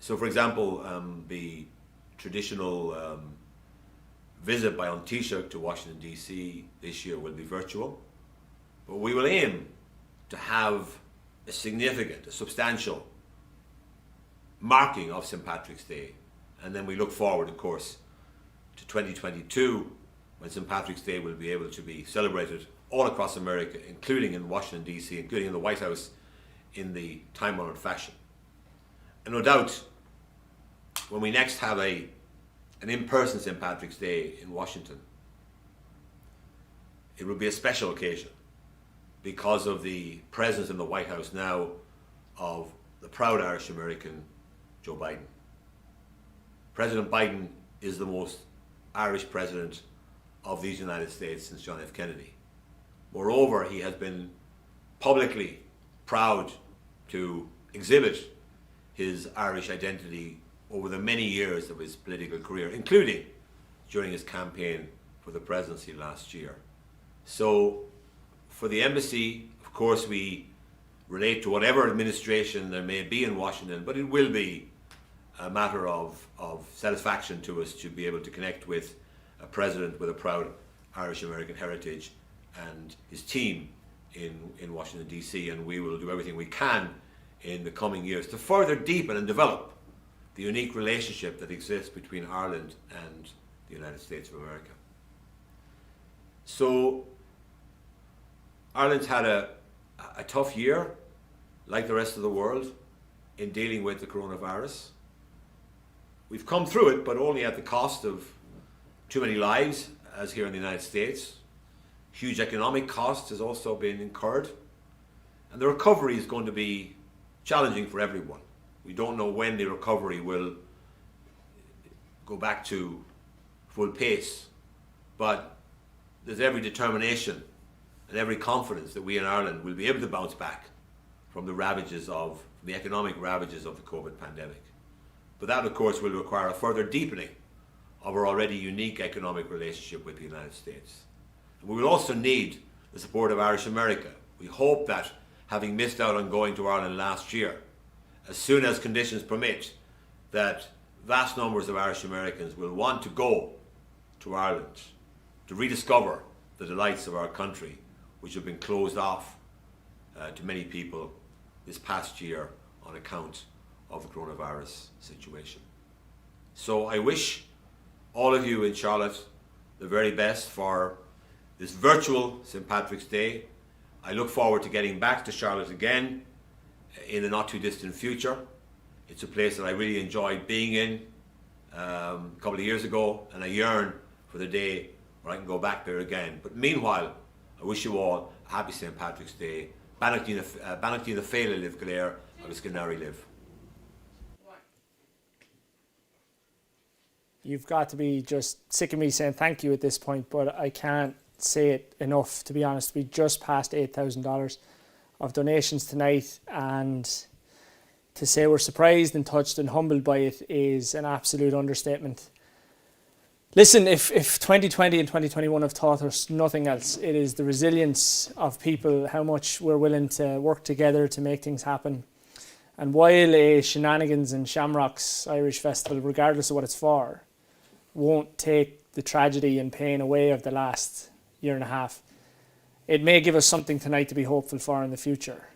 So, for example, the traditional visit by An Taoiseach to Washington DC this year will be virtual, but we will aim to have a significant, a substantial marking of St. Patrick's Day, and then we look forward, of course, to 2022, when St. Patrick's Day will be able to be celebrated all across America, including in Washington DC, including in the White House, in the time-honored fashion. And no doubt, when we next have an in-person St. Patrick's Day in Washington, it will be a special occasion because of the presence in the White House now of the proud Irish American Joe Biden. President Biden is the most Irish president of these United States since John F. Kennedy. Moreover, he has been publicly proud to exhibit his Irish identity over the many years of his political career, including during his campaign for the presidency last year. So for the embassy, of course, we relate to whatever administration there may be in Washington, but it will be a matter of satisfaction to us to be able to connect with a president with a proud Irish-American heritage and his team in Washington, D.C., and we will do everything we can in the coming years to further deepen and develop the unique relationship that exists between Ireland and the United States of America. So Ireland's had a tough year, like the rest of the world, in dealing with the coronavirus. We've come through it, but only at the cost of too many lives, as here in the United States. Huge economic cost has also been incurred. And the recovery is going to be challenging for everyone. We don't know when the recovery will go back to full pace, but there's every determination and every confidence that we in Ireland will be able to bounce back from the economic ravages of the COVID pandemic. But that, of course, will require a further deepening of our already unique economic relationship with the United States. And we will also need the support of Irish America. We hope that, having missed out on going to Ireland last year, as soon as conditions permit, that vast numbers of Irish Americans will want to go to Ireland to rediscover the delights of our country, which have been closed off to many people this past year on account of the coronavirus situation. So I wish all of you in Charlotte the very best for this virtual St. Patrick's Day. I look forward to getting back to Charlotte again in the not too distant future. It's a place that I really enjoyed being in a couple of years ago, and I yearn for the day where I can go back there again. But meanwhile, I wish you all a happy St. Patrick's Day. Bannock na féile live Galéir agus Ganari live. You've got to be just sick of me saying thank you at this point, but I can't say it enough, to be honest. We just passed $8,000 of donations tonight, and to say we're surprised and touched and humbled by it is an absolute understatement. Listen, if 2020 and 2021 have taught us nothing else, it is the resilience of people, how much we're willing to work together to make things happen. And while a Shenanigans and Shamrocks Irish Festival, regardless of what it's for, won't take the tragedy and pain away of the last year and a half, it may give us something tonight to be hopeful for in the future.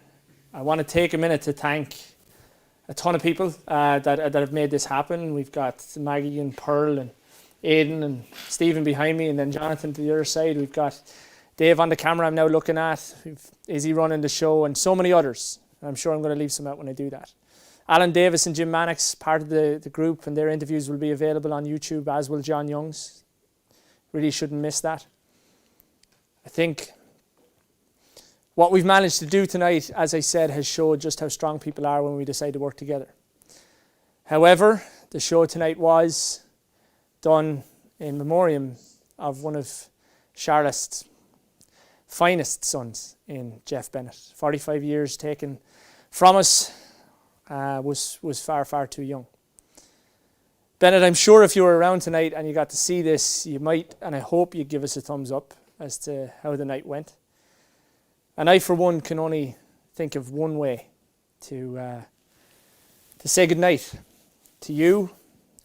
I want to take a minute to thank a ton of people that have made this happen. We've got Maggie and Pearl and Aidan and Stephen behind me, and then Jonathan to the other side. We've got Dave on the camera I'm now looking at. We've Izzy running the show, and so many others. I'm sure I'm going to leave some out when I do that. Alan Davis and Jim Mannix, part of the group, and their interviews will be available on YouTube, as will John Young's. Really shouldn't miss that. I think what we've managed to do tonight, as I said, has showed just how strong people are when we decide to work together. However, the show tonight was done in memoriam of one of Charlotte's finest sons in Jeff Bennett. 45 years taken from us, was far, far too young. Bennett, I'm sure if you were around tonight and you got to see this, you might, and I hope you give us a thumbs up as to how the night went. And I, for one, can only think of one way to say goodnight to you,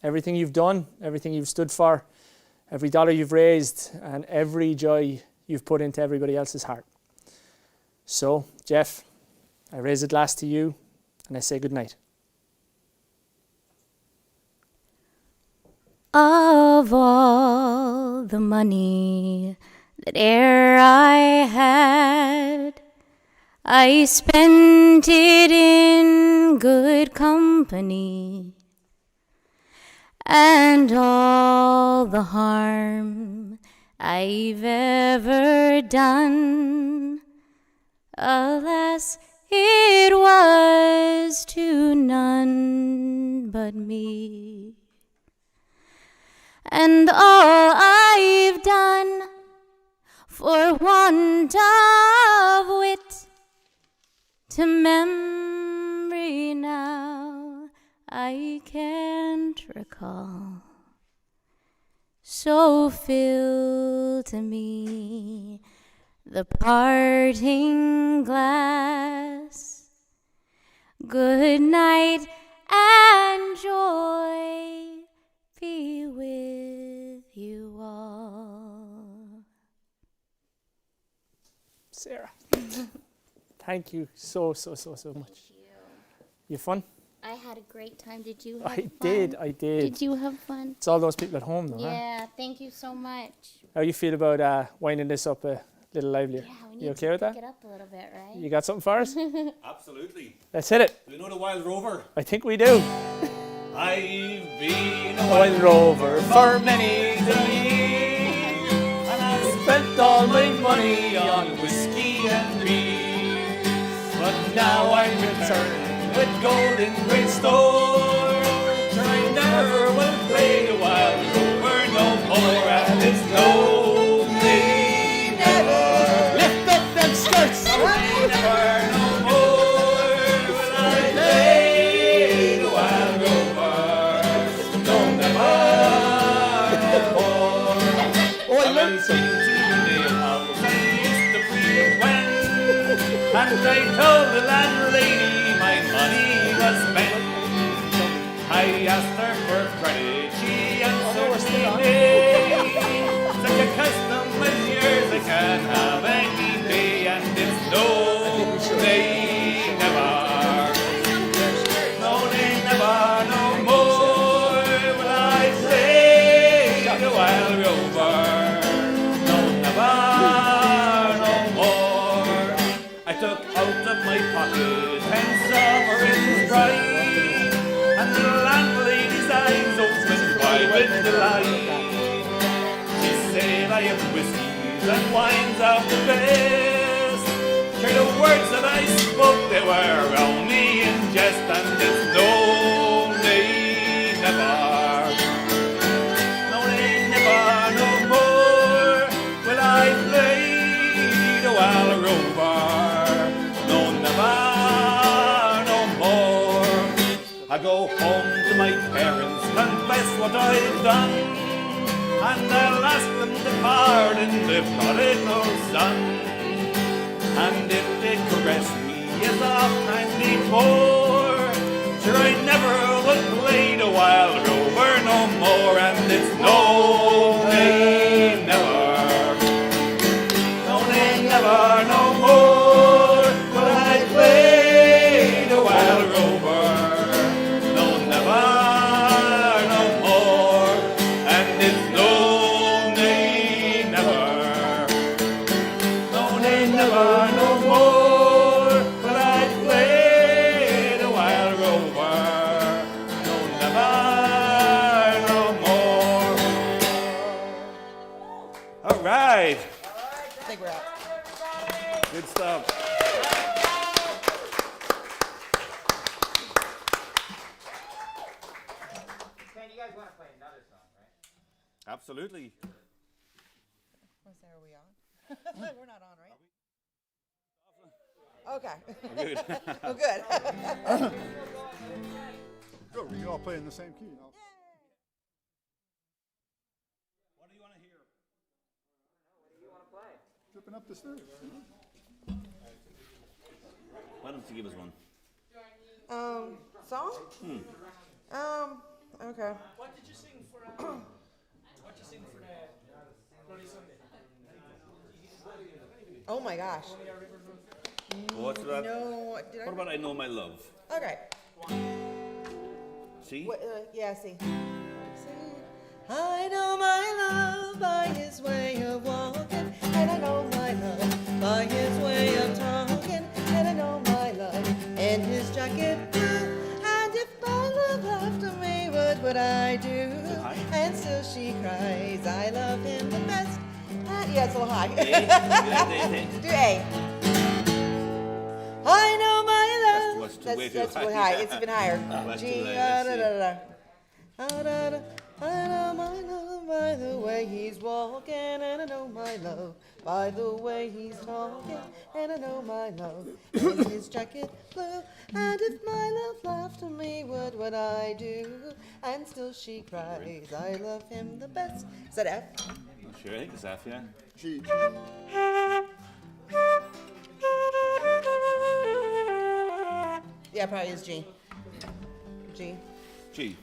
everything you've done, everything you've stood for, every dollar you've raised, and every joy you've put into everybody else's heart. So, Jeff, I raise a glass to you, and I say goodnight. Of all the money that e'er I had, I spent it in good company, and all the harm I've ever done, alas, it was to none but me. And all I've done for want of wit to memory now I can't recall. So fill to me the parting glass. Good night and joy be with you all. Sarah, thank you so much. You fun? I had a great time. Did you have I fun? did. Did you have fun? It's all those people at home though, huh? Yeah, thank you so much. How you feel about winding this up a little livelier? Yeah, we You need okay to with pick that? it up a little bit, right? You got something for us? Absolutely. Let's hit it. Do you know the Wild Rover? I think we do. I've been a Wild Rover for many a year, and I've spent all my money on whiskey and beer. But now I'm returned with gold in great store. I never will play the Wild Rover no more, and it's lonely never. Lift up them skirts. Never no more will I play the Wild Rover. No, never no more. Oh, I went to the alehouse I used to frequent, and I told the landlady my money was spent. I asked her for credit, she answered me nay. Such a custom as yours I can't have any day, and it's no, they never. No, they never no more will I play the Wild Rover. No, never no more. I took out of my pocket 10 sovereigns bright, and the landlady's eyes opened wide with delight. She said, I have whiskies and wines of the best. Sure, the words that I spoke, they were only in jest, and it's no, they never. No, they never no more will I play the Wild Rover. No, never no more. I go home to my parents, confess what I've done, and I'll ask them to pardon the prodigal son. And if they caress me as oft-times before, sure I never will play the Wild Rover no more, and it's no, they never. No, they never no more will I play the Wild Rover. No, never no more, and it's no, they never. No, they never no more will I play the Wild Rover. No, never no more. All right. I think we're out. Good stuff. You guys want to play another song, right? Absolutely. What's there, are we on? We're not on, right? Okay. Good. Oh, good. Good, we all play in the same key now. What do you want to hear? What do you want to play? Tripping up the stairs. Why don't you give us one? Song? Okay. What did you sing for the Bloody Sunday? Oh my gosh. What's that? No. What about I Know My Love? Okay. See? What, yeah, see. I know my love by his way of walking, and I know my love by his way of talking, and I know my love in his jacket blue. And if my love left me, what would I do? And still she cries, I love him the best. Yeah, it's a little high. Do A. I know my love. That's really high. It's even higher. G. Da da da da. I know my love by the way he's walking, and I know my love by the way he's talking, and I know my love in his jacket blue. And if my love laughed at me, what would I do? And still she cries, I love him the best. Is that F? Sure, I think it's F, yeah. G. Yeah, probably is G. G. G.